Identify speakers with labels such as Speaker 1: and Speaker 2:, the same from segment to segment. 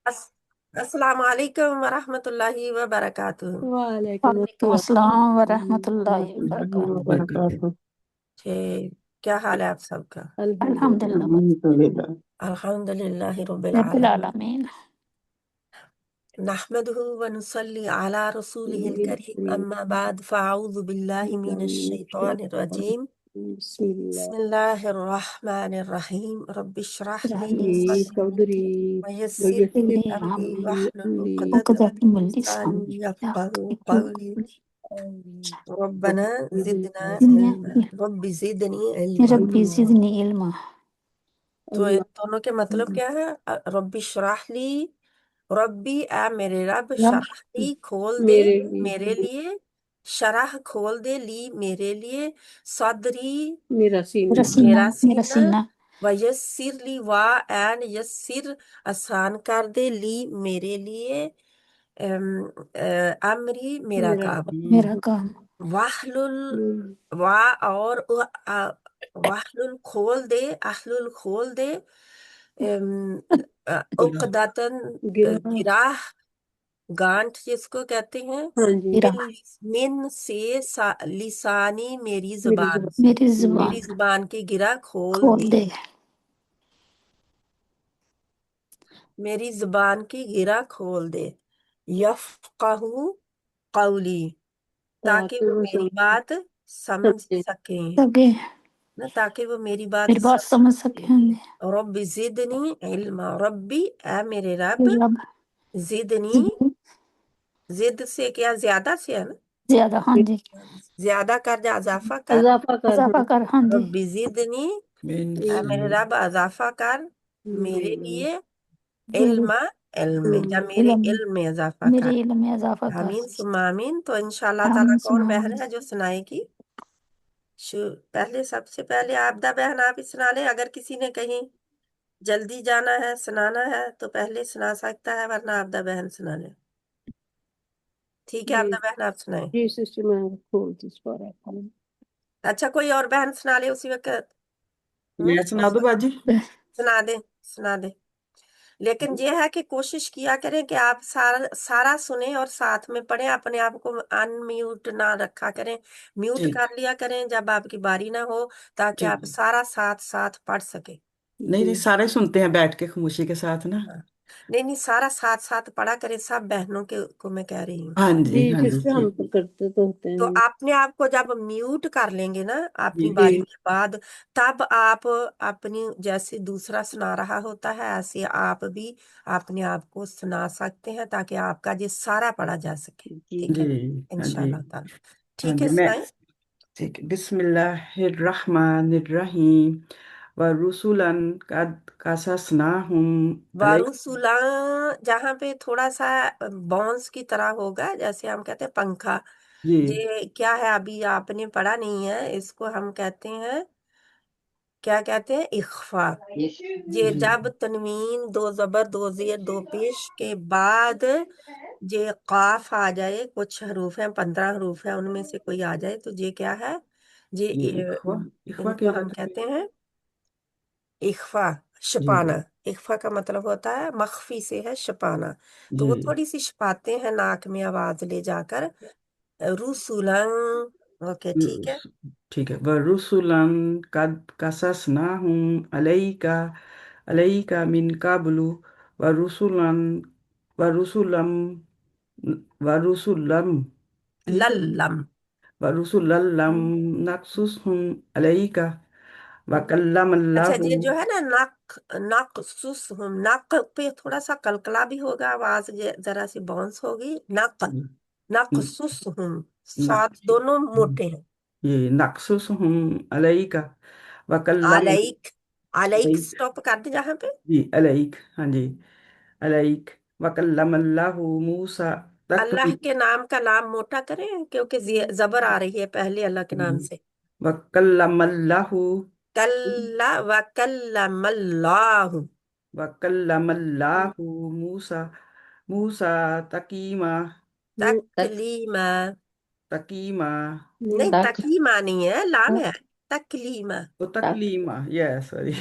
Speaker 1: अस, अस्सलाम वालेकुम वरहमतुल्लाहि वबरकातुहू।
Speaker 2: वालेकुम
Speaker 3: वालेकुम
Speaker 2: अस्सलाम
Speaker 3: अस्सलाम वरहमतुल्लाहि
Speaker 2: वरहमतुल्लाहि
Speaker 3: वबरकातुहू।
Speaker 2: वबरकातुहू।
Speaker 1: क्या हाल है आप सबका?
Speaker 3: अल्हम्दुलिल्लाह
Speaker 2: अल्हम्दुलिल्लाह।
Speaker 1: अल्हम्दुलिल्लाहि रब्बिल
Speaker 3: रब्बिल
Speaker 1: आलमीन।
Speaker 3: आलमीन।
Speaker 1: नहमदुहु व नुसल्ली अला रसूलिहिल करीम अम्मा बाद फ़अऊज़ु बिल्लाहि मिनश शैतानिर रजीम।
Speaker 2: बिस्मिल्लाह।
Speaker 1: बिस्मिल्लाहिर रहमानिर रहीम। रब्बिश्रह ली
Speaker 3: रहली
Speaker 1: सदरी
Speaker 2: चौधरी
Speaker 1: व यस्सिर ली
Speaker 2: वयस्सिर
Speaker 3: सल्ली
Speaker 1: अमरी
Speaker 2: ली
Speaker 1: वहलुल
Speaker 2: अमरी
Speaker 1: उक़दतम
Speaker 3: उक़दतम
Speaker 1: मिन
Speaker 3: मिन
Speaker 1: लिसानी
Speaker 3: लिसानी
Speaker 1: यफ़क़हू
Speaker 3: यफ़क़हू
Speaker 1: क़ौली।
Speaker 2: आमीन।
Speaker 1: रब्बना ज़िदना
Speaker 3: क़ौली।
Speaker 1: इल्मा। रब्बि ज़िदनी इल्मा।
Speaker 3: रब्बी ज़िदनी इल्मा।
Speaker 1: तो इन
Speaker 2: अल्लाह
Speaker 1: दोनों के मतलब क्या है? रब्बी शराह ली, रब्बी आ मेरे रब,
Speaker 3: रब
Speaker 1: शराह ली खोल दे
Speaker 2: मेरे लिए
Speaker 1: मेरे लिए, शराह खोल दे ली मेरे लिए, सदरी
Speaker 2: मेरा सीना
Speaker 3: रसीना
Speaker 1: मेरा
Speaker 3: मेरा
Speaker 1: सीना,
Speaker 3: सीना
Speaker 1: व यस्सिर ली वा एन यस्सिर आसान कर दे ली मेरे लिए, अमरी मेरा
Speaker 2: मेरा
Speaker 1: काम,
Speaker 3: मेरा काम।
Speaker 1: वाहलुल वा और वाहलुल खोल दे, अहलुल खोल दे, अम, उक़दतन
Speaker 2: गिरा।
Speaker 1: गिराह गांठ जिसको कहते हैं,
Speaker 2: हाँ जी
Speaker 3: मेरा
Speaker 1: मिन मिन से लिसानी मेरी
Speaker 2: मेरी
Speaker 1: जुबान
Speaker 2: जुबान
Speaker 1: से,
Speaker 3: मेरी
Speaker 1: मेरी
Speaker 3: जुबान
Speaker 1: जुबान की गिरा खोल
Speaker 3: खोल
Speaker 1: दे,
Speaker 3: दे।
Speaker 1: मेरी जुबान की गिरा खोल दे, यफ़क़हू क़ौली ताकि
Speaker 2: ताकि
Speaker 1: वो
Speaker 2: वो
Speaker 1: मेरी बात समझ
Speaker 2: समझे।
Speaker 1: सकें,
Speaker 3: सके
Speaker 1: ना ताकि वो मेरी बात
Speaker 3: मेरी बात समझ
Speaker 1: समझे।
Speaker 3: सकेंगे।
Speaker 1: रब्बी ज़िदनी इल्मा, रब्बी ए मेरे रब,
Speaker 3: रब
Speaker 1: ज़िदनी
Speaker 3: ज़िदनी
Speaker 1: जिद से क्या ज्यादा से है ना,
Speaker 3: ज्यादा। हाँ जी।
Speaker 1: ज्यादा कर या इजाफा कर।
Speaker 2: इजाफा कर।
Speaker 3: इजाफा कर। हाँ जी।
Speaker 1: रब्बी ज़िदनी
Speaker 2: हाँ
Speaker 1: मेरे रब इजाफा कर मेरे लिए,
Speaker 3: मेरे
Speaker 1: इल्मा इल्म में, या मेरे
Speaker 3: इल्म
Speaker 1: इल्म में इजाफा कर।
Speaker 3: मेरे इल्म में इजाफा कर।
Speaker 1: आमीन सुम्मा आमीन। तो इंशाल्लाह ताला
Speaker 3: आमीन
Speaker 1: कौन
Speaker 3: सुम्मा
Speaker 1: बहन
Speaker 3: आमीन।
Speaker 1: है जो सुनाएगी? पहले सबसे पहले आपदा बहन आप ही सुना ले। अगर किसी ने कहीं जल्दी जाना है सुनाना है तो पहले सुना सकता है, वरना आपदा बहन सुना ले। ठीक है
Speaker 2: जी
Speaker 1: आपदा बहन आप सुनाए।
Speaker 2: जी सिस्टर मैं खोलती इस पर है।
Speaker 1: अच्छा कोई और बहन सुना ले उसी वक्त।
Speaker 4: मैं सुना दूं बाजी?
Speaker 1: सुना दे सुना दे। लेकिन ये है कि कोशिश किया करें कि आप सारा सारा सुने और साथ में पढ़ें, अपने आप को अनम्यूट ना रखा करें, म्यूट
Speaker 4: ठीक
Speaker 1: कर लिया करें जब आपकी बारी ना हो, ताकि
Speaker 4: ठीक
Speaker 1: आप सारा साथ साथ पढ़ सके।
Speaker 4: नहीं नहीं,
Speaker 2: जी
Speaker 4: सारे सुनते हैं बैठ के खामोशी के साथ ना।
Speaker 1: हाँ। नहीं नहीं, सारा साथ साथ पढ़ा करें, सब बहनों के को मैं कह रही हूँ।
Speaker 4: हाँ
Speaker 2: जी
Speaker 4: जी हाँ जी,
Speaker 2: सिस्टर हम
Speaker 4: ठीक।
Speaker 2: तो करते तो होते
Speaker 1: तो
Speaker 2: हैं।
Speaker 1: अपने आप को जब म्यूट कर लेंगे ना अपनी
Speaker 4: जी
Speaker 1: बारी
Speaker 2: जी
Speaker 1: के बाद, तब आप अपनी जैसे दूसरा सुना रहा होता है ऐसे आप भी अपने आप को सुना सकते हैं, ताकि आपका ये सारा पढ़ा जा सके।
Speaker 2: जी
Speaker 1: ठीक
Speaker 4: जी
Speaker 1: है
Speaker 4: हाँ जी
Speaker 1: इंशाल्लाह ताला।
Speaker 4: हाँ
Speaker 1: ठीक
Speaker 4: जी।
Speaker 1: है
Speaker 4: मैं
Speaker 1: सुनाए।
Speaker 4: ठीक। बिस्मिल्लाहिर्रहमानिर्रहीम व रुसुलन कद कससनाहुम अलैक।
Speaker 1: वारुसुला, जहाँ पे थोड़ा सा बांस की तरह होगा, जैसे हम कहते हैं पंखा,
Speaker 4: जी
Speaker 1: ये क्या है अभी आपने पढ़ा नहीं है, इसको हम कहते हैं, क्या कहते हैं, इख्फा। ये
Speaker 4: जी
Speaker 1: जब तनवीन दो जबर दो जेर दो पेश के बाद ये काफ आ जाए, कुछ हरूफ हैं 15 हरूफ हैं, उनमें से कोई आ जाए तो ये क्या है, ये
Speaker 4: ये इख्वा इख्वा
Speaker 1: इनको
Speaker 4: क्या
Speaker 1: हम
Speaker 4: होता है?
Speaker 1: कहते हैं इख्फा,
Speaker 4: जी
Speaker 1: छुपाना। इख्फा का मतलब होता है मख्फी से है छुपाना। तो वो
Speaker 4: जी
Speaker 1: थोड़ी सी छुपाते हैं नाक में आवाज ले जाकर, रुसुलन। ओके ठीक है।
Speaker 4: ठीक है। व रुसुलन कद कससनाहुम अलैका अलैका मिन कब्लु व रुसुलन व रुसुलम व रुसुलम
Speaker 1: लल्लम।
Speaker 4: व रुसुलल्लम नक्सुसहुम अलैका व
Speaker 1: अच्छा
Speaker 4: कल्लमल्लाहु।
Speaker 1: ये जो है ना, नक नकसुस हम, नक पे थोड़ा सा कलकला भी होगा, आवाज जरा सी बाउंस होगी। नक नकसुस हम, साथ
Speaker 4: नक्स
Speaker 1: दोनों मोटे हैं।
Speaker 4: ये नक्सुसहुम अलैका व कल्लम।
Speaker 1: आलाइक, आलाइक स्टॉप कर दे जहाँ पे।
Speaker 4: जी अलैक हाँ जी अलैक व कल्लमल्लाहु मूसा
Speaker 1: अल्लाह
Speaker 4: तकलीम।
Speaker 1: के नाम का लाम मोटा करें, क्योंकि जबर आ रही है पहले अल्लाह के नाम से।
Speaker 4: व कल्लमल्लाहु
Speaker 1: कल्ला व कल्लमल्लाहु
Speaker 4: व कल्लमल्लाहु मूसा मूसा तकीमा
Speaker 1: तकलीमा।
Speaker 4: तकीमा
Speaker 1: नहीं
Speaker 2: तक
Speaker 1: तकीमा नहीं है, लाम है, तकलीमा।
Speaker 4: तो तकलीमा, यस सॉरी।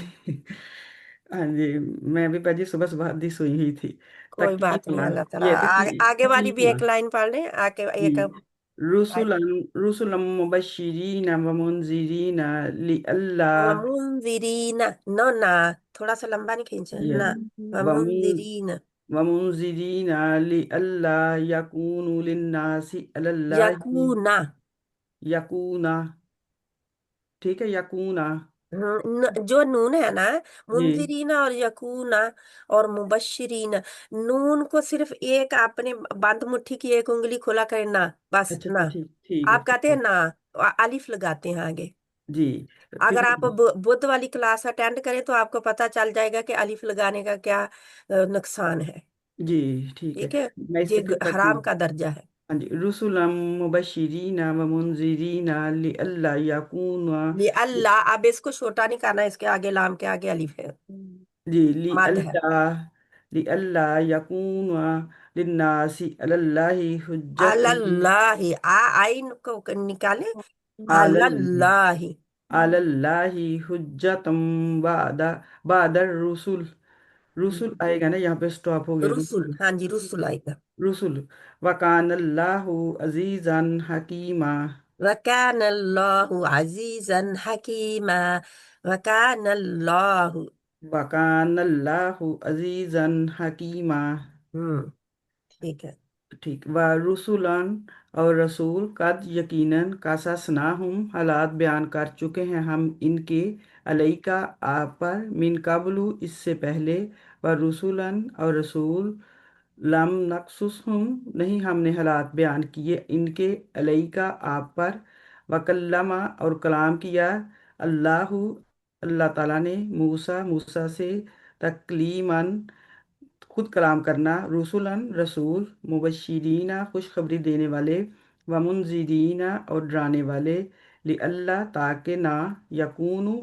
Speaker 4: हाँ जी, मैं भी पाजी सुबह सुबह हदीस हुई ही थी।
Speaker 1: कोई बात नहीं,
Speaker 4: तकलीमा,
Speaker 1: अल्लाह ताला
Speaker 4: ये
Speaker 1: आगे वाली भी
Speaker 4: तकलीमा
Speaker 1: एक लाइन पढ़ लें, आगे
Speaker 4: जी।
Speaker 1: एक
Speaker 4: रुसुलन रुसुलम मुबश्शिरीना व मुनजिरीना लिअल्ला
Speaker 1: वमुंजिरीना, नो ना, थोड़ा सा लंबा नहीं खींचे
Speaker 4: ये
Speaker 1: ना,
Speaker 4: वमुन
Speaker 1: वमुंजिरीना,
Speaker 4: वमुनजिरीना लिअल्ला यकूनु लिन्नासि अलल्लाहि
Speaker 1: यकूना,
Speaker 4: यकूना, ठीक है, यकूना
Speaker 1: जो नून है ना,
Speaker 4: जी।
Speaker 1: मुंजिरीना और यकूना और मुबश्शिरीना, नून को सिर्फ एक आपने बंद मुट्ठी की एक उंगली खोला करना, बस
Speaker 4: अच्छा अच्छा,
Speaker 1: ना।
Speaker 4: ठीक ठीक है
Speaker 1: आप
Speaker 4: ठीक
Speaker 1: कहते हैं
Speaker 4: है।
Speaker 1: ना, अलिफ लगाते हैं आगे।
Speaker 4: जी, फिर
Speaker 1: अगर आप बुद्ध वाली क्लास अटेंड करें तो आपको पता चल जाएगा कि अलिफ लगाने का क्या नुकसान है।
Speaker 4: जी ठीक है।
Speaker 1: ठीक है,
Speaker 4: मैं
Speaker 1: ये
Speaker 4: इससे फिर पढ़ती
Speaker 1: हराम
Speaker 4: हूँ।
Speaker 1: का दर्जा है।
Speaker 4: हाँ जी, रुसुलम मुबश्शिरीना व मुनजिरीना लिअल्ला यकूना
Speaker 1: ये अल्लाह, अब इसको छोटा नहीं करना, इसके आगे लाम के आगे अलिफ है,
Speaker 4: जी
Speaker 1: मद है।
Speaker 4: लिअल्ला लिअल्ला यकूना लिन्नासि अलल्लाहि हुज्जतुन
Speaker 1: अल्लाह, आइन को निकाले,
Speaker 4: अलल्लाहि
Speaker 1: अल्लाह।
Speaker 4: अलल्लाहि हुज्जतुम बादा बादर रुसुल। रुसुल आएगा ना, यहाँ पे स्टॉप हो गया
Speaker 1: रुसुल,
Speaker 4: रुसुल।
Speaker 1: हाँ जी, रुसुल आएगा।
Speaker 4: रुसुल वकानल्लाहु अजीजन हकीमा
Speaker 1: वकान अल्लाहु अजीजन हकीमा, वकान अल्लाहु।
Speaker 4: वकानल्लाहु अजीजन हकीमा।
Speaker 1: ठीक है।
Speaker 4: ठीक, व रुसुलन और रसूल कद यकीनन कासासना हम हालात बयान कर चुके हैं हम इनके अलैका आप पर मिन कबलू इससे पहले। व रुसुलन और रसूल लम नक्सुस हम नहीं हमने हालात बयान किए इनके अलैका आप पर। वकल्लमा और कलाम किया अल्लाह अल्लाह ताला ने मूसा मूसा से तकलीमन खुद कलाम करना। रसूलन रसूल मुबश्शिरीना खुशखबरी देने वाले व मुनजिरीना और डराने वाले लिअल्लाह ताकि ना यकूनु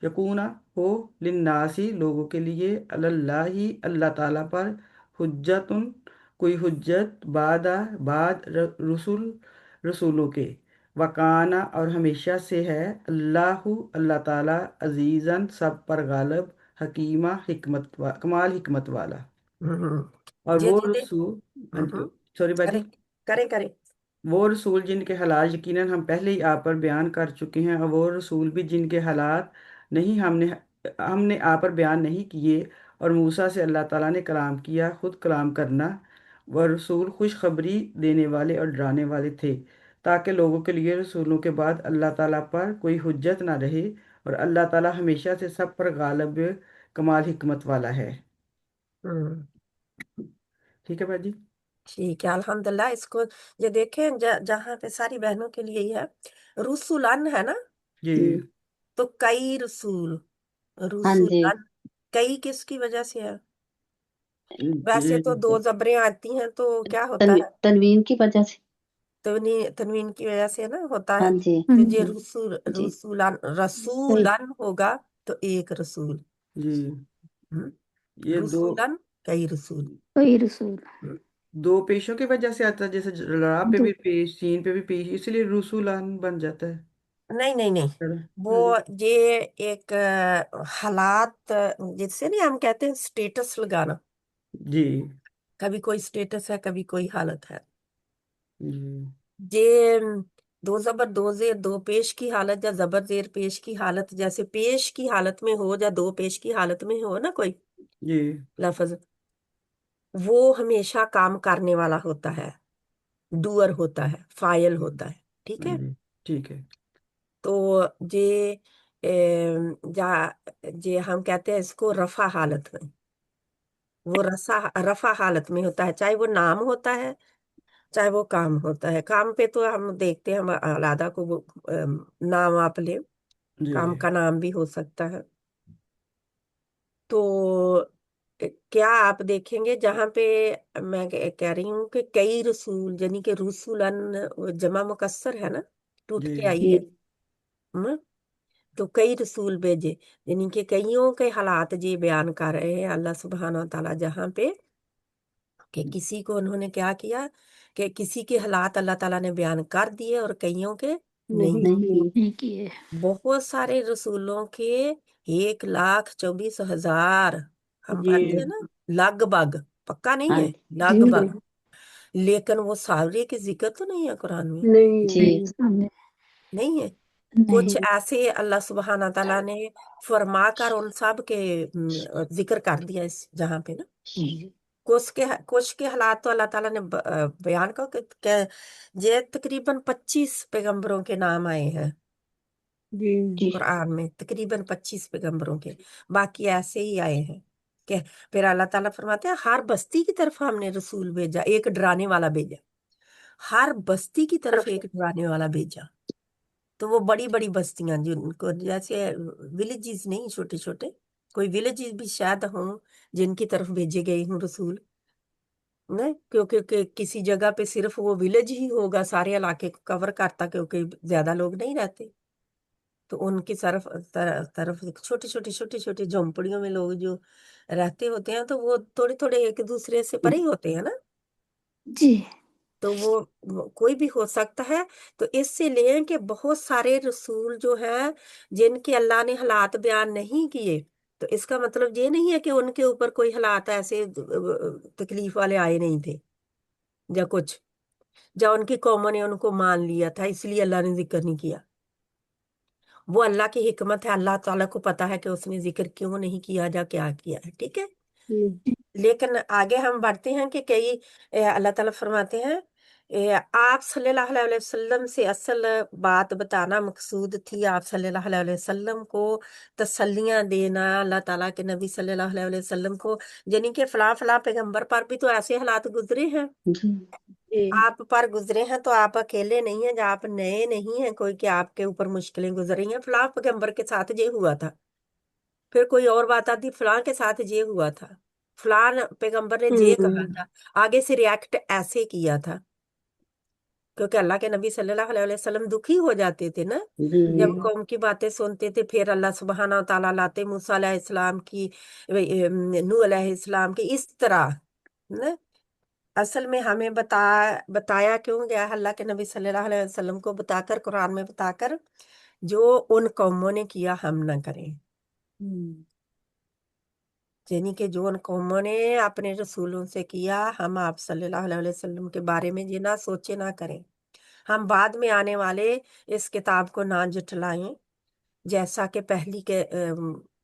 Speaker 4: यकूना हो लिन्नासी लोगों के लिए अल्लाही अल्लाह ताला पर हुज्जतुन कोई हुज्जत रसूल रसूलों के। वकाना और हमेशा से है अल्लाहु अल्लाह ताला अजीज़न सब पर गालिब हकीमा कमाल हिकमत वाला।
Speaker 1: हम्म,
Speaker 4: और
Speaker 1: जे
Speaker 4: वो
Speaker 1: जे दे।
Speaker 4: रसूल, हाँ
Speaker 1: हम्म,
Speaker 4: जी, सॉरी
Speaker 1: करे
Speaker 4: बाजी।
Speaker 1: करे करे।
Speaker 4: वो रसूल जिनके हालात यकीनन हम पहले ही आप पर बयान कर चुके हैं और वो रसूल भी जिनके हालात नहीं हमने हमने आप पर बयान नहीं किए। और मूसा से अल्लाह ताला ने कलाम किया खुद कलाम करना। वह रसूल खुशखबरी देने वाले और डराने वाले थे ताकि लोगों के लिए रसूलों के बाद अल्लाह ताला पर कोई हुज्जत ना रहे। और अल्लाह ताला हमेशा से सब पर गालिब कमाल हिकमत वाला है।
Speaker 1: हम्म,
Speaker 4: ठीक है बाजी।
Speaker 1: ठीक है, अल्हम्दुलिल्लाह। इसको ये देखें, जहाँ पे सारी बहनों के लिए ही है, रुसुलन है ना,
Speaker 4: जी
Speaker 1: तो कई रसूल,
Speaker 2: हाँ जी।
Speaker 1: रुसुलन, कई किसकी वजह से है? वैसे तो दो जबरें आती हैं तो क्या होता है,
Speaker 2: तनवीन की वजह से।
Speaker 1: तनवीन की वजह से ना होता
Speaker 2: हाँ
Speaker 1: है।
Speaker 2: जी।
Speaker 3: हाँ
Speaker 1: तो ये
Speaker 3: जी।
Speaker 2: जी
Speaker 1: रसूलन
Speaker 2: सही।
Speaker 1: रसूलन होगा, तो एक रसूल।
Speaker 4: जी
Speaker 1: हम्म,
Speaker 4: ये दो
Speaker 1: रुसूलन, कई रसूल।
Speaker 3: कोई रसूल।
Speaker 1: हम्म,
Speaker 4: दो पेशों की वजह से आता है, जैसे रा पे
Speaker 3: दो।
Speaker 4: भी पेश सीन पे भी पेश, इसलिए रसूलान बन जाता है।
Speaker 1: नहीं नहीं नहीं, वो
Speaker 4: हाँ जी
Speaker 1: ये एक हालात, जिससे नहीं हम कहते हैं स्टेटस लगाना,
Speaker 4: जी
Speaker 1: कभी कोई स्टेटस है, कभी कोई हालत है।
Speaker 4: जी
Speaker 1: ये दो जबर दो जेर दो पेश की हालत, या जबर जेर पेश की हालत, जैसे पेश की हालत में हो या दो पेश की हालत में हो ना कोई
Speaker 4: जी
Speaker 1: लफ्ज, वो हमेशा काम करने वाला होता है, डूअर होता है, फाइल होता है। ठीक
Speaker 4: हाँ
Speaker 1: है।
Speaker 4: जी ठीक है
Speaker 1: तो ये जा ये हम कहते हैं इसको रफा हालत में, वो रफा हालत में होता है, चाहे वो नाम होता है, चाहे वो काम होता है। काम पे तो हम देखते हैं, हम अलादा को वो नाम आप ले,
Speaker 4: जी
Speaker 1: काम का नाम भी हो सकता है। तो क्या आप देखेंगे जहां पे मैं कह रही हूँ कि कई रसूल, यानी कि रसूलन जमा मुकस्सर है ना, टूट
Speaker 4: जी
Speaker 1: के आई
Speaker 2: जी
Speaker 1: है। हम्म, तो कई रसूल भेजे, यानी कि कईयों के हालात जी बयान कर रहे हैं अल्लाह सुब्हान व तआला, जहाँ पे कि किसी को उन्होंने क्या किया, कि किसी के हालात अल्लाह ताला ने बयान कर दिए और कईयों के नहीं
Speaker 2: नहीं
Speaker 1: किए।
Speaker 2: की।
Speaker 3: नहीं किए।
Speaker 1: बहुत सारे रसूलों के 1,24,000 हम
Speaker 4: जी
Speaker 1: पढ़ते हैं ना, लगभग, पक्का नहीं है,
Speaker 2: हाँ
Speaker 1: लगभग, लेकिन वो सारे के जिक्र तो नहीं है कुरान में,
Speaker 2: जी
Speaker 3: नहीं
Speaker 1: नहीं है। कुछ
Speaker 3: नहीं।
Speaker 1: ऐसे अल्लाह सुब्हाना ताला ने फरमा कर उन सब के जिक्र कर दिया इस जहां पे ना। कुछ के हालात तो अल्लाह ताला ने बयान कर ये तकरीबन 25 पैगंबरों के नाम आए हैं
Speaker 2: जी
Speaker 1: कुरान में, तकरीबन 25 पैगंबरों के, बाकी ऐसे ही आए हैं कि फिर अल्लाह ताला फरमाते हैं हर बस्ती की तरफ हमने रसूल भेजा, एक डराने वाला भेजा, हर बस्ती की तरफ एक डराने वाला भेजा। तो वो बड़ी बड़ी बस्तियां जिनको जैसे विलेजेस नहीं, छोटे छोटे कोई विलेजेस भी शायद हों जिनकी तरफ भेजे गए हों रसूल, नहीं क्योंकि किसी जगह पे सिर्फ वो विलेज ही होगा सारे इलाके को कवर करता, क्योंकि ज्यादा लोग नहीं रहते, तो उनकी तरफ छोटी छोटी छोटी छोटी झोंपड़ियों में लोग जो रहते होते हैं, तो वो थोड़े थोड़े एक दूसरे से परे ही होते हैं ना,
Speaker 3: जी
Speaker 1: तो वो कोई भी हो सकता है। तो इससे लें कि बहुत सारे रसूल जो हैं जिनके अल्लाह ने हालात बयान नहीं किए, तो इसका मतलब ये नहीं है कि उनके ऊपर कोई हालात ऐसे तकलीफ वाले आए नहीं थे, या कुछ, या उनकी कौमों ने उनको मान लिया था इसलिए अल्लाह ने जिक्र नहीं किया। वो अल्लाह की हिकमत है, अल्लाह ताला को पता है कि उसने जिक्र क्यों नहीं किया या क्या किया है, ठीक है। लेकिन आगे हम बढ़ते हैं कि कई अल्लाह ताला फरमाते हैं आप सल्लल्लाहु अलैहि वसल्लम से असल बात बताना मकसूद थी, आप सल्लल्लाहु अलैहि वसल्लम को तसल्लियां देना, अल्लाह ताला के नबी सल्लल्लाहु अलैहि वसल्लम को, यानी कि फला फला पैगंबर पर भी तो ऐसे हालात गुजरे हैं,
Speaker 2: जी
Speaker 1: आप पर गुजरे हैं, तो आप अकेले नहीं हैं, आप नए नहीं हैं कोई कि आपके ऊपर मुश्किलें गुजर रही हैं। फलां पैगंबर के साथ ये हुआ था, फिर कोई और बात आती फलां के साथ ये हुआ था, फलां पैगंबर ने ये कहा था, आगे से रिएक्ट ऐसे किया था, क्योंकि अल्लाह के नबी सल्लल्लाहु अलैहि वसल्लम दुखी हो जाते थे ना जब कौम की बातें सुनते थे, फिर अल्लाह सुब्हाना व तआला लाते मूसा अलैहिस्सलाम की, नूह अलैहिस्सलाम की, इस तरह ना। असल में हमें बताया क्यों गया है, अल्लाह के नबी सल्लल्लाहु अलैहि वसल्लम को बताकर, कुरान में बताकर, जो उन कौमों ने किया हम ना करें, यानी कि जो उन कौमों ने अपने रसूलों से किया हम आप सल्लल्लाहु अलैहि वसल्लम के बारे में ये ना सोचे ना करें, हम बाद में आने वाले इस किताब को ना जुटलाएं, जैसा कि पहली के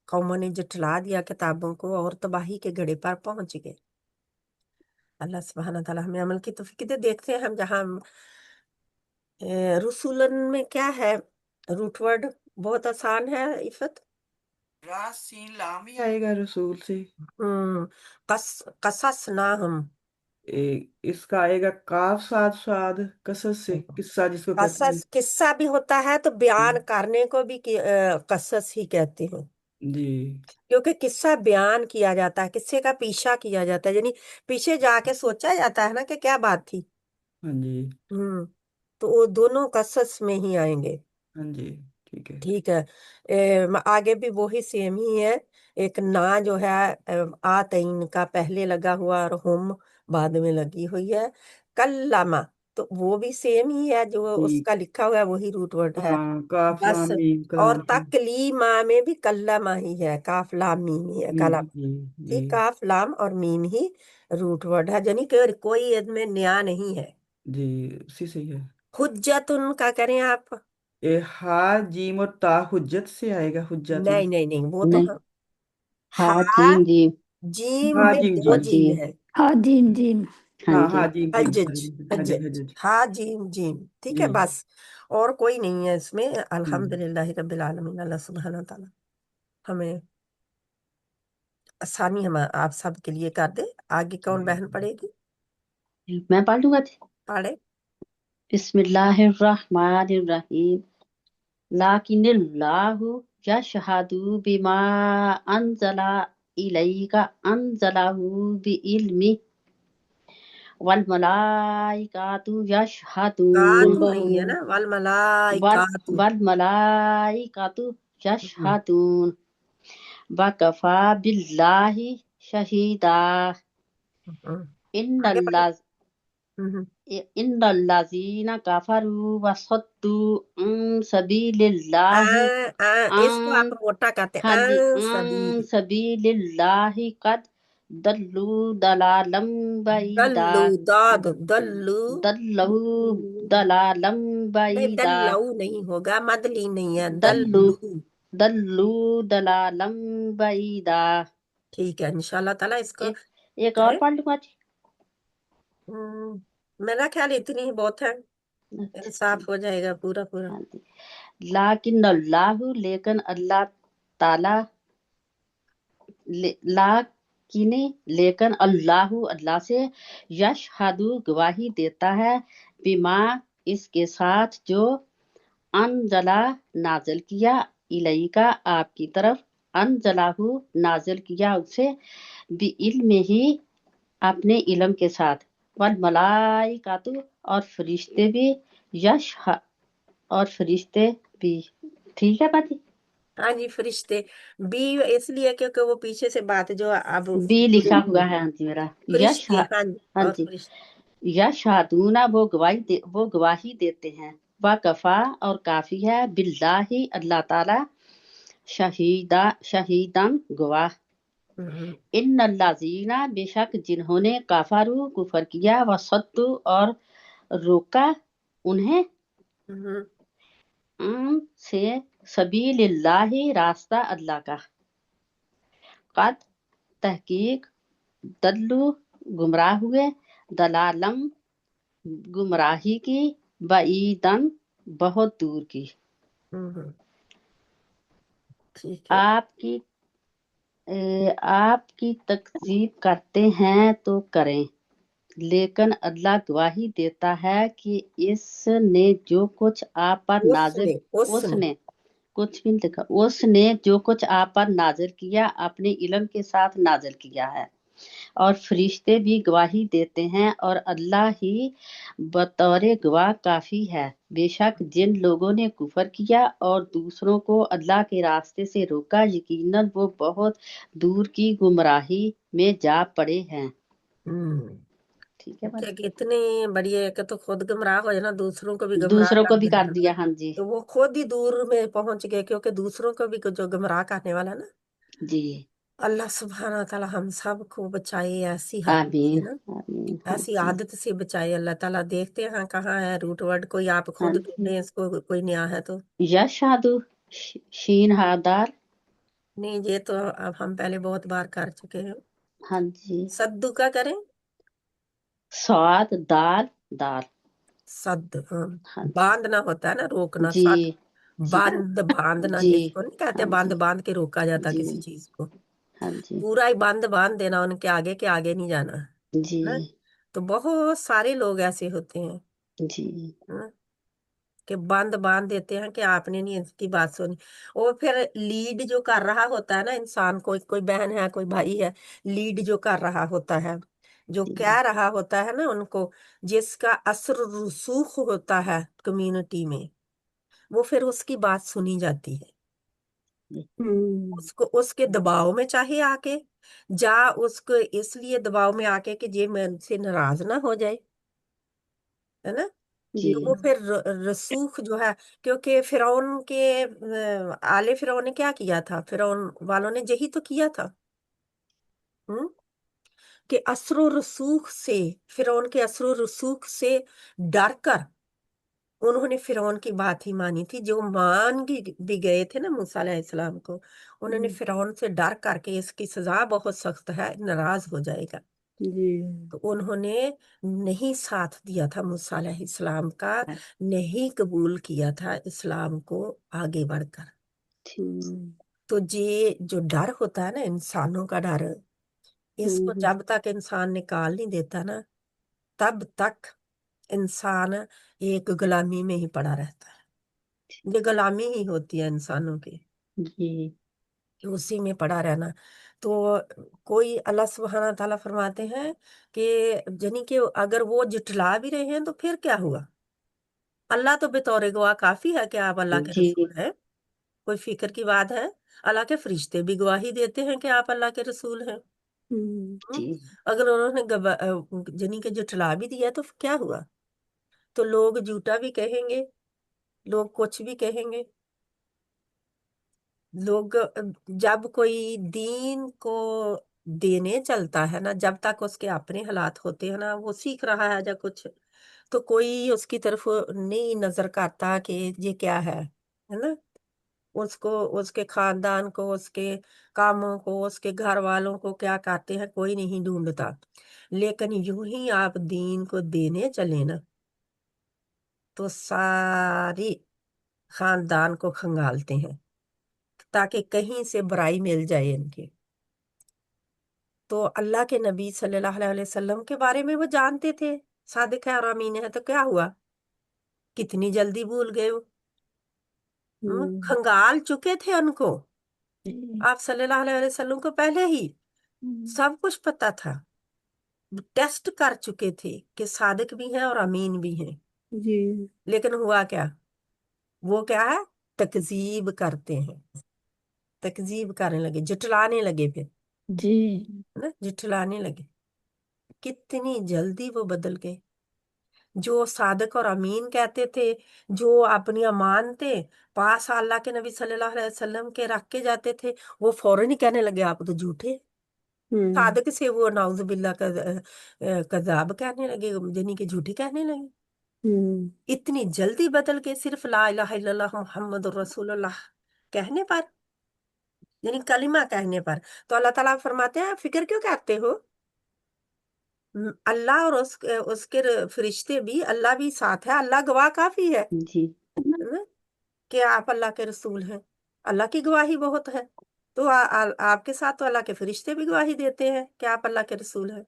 Speaker 1: कौमों ने जुटला दिया किताबों को और तबाही के घड़े पर पहुंच गए। अल्लाह सुब्हाना ताला हमें अमल की तौफीक दे। देखते हैं हम जहाँ रसूलन में क्या है, रूट वर्ड बहुत आसान है इफत।
Speaker 4: रास सीन लाम ही आएगा रसूल से।
Speaker 1: हम्म कसस ना हम,
Speaker 4: इसका आएगा काफ साद साद कसस से, किस्सा जिसको कहते हैं।
Speaker 1: कसस किस्सा भी होता है, तो बयान करने को भी कसस ही कहते हैं,
Speaker 4: जी
Speaker 1: क्योंकि किस्सा बयान किया जाता है, किस्से का पीछा किया जाता है, यानी पीछे जाके सोचा जाता है ना कि क्या बात थी।
Speaker 4: हाँ जी
Speaker 1: हम्म तो वो दोनों कसस में ही आएंगे,
Speaker 4: हाँ जी ठीक है।
Speaker 1: ठीक है। आगे भी वही सेम ही है, एक ना जो है आतईन का पहले लगा हुआ और हम बाद में लगी हुई है, कल्लामा, तो वो भी सेम ही है, जो
Speaker 4: ठीक।
Speaker 1: उसका लिखा हुआ है वही रूट वर्ड है,
Speaker 4: हाँ काफ
Speaker 1: बस।
Speaker 4: लाम मीम
Speaker 1: और
Speaker 4: कलाम से।
Speaker 1: तकलीमा में भी कल्लामा ही है, काफ लाम मीम ही है, कलाम,
Speaker 4: जी जी
Speaker 1: ठीक, काफ लाम और मीम ही रूट वर्ड है, यानी कि कोई इसमें नया नहीं है।
Speaker 4: जी उसी से ही है।
Speaker 1: हुज्जतुन का करें आप,
Speaker 4: हा जीम और ता हुज्जत से आएगा, हुज्जतुन।
Speaker 1: नहीं नहीं नहीं, वो तो
Speaker 2: नहीं
Speaker 1: हाँ,
Speaker 2: हा
Speaker 1: हा
Speaker 2: जीम जीम
Speaker 1: जीम
Speaker 4: हाँ
Speaker 1: में
Speaker 4: जीम
Speaker 1: दो
Speaker 4: जीम।
Speaker 1: जीम
Speaker 2: जीम
Speaker 1: है,
Speaker 3: हाँ जीम जीम।
Speaker 2: हाँ
Speaker 4: हाँ
Speaker 2: जी
Speaker 4: हाँ जीम जीम
Speaker 1: हजज,
Speaker 4: सॉरी। हजज
Speaker 1: हजज,
Speaker 4: हजज।
Speaker 1: हा जीम जीम, ठीक है
Speaker 4: जी
Speaker 1: बस, और कोई नहीं है इसमें।
Speaker 4: हम्म,
Speaker 1: अल्हम्दुलिल्लाह रब्बिल आलमीन, अल्लाह सुब्हानहू व तआला हमें आसानी हम आप सब के लिए कर दे। आगे कौन बहन पढ़ेगी,
Speaker 2: मैं पढ़ लूंगा।
Speaker 1: पढ़े।
Speaker 2: बिस्मिल्लाहिर्रहमानिर्रहीम। लाकिनिल्लाहु यशहदु बिमा अंजला इलैका अंजlahu बिइल्मि वल मलाइकातु यशहदून
Speaker 1: कातू नहीं है ना, वल
Speaker 2: वल
Speaker 1: मलाइकातु,
Speaker 2: वल मलाइकातु
Speaker 1: हम्म,
Speaker 2: यशहदून वकफा बिल्लाहि शहीदा
Speaker 1: हम्म। आगे पढ़ो।
Speaker 2: इन्नल्लाह
Speaker 1: हम्म।
Speaker 2: इन्नल्लाज़ीना कफरू वसद्दू अन सबीलिल्लाहि
Speaker 1: इसको आप
Speaker 2: अन
Speaker 1: मोटा कहते
Speaker 2: हाँ
Speaker 1: हैं
Speaker 2: जी
Speaker 1: सबील।
Speaker 2: सबीलिल्लाहि कद दल्लू दलालम बैदा
Speaker 1: दल्लू दाद दल्लू
Speaker 2: दल्लू दलालम
Speaker 1: नहीं,
Speaker 2: बैदा
Speaker 1: दल्लऊ नहीं होगा, मदली नहीं है,
Speaker 2: दल्लू
Speaker 1: दल्लू।
Speaker 2: दल्लू दलालम बैदा।
Speaker 1: ठीक है, इंशाल्लाह ताला इसको
Speaker 2: एक और
Speaker 1: करें।
Speaker 2: पढ़ लूंगा जी।
Speaker 1: मेरा ख्याल इतनी ही बहुत है,
Speaker 2: अच्छा
Speaker 1: इंसाफ
Speaker 2: ठीक
Speaker 1: हो जाएगा पूरा पूरा।
Speaker 2: हाँ जी। लाकिन अल्लाह लेकिन अल्लाह ताला लाकिने लेकिन अल्लाह अल्लाह से यशहदु गवाही देता है बिमा इसके साथ जो अनजला नाजिल किया इलैका आपकी तरफ अनजलाहु नाजिल किया उसे बि इल्म ही अपने इल्म के साथ वल मलाइकातु और फरिश्ते भी यश और फरिश्ते भी। ठीक है बाजी।
Speaker 1: हाँ जी, फरिश्ते बी इसलिए क्योंकि वो पीछे से बात जो अब
Speaker 2: बी लिखा हुआ है हाँ जी मेरा यश
Speaker 1: फरिश्ते, हाँ जी,
Speaker 2: हाँ
Speaker 1: और
Speaker 2: जी
Speaker 1: फरिश्ते।
Speaker 2: यशहदूना वो गवाही देते हैं व कफा और काफी है बिल्लाही अल्लाह ताला शहीदन गवाह।
Speaker 1: हम्म,
Speaker 2: इन्नल्लाज़ीना बेशक जिन्होंने काफारू कुफर किया व सद्दू और रोका उन्हें
Speaker 1: हम्म,
Speaker 2: से सबीलिल्लाहि रास्ता अल्लाह का कद तहकीक दल्लू गुमराह हुए दलालम गुमराही की बईदन बहुत दूर की।
Speaker 1: हम्म, ठीक है।
Speaker 2: आपकी तकजीब करते हैं तो करें लेकिन अल्लाह गवाही देता है कि इसने जो कुछ आप पर नाजिल
Speaker 1: उसने
Speaker 2: उसने कुछ भी नहीं लिखा उसने जो कुछ आप पर नाजिल किया अपने इल्म के साथ नाजिल किया है और फरिश्ते भी गवाही देते हैं और अल्लाह ही बतौर गवाह काफी है। बेशक जिन लोगों ने कुफर किया और दूसरों को अल्लाह के रास्ते से रोका यकीनन वो बहुत दूर की गुमराही में जा पड़े हैं।
Speaker 1: हम्म
Speaker 2: ठीक है
Speaker 1: क्या
Speaker 2: बात।
Speaker 1: कितनी बढ़िया है कि तो खुद गुमराह हो जाए ना, दूसरों को भी गुमराह
Speaker 2: दूसरों
Speaker 1: कर
Speaker 2: को भी कर
Speaker 1: देना
Speaker 2: दिया
Speaker 1: ना,
Speaker 2: हाँ जी
Speaker 1: तो वो खुद ही दूर में पहुंच गए, क्योंकि दूसरों को भी जो गुमराह करने वाला ना।
Speaker 2: जी
Speaker 1: अल्लाह सुब्हाना ताला हम सब को बचाए ऐसी हालत से
Speaker 2: आमीन
Speaker 1: ना,
Speaker 2: आमीन हाँ
Speaker 1: ऐसी
Speaker 2: जी
Speaker 1: आदत से बचाए अल्लाह ताला। देखते हैं कहाँ है रूट वर्ड, कोई आप
Speaker 2: हाँ
Speaker 1: खुद
Speaker 2: जी
Speaker 1: ढूंढे इसको, कोई नया है तो।
Speaker 2: यशादु शीन हादार
Speaker 1: नहीं, ये तो अब हम पहले बहुत बार कर चुके हैं।
Speaker 2: हाँ जी
Speaker 1: सद्दू का करें,
Speaker 2: स्वाद दाल दाल
Speaker 1: सद, हाँ।
Speaker 2: हाँ जी
Speaker 1: बांधना होता है ना, रोकना,
Speaker 2: जी
Speaker 1: सद।
Speaker 2: जी
Speaker 1: बांधना
Speaker 2: जी
Speaker 1: जिसको नहीं कहते,
Speaker 2: हाँ
Speaker 1: बांध
Speaker 2: जी
Speaker 1: बांध के रोका जाता
Speaker 2: जी
Speaker 1: किसी चीज को।
Speaker 2: हाँ जी
Speaker 1: पूरा ही बांध देना, उनके आगे के आगे नहीं जाना
Speaker 2: जी
Speaker 1: है। तो बहुत सारे लोग ऐसे होते हैं
Speaker 2: जी
Speaker 1: ना, कि बांध देते हैं कि आपने नहीं इसकी बात सुनी। और फिर लीड जो कर रहा होता है ना इंसान, कोई कोई बहन है कोई भाई है, लीड जो कर रहा होता है, जो कह रहा होता है ना उनको, जिसका असर रसूख होता है कम्युनिटी में, वो फिर उसकी बात सुनी जाती है। उसको उसके दबाव में चाहे आके, जा उसको इसलिए दबाव में आके कि ये मुझसे नाराज ना हो जाए, है ना।
Speaker 2: जी
Speaker 1: तो वो फिर रसूख जो है, क्योंकि फिरौन के आले फिरौन ने क्या किया था, फिरौन वालों ने यही तो किया था। हम्म कि असरो रसूख से, फिरौन के असरो रसूख से डर कर उन्होंने फिरौन की बात ही मानी थी। जो मान भी गए थे ना मूसा अलैहिस्सलाम को, उन्होंने फिरौन से डर करके इसकी सजा बहुत सख्त है, नाराज हो जाएगा,
Speaker 2: जी
Speaker 1: तो उन्होंने नहीं साथ दिया था मूसा अलैहिस्सलाम का, नहीं कबूल किया था इस्लाम को आगे बढ़कर। तो ये जो डर होता है ना इंसानों का डर, इसको जब तक इंसान निकाल नहीं देता ना, तब तक इंसान एक गुलामी में ही पड़ा रहता है। ये गुलामी ही होती है इंसानों की,
Speaker 2: जी
Speaker 1: कि उसी में पड़ा रहना। तो कोई अल्लाह सुब्हाना ताला फरमाते हैं कि यानी कि अगर वो जुटला भी रहे हैं तो फिर क्या हुआ, अल्लाह तो बतौर गवाह काफी है कि आप अल्लाह के
Speaker 2: जी
Speaker 1: रसूल हैं। कोई फिक्र की बात है, अल्लाह के फरिश्ते भी गवाही देते हैं कि आप अल्लाह के रसूल हैं।
Speaker 2: جی
Speaker 1: اگر انہوں نے جنی کے جٹلا بھی دیا تو کیا ہوا؟ تو لوگ جھوٹا بھی کہیں گے، لوگ کچھ بھی کہیں گے. لوگ جب کوئی دین کو دینے چلتا ہے نا، جب تک اس کے اپنے حالات ہوتے ہیں نا، وہ سیکھ رہا ہے یا کچھ، تو کوئی اس کی طرف نہیں نظر کرتا کہ یہ کیا ہے نا. اس کو، اس کے خاندان کو، اس کے کاموں کو، اس کے گھر والوں کو کیا کرتے ہیں کوئی نہیں ڈھونڈتا. لیکن یوں ہی آپ دین کو دینے چلے نا تو ساری خاندان کو کھنگالتے ہیں تاکہ کہیں سے برائی مل جائے ان کی. تو اللہ کے نبی صلی اللہ علیہ وسلم کے بارے میں وہ جانتے تھے صادق ہے اور امین ہے، تو کیا ہوا؟ کتنی جلدی بھول گئے وہ. کھنگال چکے تھے ان کو. آپ صلی اللہ علیہ وسلم کو پہلے ہی سب کچھ پتا تھا، ٹیسٹ کر چکے تھے کہ صادق بھی ہیں اور امین بھی ہیں.
Speaker 5: جی
Speaker 1: لیکن ہوا کیا؟ وہ کیا ہے؟ تکذیب کرتے ہیں، تکذیب کرنے لگے، جٹلانے لگے، پھر
Speaker 3: جی
Speaker 1: نا جٹلانے لگے. کتنی جلدی وہ بدل گئے. جو صادق اور امین کہتے تھے، جو اپنی امانتیں پاس اللہ کے نبی صلی اللہ علیہ وسلم کے رکھ کے جاتے تھے، وہ فوراً ہی کہنے لگے آپ تو جھوٹے. صادق سے وہ نعوذ باللہ کذاب کہنے لگے، یعنی کہ جھوٹی کہنے لگے. اتنی جلدی بدل کے صرف لا الہ الا اللہ محمد الرسول اللہ کہنے پر، یعنی کلمہ کہنے پر. تو اللہ تعالیٰ فرماتے ہیں فکر کیوں کرتے ہو؟ اللہ اور اس کے فرشتے بھی، اللہ بھی ساتھ ہے، اللہ گواہ کافی ہے
Speaker 2: جی
Speaker 1: نا کہ آپ اللہ کے رسول ہیں. اللہ کی گواہی بہت ہے. تو آپ کے ساتھ تو اللہ کے فرشتے بھی گواہی دیتے ہیں کہ آپ اللہ کے رسول ہیں.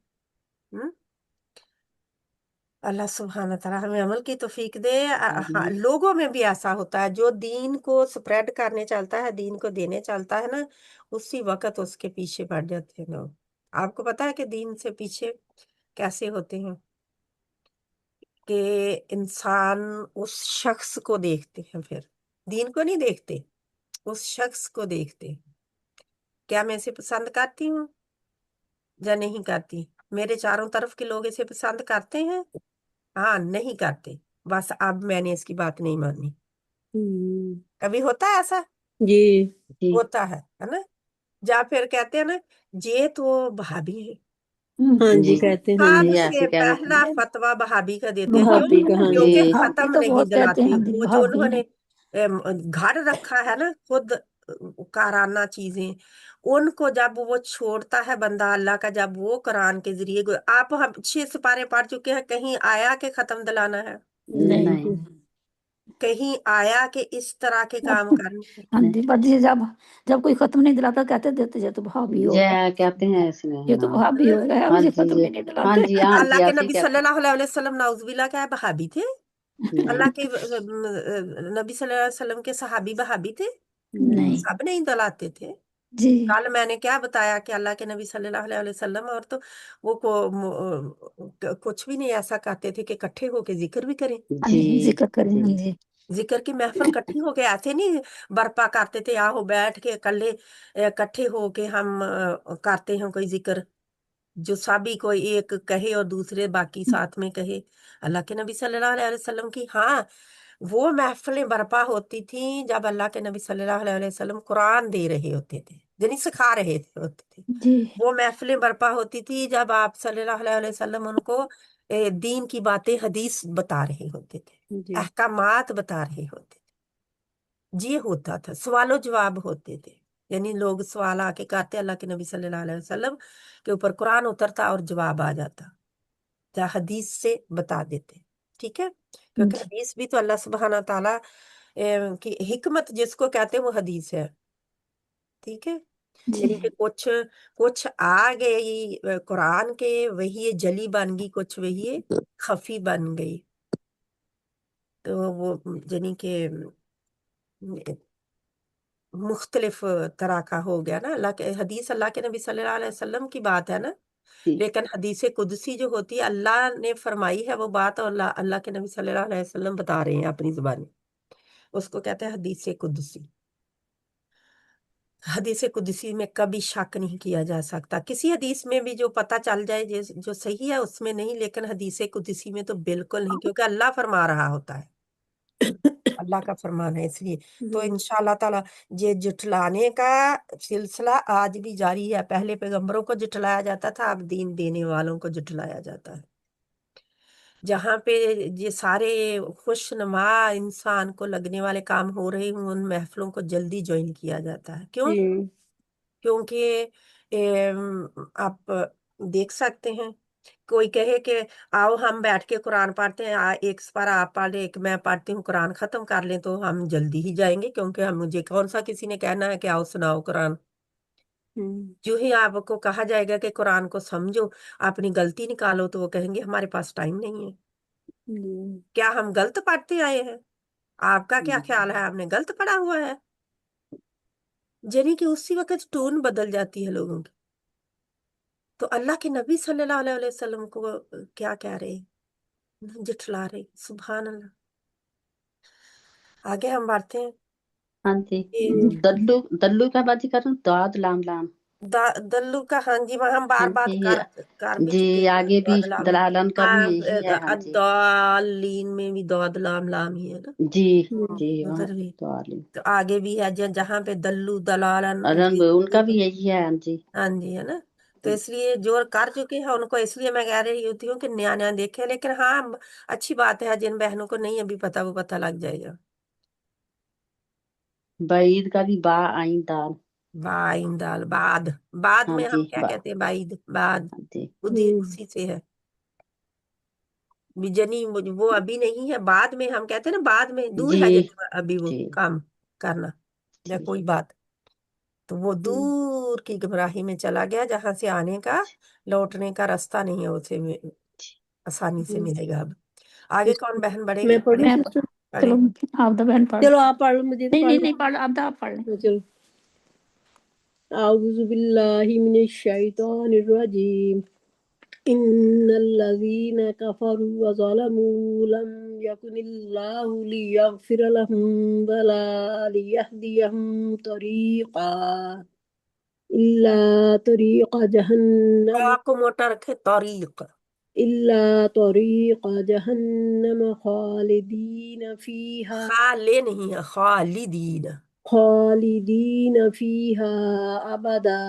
Speaker 1: اللہ سبحانہ تعالیٰ ہمیں عمل کی توفیق دے. ہاں، لوگوں میں بھی ایسا ہوتا ہے جو دین کو سپریڈ کرنے چلتا ہے، دین کو دینے چلتا ہے نا، اسی وقت اس کے پیچھے پڑ جاتے ہیں لوگ. آپ کو پتا ہے کہ دین سے پیچھے کیسے ہوتے ہیں؟ کہ انسان اس شخص کو دیکھتے ہیں، پھر دین کو نہیں دیکھتے، اس شخص کو دیکھتے. کیا میں اسے پسند کرتی ہوں یا نہیں کرتی؟ میرے چاروں طرف کے لوگ اسے پسند کرتے ہیں؟ ہاں، نہیں کرتے. بس اب میں نے اس کی بات نہیں مانی. کبھی ہوتا ہے ایسا؟
Speaker 5: جی
Speaker 2: جی
Speaker 1: ہوتا ہے نا. یا پھر کہتے ہیں نا یہ تو بھابی ہے.
Speaker 5: ہاں جی
Speaker 2: جی
Speaker 5: کہتے ہیں
Speaker 1: سب
Speaker 2: جی
Speaker 1: سے
Speaker 2: ایسے کہہ دیتے
Speaker 1: پہلا
Speaker 2: ہیں.
Speaker 1: فتویٰ بھابی کا دیتے ہیں. کیوں؟
Speaker 5: بھابھی کا، ہاں جی
Speaker 1: کیونکہ
Speaker 2: جی
Speaker 3: بھابھی
Speaker 1: ختم
Speaker 3: تو
Speaker 1: نہیں
Speaker 3: بہت کہتے
Speaker 1: دلاتی.
Speaker 3: ہیں جی،
Speaker 1: وہ جو
Speaker 3: بھابھی
Speaker 1: انہوں
Speaker 3: ہیں.
Speaker 1: نے گھڑ رکھا ہے نا خود کارانہ چیزیں، ان کو جب وہ چھوڑتا ہے بندہ اللہ کا، جب وہ قرآن کے ذریعے آپ ہم 6 سپارے پڑھ چکے ہیں، کہیں آیا کہ ختم دلانا ہے؟
Speaker 3: نہیں
Speaker 2: نہیں
Speaker 1: کہیں آیا کہ اس طرح کے کام کرنے ہیں؟
Speaker 3: ہاں جی، پر جی جب کوئی ختم نہیں دلاتا کہتے دیتے یہ تو بھابی ہوگا،
Speaker 2: جیا کہتے ہیں اس میں.
Speaker 3: یہ تو
Speaker 2: ہاں
Speaker 3: بھابی ہوگا، اب
Speaker 2: ہاں
Speaker 3: یہ
Speaker 2: جی
Speaker 3: ختم
Speaker 2: جی
Speaker 3: ہی نہیں
Speaker 2: ہاں
Speaker 3: دلاتے.
Speaker 2: جی ہاں جی
Speaker 1: اللہ کے
Speaker 2: ایسے ہی
Speaker 1: نبی
Speaker 2: کہتے
Speaker 1: صلی اللہ علیہ وسلم نعوذ باللہ کیا بہابی تھے؟
Speaker 2: ہیں.
Speaker 1: اللہ
Speaker 2: نہیں
Speaker 1: کے نبی صلی اللہ علیہ وسلم کے صحابی بہابی تھے؟
Speaker 3: نہیں
Speaker 1: سب نہیں دلاتے تھے.
Speaker 3: جی
Speaker 1: کل میں نے کیا بتایا کہ اللہ کے نبی صلی اللہ علیہ وسلم اور تو وہ کچھ بھی نہیں ایسا کرتے تھے کہ اکٹھے ہو کے ذکر بھی کریں.
Speaker 3: ہاں جی،
Speaker 2: جی
Speaker 3: ذکر کریں.
Speaker 2: جی
Speaker 3: ہاں جی
Speaker 1: ذکر کی محفل کٹھی ہو کے ایسے نہیں برپا کرتے تھے، آہو بیٹھ کے کلے اکٹھے ہو کے ہم کرتے ہیں کوئی ذکر جو سبھی کوئی ایک کہے اور دوسرے باقی ساتھ میں کہے. اللہ کے نبی صلی اللہ علیہ وسلم کی ہاں وہ محفلیں برپا ہوتی تھیں جب اللہ کے نبی صلی اللہ علیہ وسلم قرآن دے رہے ہوتے تھے، یعنی سکھا رہے ہوتے تھے.
Speaker 3: جی
Speaker 1: وہ محفلیں برپا ہوتی تھی جب آپ صلی اللہ علیہ وسلم ان کو دین کی باتیں حدیث بتا رہے ہوتے تھے،
Speaker 5: جی
Speaker 1: احکامات بتا رہے ہوتے تھے. یہ ہوتا تھا، سوال و جواب ہوتے تھے. یعنی لوگ سوال آ کے کرتے، اللہ کے نبی صلی اللہ علیہ وسلم کے اوپر قرآن اترتا اور جواب آ جاتا یا حدیث سے بتا دیتے. ٹھیک ہے، کیونکہ
Speaker 3: جی
Speaker 1: حدیث بھی تو اللہ سبحانہ تعالیٰ کی حکمت جس کو کہتے ہیں وہ حدیث ہے. ٹھیک ہے،
Speaker 3: جی
Speaker 1: یعنی کہ کچھ آ گئی قرآن کے وہی جلی بن گئی، کچھ وہی خفی بن گئی. تو وہ یعنی کہ مختلف طرح کا ہو گیا نا. اللہ کے حدیث اللہ کے نبی صلی اللہ علیہ وسلم کی بات ہے نا،
Speaker 2: جی
Speaker 1: لیکن حدیث قدسی جو ہوتی ہے اللہ نے فرمائی ہے وہ بات، اور اللہ کے نبی صلی اللہ علیہ وسلم بتا رہے ہیں اپنی زبانی، اس کو کہتے ہیں حدیث قدسی. हदीस कुदसी में कभी शक नहीं किया जा सकता। किसी हदीस में भी जो पता चल जाए जो सही है उसमें नहीं, लेकिन हदीस कुदसी में तो बिल्कुल नहीं, क्योंकि अल्लाह फरमा रहा होता है, अल्लाह का फरमान है। इसलिए तो इंशाल्लाह ताला ये जुटलाने का सिलसिला आज भी जारी है। पहले पैगंबरों को जुटलाया जाता था, अब दीन देने वालों को जुटलाया जाता है। जहाँ पे ये सारे खुशनुमा इंसान को लगने वाले काम हो रहे हैं, उन महफिलों को जल्दी ज्वाइन किया जाता है। क्यों?
Speaker 5: जी
Speaker 1: क्योंकि आप देख सकते हैं, कोई कहे कि आओ हम बैठ के कुरान पढ़ते हैं, एक पारा आप पढ़ ले, एक मैं पढ़ती हूँ, कुरान खत्म कर लें, तो हम जल्दी ही जाएंगे, क्योंकि हम मुझे कौन सा किसी ने कहना है कि आओ सुनाओ कुरान। जो ही आपको कहा जाएगा कि कुरान को समझो, अपनी गलती निकालो, तो वो कहेंगे हमारे पास टाइम नहीं है। क्या हम गलत पढ़ते आए हैं? आपका क्या ख्याल है, आपने गलत पढ़ा हुआ है? यानी कि उसी वक्त टोन बदल जाती है लोगों की। तो अल्लाह के नबी सल्लल्लाहु अलैहि वसल्लम को क्या कह रहे हैं, जिठला रहे। सुभान अल्लाह। आगे हम बढ़ते हैं।
Speaker 2: हाँ जी।
Speaker 1: ये
Speaker 2: दल्लू दल्लू का बात करूँ, दाद लाम लाम।
Speaker 1: दल्लू का, हाँ जी, वहां हम बार
Speaker 2: हाँ
Speaker 1: बात
Speaker 2: जी।
Speaker 1: कर भी चुके
Speaker 2: जी,
Speaker 1: हैं
Speaker 2: आगे भी
Speaker 1: दलाम लाम।
Speaker 2: दलालन का भी यही है। हाँ जी।
Speaker 1: अद्दालीन में भी दौद लाम लाम ही है ना,
Speaker 2: जी जी, वहाँ
Speaker 1: उधर भी।
Speaker 2: तो आलिम
Speaker 1: तो आगे भी है जहाँ पे दल्लू दलालन,
Speaker 2: रंग
Speaker 1: ये
Speaker 2: उनका भी यही है। हाँ जी।
Speaker 1: हाँ जी, है ना। तो इसलिए जो कर चुके हैं उनको, इसलिए मैं कह रही होती हूँ कि नया नया देखे, लेकिन हाँ अच्छी बात है, जिन बहनों को नहीं अभी पता वो पता लग जाएगा।
Speaker 2: बैद का भी बा आइन दाल।
Speaker 1: बाइन दाल, बाद, बाद
Speaker 2: हाँ
Speaker 1: में हम
Speaker 2: जी,
Speaker 1: क्या
Speaker 2: बा।
Speaker 1: कहते हैं, बाईद, बाद,
Speaker 2: हाँ जी
Speaker 1: उसी से है। बिजनी वो अभी नहीं है, बाद में हम कहते हैं ना, बाद में दूर
Speaker 2: जी
Speaker 1: है जब अभी वो
Speaker 2: जी
Speaker 1: काम करना या
Speaker 2: जी
Speaker 1: कोई बात, तो वो दूर की गुमराही में चला गया, जहां से आने का लौटने का रास्ता नहीं है, उसे आसानी से मिलेगा। अब आगे कौन बहन बढ़ेगी,
Speaker 5: मैं पढ़ू
Speaker 3: मैं
Speaker 5: सिस्टर?
Speaker 1: पढ़े।
Speaker 3: चलो आप द बहन पढ़
Speaker 5: चलो आप पढ़ लो, मुझे तो
Speaker 3: नहीं
Speaker 5: पढ़
Speaker 3: नहीं
Speaker 5: लो।
Speaker 3: नहीं पढ़, आप पढ़ लें।
Speaker 5: चलो। आऊज़ु बिल्लाहि मिनश शैतानिर रजीम। इन्नल्लज़ीना कफ़रू व ज़लमू लम यकुनिल्लाहु लियग़फ़िर लहुम वला लियहदियहुम तरीक़ा इल्ला तरीक़ जहन्नम
Speaker 1: को मोटा रखे, तौरीक,
Speaker 5: इल्ला तरीक़ जहन्नम खालिदीन फ़ीहा
Speaker 1: खाले नहीं है, खालिदीन।
Speaker 5: खालिदीन फ़ीहा अबदा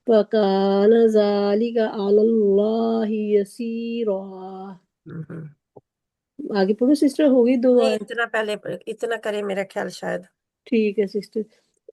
Speaker 5: वकान ज़ालिका अलल्लाहि यसीरा।
Speaker 1: हम्म।
Speaker 5: आगे पढ़ो सिस्टर, होगी दो
Speaker 1: नहीं,
Speaker 5: आयत।
Speaker 1: इतना पहले, इतना करे मेरा ख्याल शायद।
Speaker 5: ठीक है सिस्टर।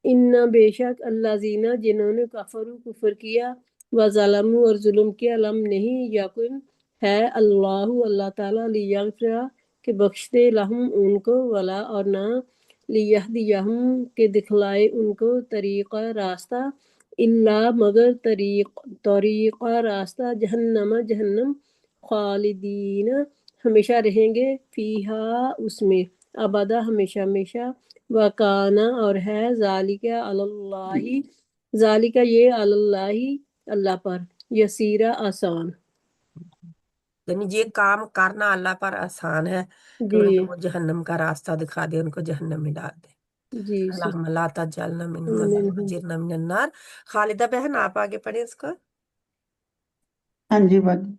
Speaker 5: इन्ना बेशक अल्लाजीना जिन्होंने कफरू कुफर किया व ज़लमू और जुल्म किया, लम नहीं यकुन है अल्लाहु अल्लाह ताला लियग़फ़िरा के बख्श दे लहुम उनको, वला और ना लियहदियहुम के दिखलाए उनको तरीक़ा रास्ता, इल्ला मगर तरीक़ा रास्ता जहन्नम जहन्नम खालिदीन हमेशा रहेंगे, फीहा उसमें, अबदा हमेशा हमेशा, वकाना और है, जालिका अलल्लाही जालिका ये अलल्लाही अल्लाह पर, यसीरा आसान।
Speaker 1: यानी ये काम करना अल्लाह पर आसान है कि
Speaker 5: जी
Speaker 1: उन्हें वो जहन्नम का रास्ता दिखा दे, उनको जहन्नम में डाल दे।
Speaker 5: जी
Speaker 1: अल्लाहुम्मा ला तजअलना मिनहुम अल्लाहुम्मा
Speaker 5: सिस्टर।
Speaker 1: अजिरना मिनन नार। खालिदा बहन आप आगे पढ़े इसको।
Speaker 4: हाँ जी बाजी।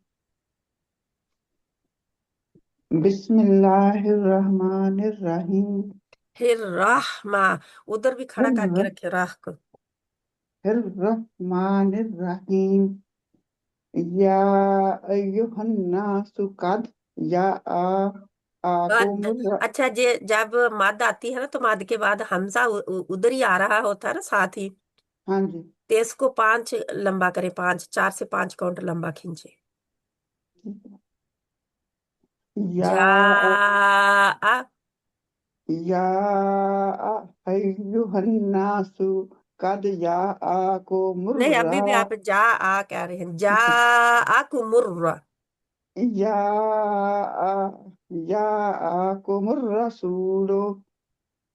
Speaker 4: बिस्मिल्लाहिर्रहमानिर्रहीम।
Speaker 1: फिर राह, उधर भी खड़ा करके रखे राह को।
Speaker 4: बिस्मिल्लाहिर्रहमानिर्रहीम। या अय्युहन्नासु कद या
Speaker 1: मद,
Speaker 4: आकुमुर।
Speaker 1: अच्छा, ये जब मद आती है ना, तो मद के बाद हमजा उधर ही आ रहा होता है ना साथ ही।
Speaker 4: हाँ जी।
Speaker 1: तो इसको 5 लंबा करे, 5, 4 से 5 काउंट लंबा खींचे।
Speaker 4: या
Speaker 1: जा
Speaker 4: या अय्युहन्नासु कद या आकुमुर।
Speaker 1: नहीं, अभी भी आप जा आ कह रहे हैं, जा आ कुमुर्रा।
Speaker 4: या या आकुमुर रसूलो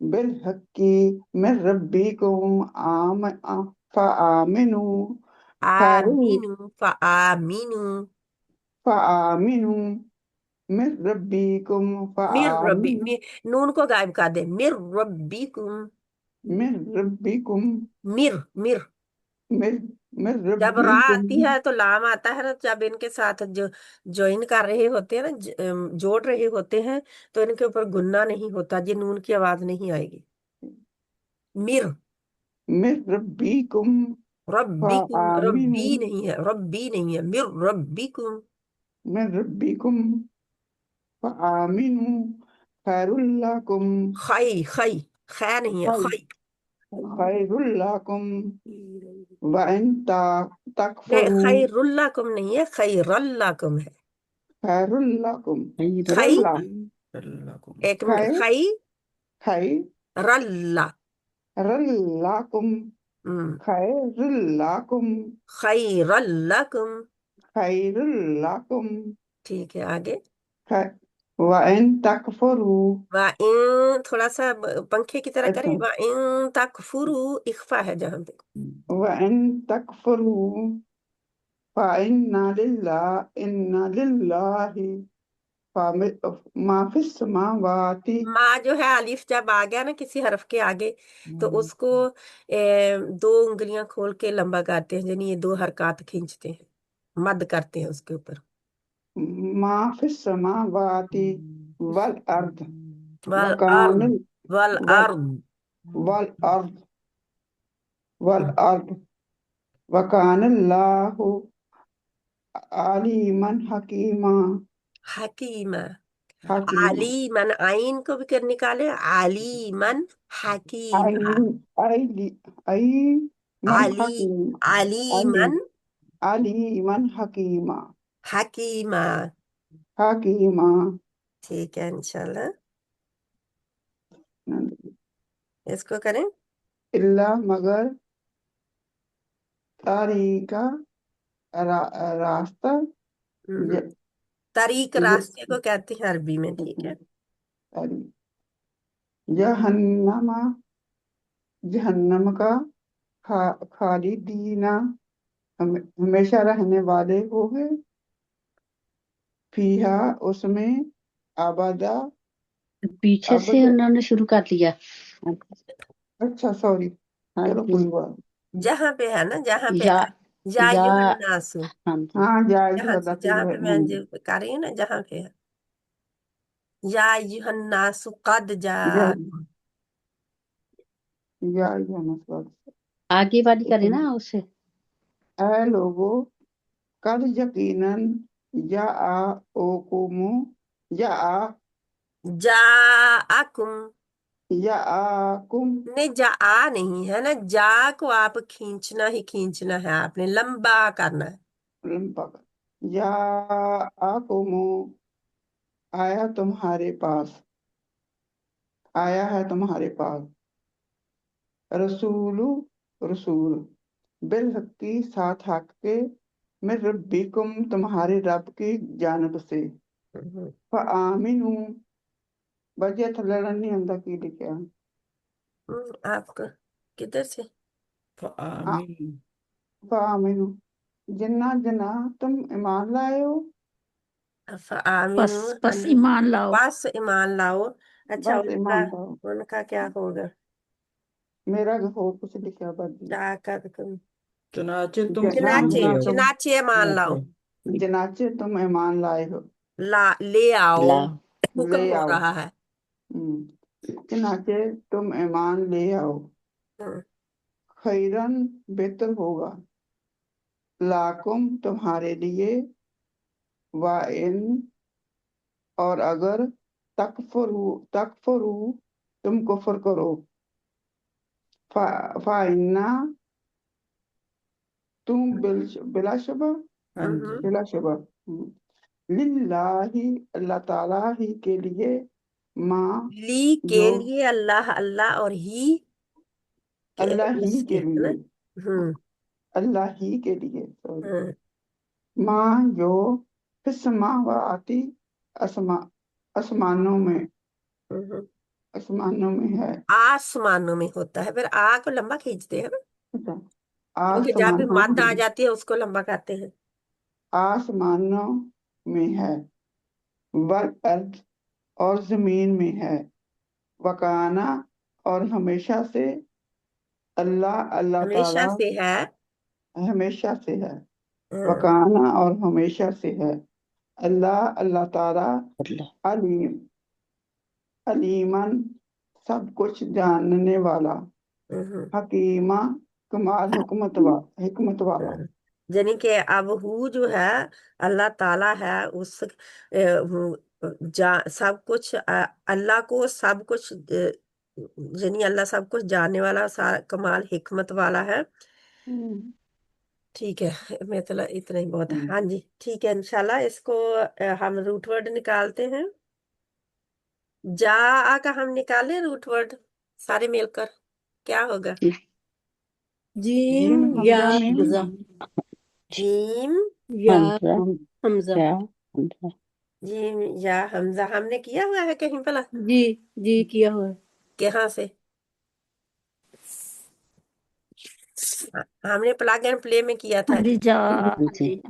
Speaker 4: बिलहक्की मिर रब्बिकुम फआमिनु खैरु
Speaker 1: आमीनू आमीनू,
Speaker 4: फआमिनु मिर रब्बिकुम
Speaker 1: मिर रब्बी
Speaker 4: फआमिनु।
Speaker 1: नून को गायब कर दे, मिर रब्बिकुम।
Speaker 6: من ربکم
Speaker 1: مر مر
Speaker 6: من من
Speaker 1: جب را
Speaker 6: ربکم
Speaker 1: آتی ہے تو لام آتا ہے نا، جب ان کے ساتھ جو جوائن کر رہے ہوتے ہیں نا، جوڑ رہے ہوتے ہیں، تو ان کے اوپر گننا نہیں ہوتا، یہ نون کی آواز نہیں آئے گی. مر
Speaker 6: من ربکم
Speaker 1: ربکم، ربی
Speaker 6: فآمنوا
Speaker 1: نہیں ہے، ربی نہیں ہے، مر ربکم.
Speaker 6: من ربکم فآمنوا خیر لکم
Speaker 1: خی خی خے نہیں ہے، خی.
Speaker 6: خیر لکم وإن
Speaker 1: نہیں،
Speaker 6: تکفروا
Speaker 1: خیر لکم نہیں ہے، خیر لکم ہے.
Speaker 6: خیر لکم
Speaker 1: خی،
Speaker 6: رلا
Speaker 1: ایک منٹ،
Speaker 6: خیر
Speaker 1: خی
Speaker 6: خیر
Speaker 1: رلا.
Speaker 6: لکم خیر لکم
Speaker 1: خیر لکم.
Speaker 6: خیر لکم
Speaker 1: ٹھیک ہے، آگے.
Speaker 6: وإن تکفروا
Speaker 1: وَإِن تھوڑا سا پنکھے کی طرح کریں.
Speaker 6: اچھا
Speaker 1: وَإِن تَكْفُرُوا اخفا ہے جہاں پہ.
Speaker 6: وإن تکفروا فإن للہ ما فی السماوات
Speaker 1: ما جو ہے الف جب آ گیا نا کسی حرف کے آگے، تو اس کو دو انگلیاں کھول کے لمبا کرتے ہیں، یعنی یہ دو حرکات کھینچتے ہیں، مد کرتے ہیں اس کے اوپر.
Speaker 6: ما فی السماوات والارض وکان
Speaker 1: والارض والارض.
Speaker 6: والارض والارض وکان اللہ علیما حکیما
Speaker 1: حکیمہ.
Speaker 6: حکیما
Speaker 1: علیمن، آئین کو بھی کر نکالے، علیمن حکیمہ.
Speaker 6: ایمن
Speaker 1: علی
Speaker 6: حکیم
Speaker 1: علیمن
Speaker 6: علیما حکیما
Speaker 1: حکیمہ.
Speaker 6: حکیما
Speaker 1: ٹھیک ہے، انشاءاللہ اس کو کریں.
Speaker 6: اللہ مگر طریقہ راستہ
Speaker 1: طریق راستے کو کہتے ہیں عربی میں. ٹھیک ہے.
Speaker 6: جہنم کا خالدین ہمیشہ رہنے والے ہوگے فیہا اس میں آبادہ
Speaker 2: پیچھے سے انہوں نے شروع کر دیا.
Speaker 6: اچھا سوری چلو کوئی بات
Speaker 1: جہاں پہ ہے نا، جہاں پہ
Speaker 2: یا
Speaker 1: یا
Speaker 2: یا
Speaker 1: ایھا الناس،
Speaker 2: ہاں جی
Speaker 6: ہاں جائز
Speaker 1: جہاں
Speaker 6: ہوتا
Speaker 1: جہاں پہ میں کر رہی ہوں نا، جہاں پہ ہے یا ایھا الناس قد جاءکم.
Speaker 2: آگے والی کرے نا اسے.
Speaker 6: اے لوگو قد یقیناً جاءکم
Speaker 1: جاءکم نہیں، جا نہیں ہے نا، جا کو آپ کھینچنا ہی کھینچنا ہے، آپ نے لمبا کرنا ہے.
Speaker 6: جاءکم آیا تمہارے پاس، آیا ہے تمہارے پاس رسول بالحقی ساتھ حق کے من ربکم تمہارے رب کی جانب سے فآمنوا بجے تھلڑن نہیں اندر کی لکھا
Speaker 1: آپ کو کدھر سے؟
Speaker 6: فآمنوا جنا تم ایمان لائے ہو
Speaker 1: فآمنوا
Speaker 3: بس ایمان لاؤ.
Speaker 1: بس ایمان لاؤ. اچھا،
Speaker 6: بس ایمان لاؤ.
Speaker 1: ان کا کیا ہوگا؟
Speaker 6: میرا اور کچھ لکھا بدی
Speaker 1: کیا کر
Speaker 4: چنانچہ تم
Speaker 1: چنانچہ
Speaker 4: ایمان لاؤ.
Speaker 1: چنانچہ ایمان لاؤ.
Speaker 6: جنانچہ تم ایمان لائے ہو
Speaker 1: لے آؤ،
Speaker 2: لا
Speaker 1: حکم
Speaker 6: لے
Speaker 1: ہو
Speaker 6: آؤ
Speaker 1: رہا ہے.
Speaker 6: چنانچہ تم ایمان لے آؤ خیرن بہتر ہوگا لاکم تمہارے لیے وَإِن اور اگر تکفرو تم کفر کرو فَإِنَّا تم بلا شبہ بلا شبہ للہ اللہ تعالیٰ ہی کے لیے ماں
Speaker 1: لی کے لیے اللہ، اللہ اور ہی
Speaker 6: اللہ ہی کے لیے اللہ ہی کے لیے ماں جو سماواتی آسمانوں میں ہے
Speaker 1: آسمانوں میں ہوتا ہے، پھر آ کو لمبا کھینچتے ہیں نا، کیونکہ جب بھی
Speaker 6: آسمانوں
Speaker 1: مد آ جاتی ہے اس کو لمبا کرتے ہیں.
Speaker 6: آسمانوں میں ہے والارض اور زمین میں ہے وکانا اور ہمیشہ سے अल्लाह अल्लाह
Speaker 1: हमेशा
Speaker 6: ताला
Speaker 1: से है।
Speaker 6: हमेशा से है,
Speaker 1: हाँ,
Speaker 6: वकाना और हमेशा से है। अल्लाह अल्लाह ताला
Speaker 2: अल्लाह
Speaker 6: अलीम अलीमन सब कुछ जानने वाला,
Speaker 1: हम्म,
Speaker 6: हकीमा कमाल हिकमत वाला।
Speaker 1: हाँ। यानी कि अब हु जो है अल्लाह ताला है, उस सब कुछ अल्लाह को सब कुछ यानी अल्लाह सब कुछ जानने वाला, सारा कमाल हिकमत वाला है। ठीक है, मैं तो इतना ही बहुत है। हाँ जी, ठीक है, इंशाल्लाह इसको हम रूट वर्ड निकालते हैं। जा का हम निकाले रूट वर्ड सारे मिलकर, क्या होगा?
Speaker 5: जीम या
Speaker 6: मीम
Speaker 5: हमजा
Speaker 1: जीम
Speaker 5: या
Speaker 2: हमजा
Speaker 5: हमजा।
Speaker 2: या हमजा
Speaker 1: जीम या हमजा हमने किया हुआ है कहीं भला?
Speaker 5: जी जी किया हुआ है।
Speaker 1: कहाँ से? हमने प्लग एंड प्ले में किया था।
Speaker 3: हाँ जी, जा
Speaker 2: जी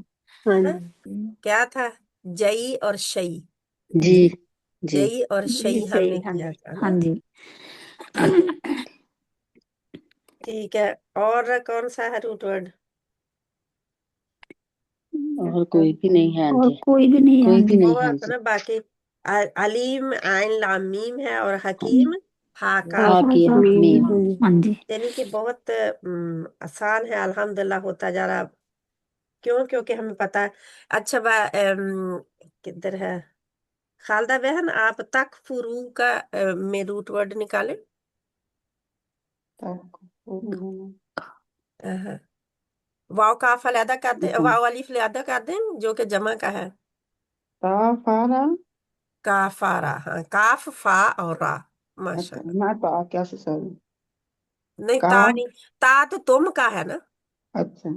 Speaker 5: हाँ
Speaker 1: हाँ?
Speaker 5: जी
Speaker 1: क्या था? जई और शई,
Speaker 2: जी जी
Speaker 1: जई और शई
Speaker 3: जी
Speaker 1: हमने
Speaker 3: सही, हाँ
Speaker 1: किया
Speaker 3: जी,
Speaker 1: था
Speaker 3: हाँ
Speaker 1: ना।
Speaker 3: जी।
Speaker 1: ठीक है, और कौन सा है रूट वर्ड?
Speaker 2: और कोई भी नहीं है
Speaker 3: और
Speaker 2: जी,
Speaker 3: कोई भी नहीं है, हाँ
Speaker 2: कोई भी
Speaker 3: जी।
Speaker 2: नहीं
Speaker 1: और
Speaker 2: है
Speaker 1: था
Speaker 2: जी।
Speaker 1: ना बाकी अलीम आइन लाम मीम है, और हकीम हा काफ
Speaker 2: हाकी मीम
Speaker 5: हाँ जी।
Speaker 3: हाँ जी।
Speaker 1: यानी कि बहुत आसान है, अल्हम्दुलिल्लाह होता जा रहा। क्यों? क्योंकि हमें पता है। अच्छा किधर है खालदा बहन, आप तक फुरू का में रूट वर्ड निकाले। अह, वाव काफ अलहदा कर दे, वाव अलीफ अलहदा कर दें जो कि जमा का है।
Speaker 6: ताफारा।
Speaker 1: काफारा, हाँ, काफ फा और रा।
Speaker 6: अच्छा,
Speaker 1: माशाल्लाह।
Speaker 6: मैं ता क्या से सॉरी
Speaker 1: नहीं,
Speaker 6: का।
Speaker 1: ता नहीं, ता तो तुम का है ना।
Speaker 6: अच्छा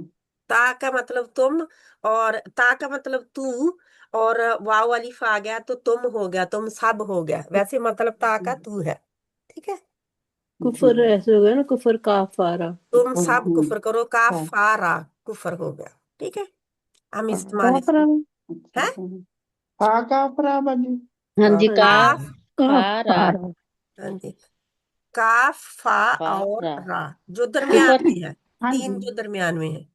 Speaker 1: ता का मतलब तुम, और ता का मतलब तू, और वाव अलीफ आ गया तो तुम हो गया, तुम सब हो गया। वैसे मतलब ता का तू है। ठीक है,
Speaker 5: कुफर ऐसे हो गया ना, कुफर काफारा।
Speaker 1: तुम सब कुफर करो, काफारा कुफर हो गया। ठीक है, हम इस्तेमाल
Speaker 6: काफरा।
Speaker 1: इसको है।
Speaker 6: हाँ काफरा बाजी।
Speaker 2: हाँ जी
Speaker 5: हाँ
Speaker 2: काफ
Speaker 5: जी।
Speaker 2: फारा
Speaker 1: हाँ जी, काफ फा और
Speaker 2: फारा
Speaker 1: रा जो दरमियान
Speaker 2: कुफर
Speaker 1: में है,
Speaker 6: हाँ
Speaker 1: तीन
Speaker 6: जी,
Speaker 1: जो दरमियान में है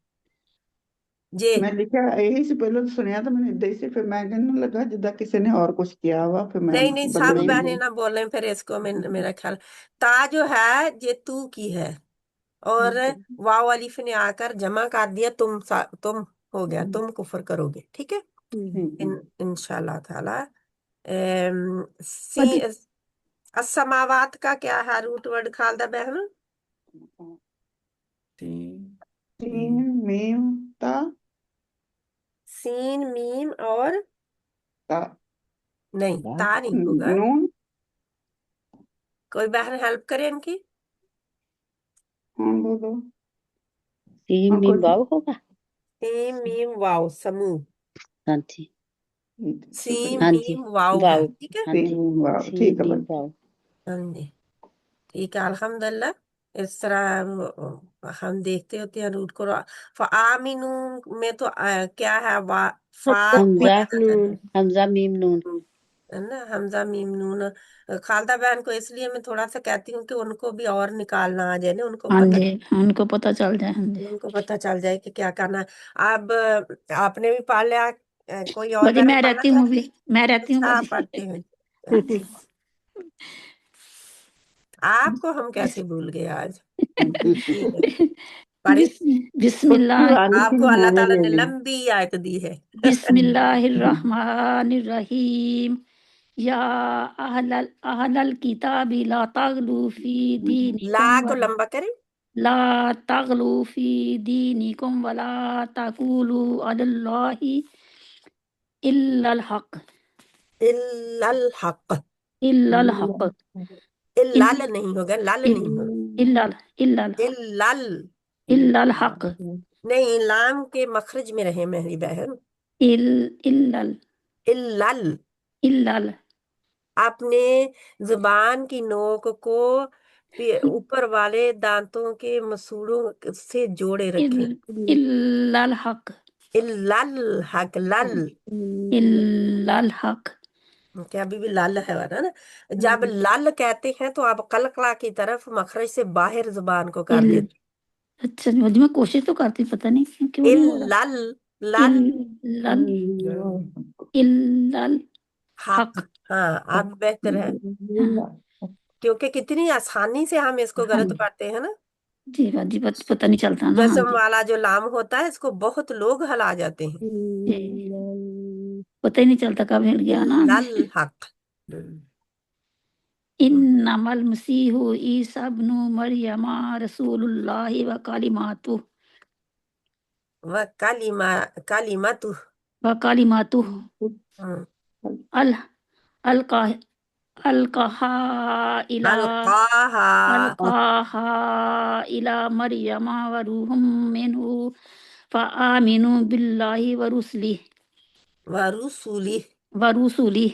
Speaker 1: जे।
Speaker 6: मैं लिखा यही से पहले तो सुनिया तो मैंने इधर ही से, फिर मैं कहने लगा जिदा किसी ने और कुछ किया हुआ, फिर मैं
Speaker 1: नहीं नहीं, सब
Speaker 6: बदल
Speaker 1: बहने
Speaker 6: गई।
Speaker 1: ना बोले फिर इसको मेरा ख्याल। ता जो है ये तू की है, और वाव अलीफ ने आकर जमा कर दिया, तुम हो गया, तुम कुफर करोगे। ठीक है, इंशाल्लाह ताला। सी असमावात का क्या है रूट वर्ड खालदा बहन?
Speaker 6: तीन मीम ता
Speaker 1: सीन मीम और
Speaker 6: ता
Speaker 1: नहीं, ता नहीं होगा।
Speaker 6: नून।
Speaker 1: कोई बहन हेल्प करे इनकी।
Speaker 6: हाँ बोलो।
Speaker 2: सीम
Speaker 6: हाँ
Speaker 2: मीम
Speaker 6: कुछ
Speaker 2: वाव होगा।
Speaker 1: सीम मीम वाव समूह,
Speaker 2: हाँ जी
Speaker 1: सीम
Speaker 2: हाँ जी
Speaker 1: मीम वाव है।
Speaker 2: वाव
Speaker 1: ठीक है,
Speaker 2: हाँ जी
Speaker 6: तीन वाह
Speaker 2: सीम
Speaker 6: ठीक है
Speaker 2: मीम
Speaker 6: बाजी।
Speaker 2: वाव
Speaker 1: हाँ जी, ठीक है, अल्हम्दुलिल्लाह। इस तरह हम देखते होते हैं रूट को। आमीनू में तो क्या है, फा को
Speaker 2: हमजा
Speaker 1: अलहदा करके
Speaker 2: हमजा मीम नून
Speaker 1: है ना, हमजा मीम नून। खालदा बहन को इसलिए मैं थोड़ा सा कहती हूँ कि उनको भी और निकालना आ जाए ना, उनको
Speaker 3: हाँ
Speaker 1: पता,
Speaker 3: जी, उनको पता चल जाए। हाँ जी,
Speaker 1: उनको पता चल जाए कि क्या करना है। अब आपने भी पढ़ लिया, कोई और
Speaker 3: बाजी
Speaker 1: बहन
Speaker 3: मैं
Speaker 1: पढ़ना
Speaker 3: रहती हूँ भी,
Speaker 1: चाहती?
Speaker 3: मैं रहती हूँ
Speaker 1: अच्छा, आप
Speaker 3: बाजी।
Speaker 1: पढ़ते हैं। अच्छा, आपको हम कैसे भूल गए आज? ठीक है, पढ़ी।
Speaker 3: बिस्मिल्लाह
Speaker 1: आपको अल्लाह ताला ने लंबी आयत दी है।
Speaker 3: बिस्मिल्लाहिर्रहमानिर्रहीम। या अहलल किताबी ला तगलू फी
Speaker 1: ला
Speaker 3: दीनिकुम
Speaker 1: को लंबा करें।
Speaker 3: ला तगलू फी दीनिकुम वला तकूलू अलल्लाहि इल्लल हक
Speaker 1: इल्लल हक,
Speaker 3: इल्लल हक
Speaker 1: इल्लल नहीं होगा, लाल नहीं होगा,
Speaker 3: इल्लल इल्लल
Speaker 1: इल्लल
Speaker 3: इल्लल हक
Speaker 1: नहीं, लाम के मखरज में रहे मेरी बहन।
Speaker 3: इल्लल
Speaker 1: इल्लल
Speaker 3: इल्लल
Speaker 1: अपने जुबान की नोक को ऊपर वाले दांतों के मसूड़ों से जोड़े रखें।
Speaker 3: इल्लल हक
Speaker 1: इल्लल हक, लल
Speaker 3: इल्लल हक
Speaker 1: कि अभी भी लाल है वाला ना। जब लाल कहते हैं तो आप कलकला की तरफ मखरज से बाहर जुबान को कर
Speaker 3: इल
Speaker 1: देते।
Speaker 3: अच्छा जी मैं कोशिश तो करती पता नहीं क्यों नहीं हो रहा।
Speaker 1: इल्लल लाल
Speaker 3: इल्लल इल्लल
Speaker 1: हक।
Speaker 3: हक।
Speaker 1: हाँ अब बेहतर है,
Speaker 3: हाँ
Speaker 1: क्योंकि कितनी आसानी से हम इसको
Speaker 3: हाँ
Speaker 1: गलत
Speaker 3: जी
Speaker 1: पाते हैं ना।
Speaker 3: जी हाँ जी पता नहीं चलता ना। हाँ
Speaker 1: जस्म
Speaker 3: जी
Speaker 1: वाला जो लाम होता है इसको बहुत लोग हला जाते हैं।
Speaker 3: जी, पता ही नहीं चलता कब हिल गया ना। हाँ
Speaker 1: इल्लल
Speaker 3: जी
Speaker 1: हक।
Speaker 3: इन्नमल मसीहु ईसा इब्नु मरियमा रसूलुल्लाहि व कलिमातु
Speaker 1: व कालिमतु।
Speaker 3: व कलिमातु
Speaker 1: हम्म,
Speaker 3: अल अलका अलकहा इला
Speaker 1: अलकाहा
Speaker 3: अलकाहा इला मरियमा व रूहुम मिन्हु फआमिनु बिल्लाहि व रुसली
Speaker 1: व रुसूली।
Speaker 3: व रुसुली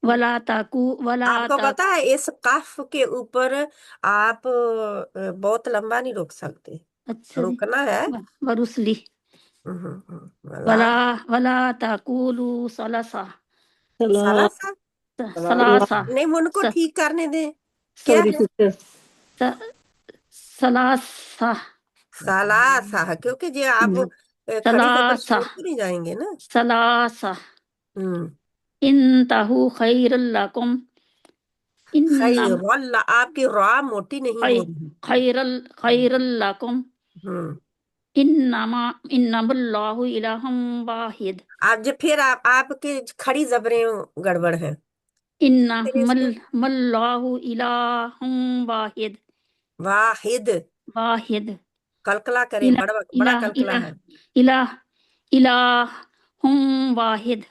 Speaker 3: वला ताकू
Speaker 1: आपको पता है इस कफ के ऊपर आप बहुत लंबा नहीं रुक सकते,
Speaker 3: अच्छा जी
Speaker 1: रुकना है।
Speaker 3: व रुसली
Speaker 1: वला
Speaker 3: वला वला ताकुलु सलसा
Speaker 1: सलासा।
Speaker 3: सलासा
Speaker 1: नहीं, उनको ठीक करने दे। क्या
Speaker 5: सॉरी
Speaker 1: है?
Speaker 5: सिस्टर।
Speaker 3: सलासा
Speaker 1: सलासा, क्योंकि जे आप खड़ी जबर
Speaker 3: सलासा
Speaker 1: छोड़ तो नहीं जाएंगे ना।
Speaker 3: सलासा
Speaker 1: हम्म
Speaker 3: इंतहु खैरुल लकुम इन्नम
Speaker 1: खैरुल, आपकी रा मोटी नहीं
Speaker 3: खै
Speaker 1: हो रही।
Speaker 3: खैरुल लकुम
Speaker 1: हम्म
Speaker 3: इन्नमा इन्नमल्लाहु इलाहुम वाहिद
Speaker 1: आप जब फिर आपके खड़ी जबरें गड़बड़ हैं। फिर
Speaker 3: इन्नमल
Speaker 1: इसको
Speaker 3: मल्लाहु इलाहुम वाहिद
Speaker 1: वाहिद
Speaker 3: वाहिद
Speaker 1: कलकला करें,
Speaker 3: इला
Speaker 1: बड़ा बड़ा
Speaker 3: इला
Speaker 1: कलकला
Speaker 3: इला
Speaker 1: है।
Speaker 3: इला इलाहुम वाहिद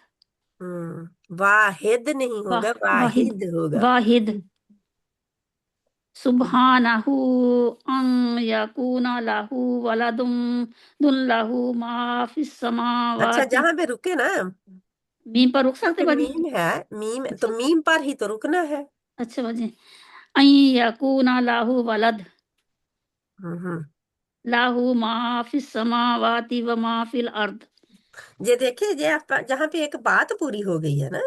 Speaker 1: वाहिद नहीं होगा,
Speaker 3: वाहिद
Speaker 1: वाहिद होगा।
Speaker 3: वाहिद सुब्हानहु अन यकूना लहु वलदुम दुल्लहु मा फिस
Speaker 1: अच्छा,
Speaker 3: समावाति।
Speaker 1: जहां पे रुके ना,
Speaker 3: मीम पर रुक सकते
Speaker 1: पे
Speaker 3: बाजी।
Speaker 1: मीम है, मीम तो मीम पर ही तो रुकना है।
Speaker 3: अच्छा बाजी अन यकूना लहु वलद
Speaker 1: हम्म
Speaker 3: लहु मा फिस समावाति व मा फिल अर्द।
Speaker 1: ये देखिए, ये जहाँ पे एक बात पूरी हो गई है ना,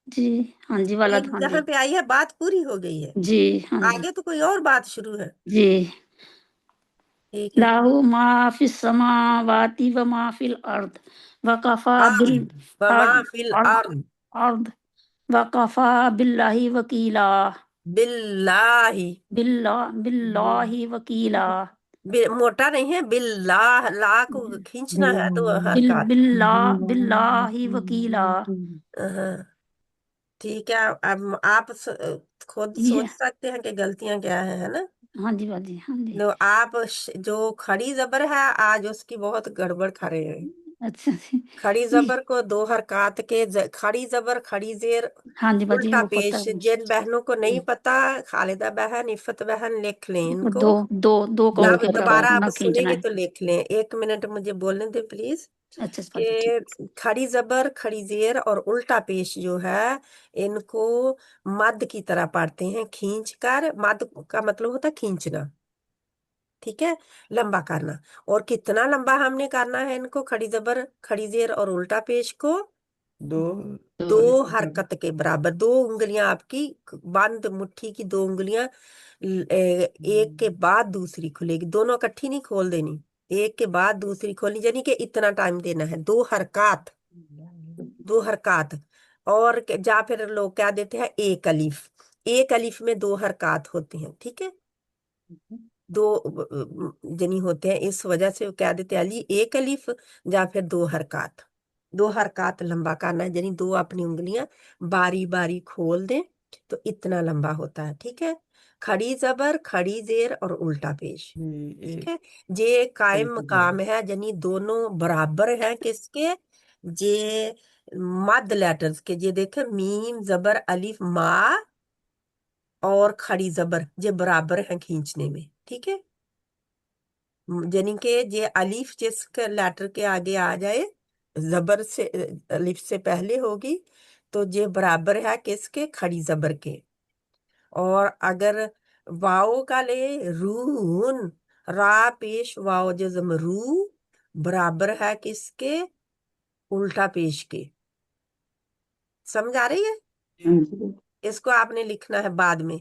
Speaker 3: जी हाँ जी वलद
Speaker 1: एक
Speaker 3: हाँ
Speaker 1: जहाँ
Speaker 3: जी
Speaker 1: पे आई है बात पूरी हो गई है,
Speaker 3: जी हाँ जी
Speaker 1: आगे तो कोई और बात शुरू है।
Speaker 3: जी
Speaker 1: ठीक है।
Speaker 3: लहु मा फिस समावाति व मा फिल अर्द वकफा बिल
Speaker 1: वमा
Speaker 3: अर्द
Speaker 1: फिल
Speaker 3: अर्द
Speaker 1: अर्द
Speaker 3: अर्द वकफा बिल्लाहि वकीला
Speaker 1: बिल्लाही।
Speaker 3: बिल्लाहि वकीला
Speaker 1: मोटा नहीं है, बिल्लाह, ला को खींचना है तो हरकत।
Speaker 3: बिल्लाहि वकीला।
Speaker 1: हाँ, ठीक है। अब आप खुद
Speaker 3: ये
Speaker 1: सोच सकते हैं कि गलतियां क्या है ना।
Speaker 3: हाँ जी बाजी हाँ जी
Speaker 1: तो आप जो खड़ी जबर है, आज उसकी बहुत गड़बड़ कर रहे हैं।
Speaker 3: अच्छा जी
Speaker 1: खड़ी
Speaker 3: ये
Speaker 1: जबर को दो हरकत के खड़ी जबर खड़ी जेर
Speaker 3: हाँ जी बाजी
Speaker 1: उल्टा
Speaker 3: वो पता
Speaker 1: पेश।
Speaker 3: है।
Speaker 1: जिन बहनों को नहीं पता, खालिदा बहन, इफ़त बहन, लिख लें
Speaker 3: वो
Speaker 1: इनको।
Speaker 3: दो
Speaker 1: जब
Speaker 3: काउंट होता है
Speaker 1: दोबारा आप
Speaker 3: ना खींचना
Speaker 1: सुनेंगे
Speaker 3: है।
Speaker 1: तो लिख लें। 1 मिनट मुझे बोलने दें प्लीज।
Speaker 3: अच्छा बाजी ठीक।
Speaker 1: कि खड़ी जबर खड़ी जेर और उल्टा पेश जो है, इनको मद की तरह पढ़ते हैं, खींच कर। मद का मतलब होता है खींचना, ठीक है, लंबा करना। और कितना लंबा हमने करना है इनको, खड़ी जबर खड़ी जेर और उल्टा पेश को?
Speaker 4: दो
Speaker 1: दो हरकत के बराबर। दो उंगलियां आपकी बंद, मुट्ठी की दो उंगलियां एक के बाद दूसरी खुलेगी, दोनों इकट्ठी नहीं खोल देनी, एक के बाद दूसरी खोलनी, यानी कि इतना टाइम देना है। दो हरकत, दो हरकत। और जा फिर लोग क्या देते हैं, एक अलिफ। एक अलिफ में दो हरकत होते हैं, ठीक है, दो जनी होते हैं, इस वजह से वो क्या देते हैं, अली एक अलिफ, या फिर दो हरकत। दो हरकत लंबा करना है, यानी दो अपनी उंगलियां बारी बारी खोल दें तो इतना लंबा होता है, ठीक है। खड़ी जबर खड़ी जेर और उल्टा पेश, ठीक है। जे कायम मकाम है, यानी दोनों बराबर हैं किसके, जे मद लेटर्स के। जे देखे मीम जबर अलिफ मा और खड़ी जबर, जे बराबर हैं खींचने में, ठीक है। यानी कि जे अलिफ जिसके लेटर के आगे आ जाए, जबर से अलिफ से पहले होगी, तो जे बराबर है किसके, खड़ी जबर के। और अगर वाओ का ले, रून, रा पेश वाओ जज़म रू, बराबर है किसके, उल्टा पेश के। समझ आ रही है?
Speaker 6: हाँ जी
Speaker 1: इसको आपने लिखना है बाद में।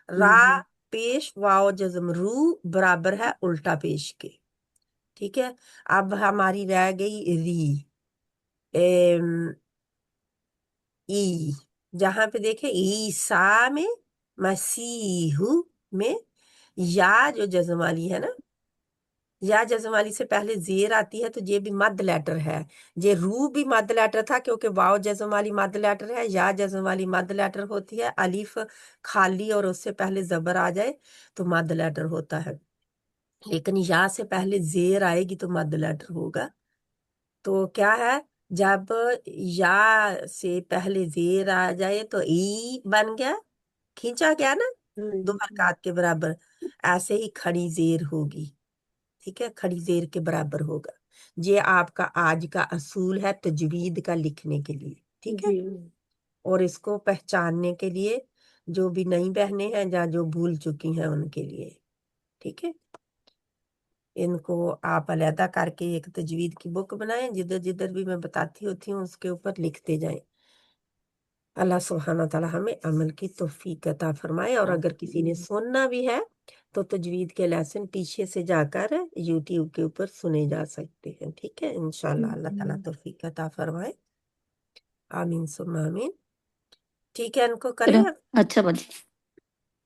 Speaker 1: रा पेश वाओ जज्म रू बराबर है उल्टा पेश के। ठीक है, अब हमारी रह गई री एम, ई। जहां पे देखे ईसा में, मसीहू में या जो जज्म वाली है ना, या जज्म वाली से पहले जेर आती है तो ये भी मद लेटर है। ये रू भी मद लेटर था क्योंकि वाव जज्म वाली मद लेटर है, या जज्म वाली मद लेटर होती है। अलिफ खाली और उससे पहले जबर आ जाए तो मद लेटर होता है, लेकिन या से पहले जेर आएगी तो मद लेटर होगा। तो क्या है, जब या से पहले जेर आ जाए तो ई बन गया, खींचा गया ना, दो हरकत के बराबर। ऐसे ही खड़ी जेर होगी, ठीक है, खड़ी जेर के बराबर होगा। ये आपका आज का असूल है तजवीद का लिखने के लिए, ठीक है।
Speaker 5: जी
Speaker 1: और इसको पहचानने के लिए जो भी नई बहनें हैं या जो भूल चुकी हैं उनके लिए, ठीक है, इनको आप अलहदा करके एक तजवीद की बुक बनाएं, जिधर जिधर भी मैं बताती होती हूँ उसके ऊपर लिखते जाएं। अल्लाह सुब्हाना तआला हमें अमल की तौफीक अता फरमाए। और अगर किसी ने सुनना भी है तो तजवीद के लेसन पीछे से जाकर यूट्यूब के ऊपर सुने जा सकते हैं, ठीक है। इंशाल्लाह अल्लाह ताला तौफीक अता फरमाए, आमीन सुम्मा आमीन। ठीक है, इनको करें अब।
Speaker 3: अच्छा बाजी।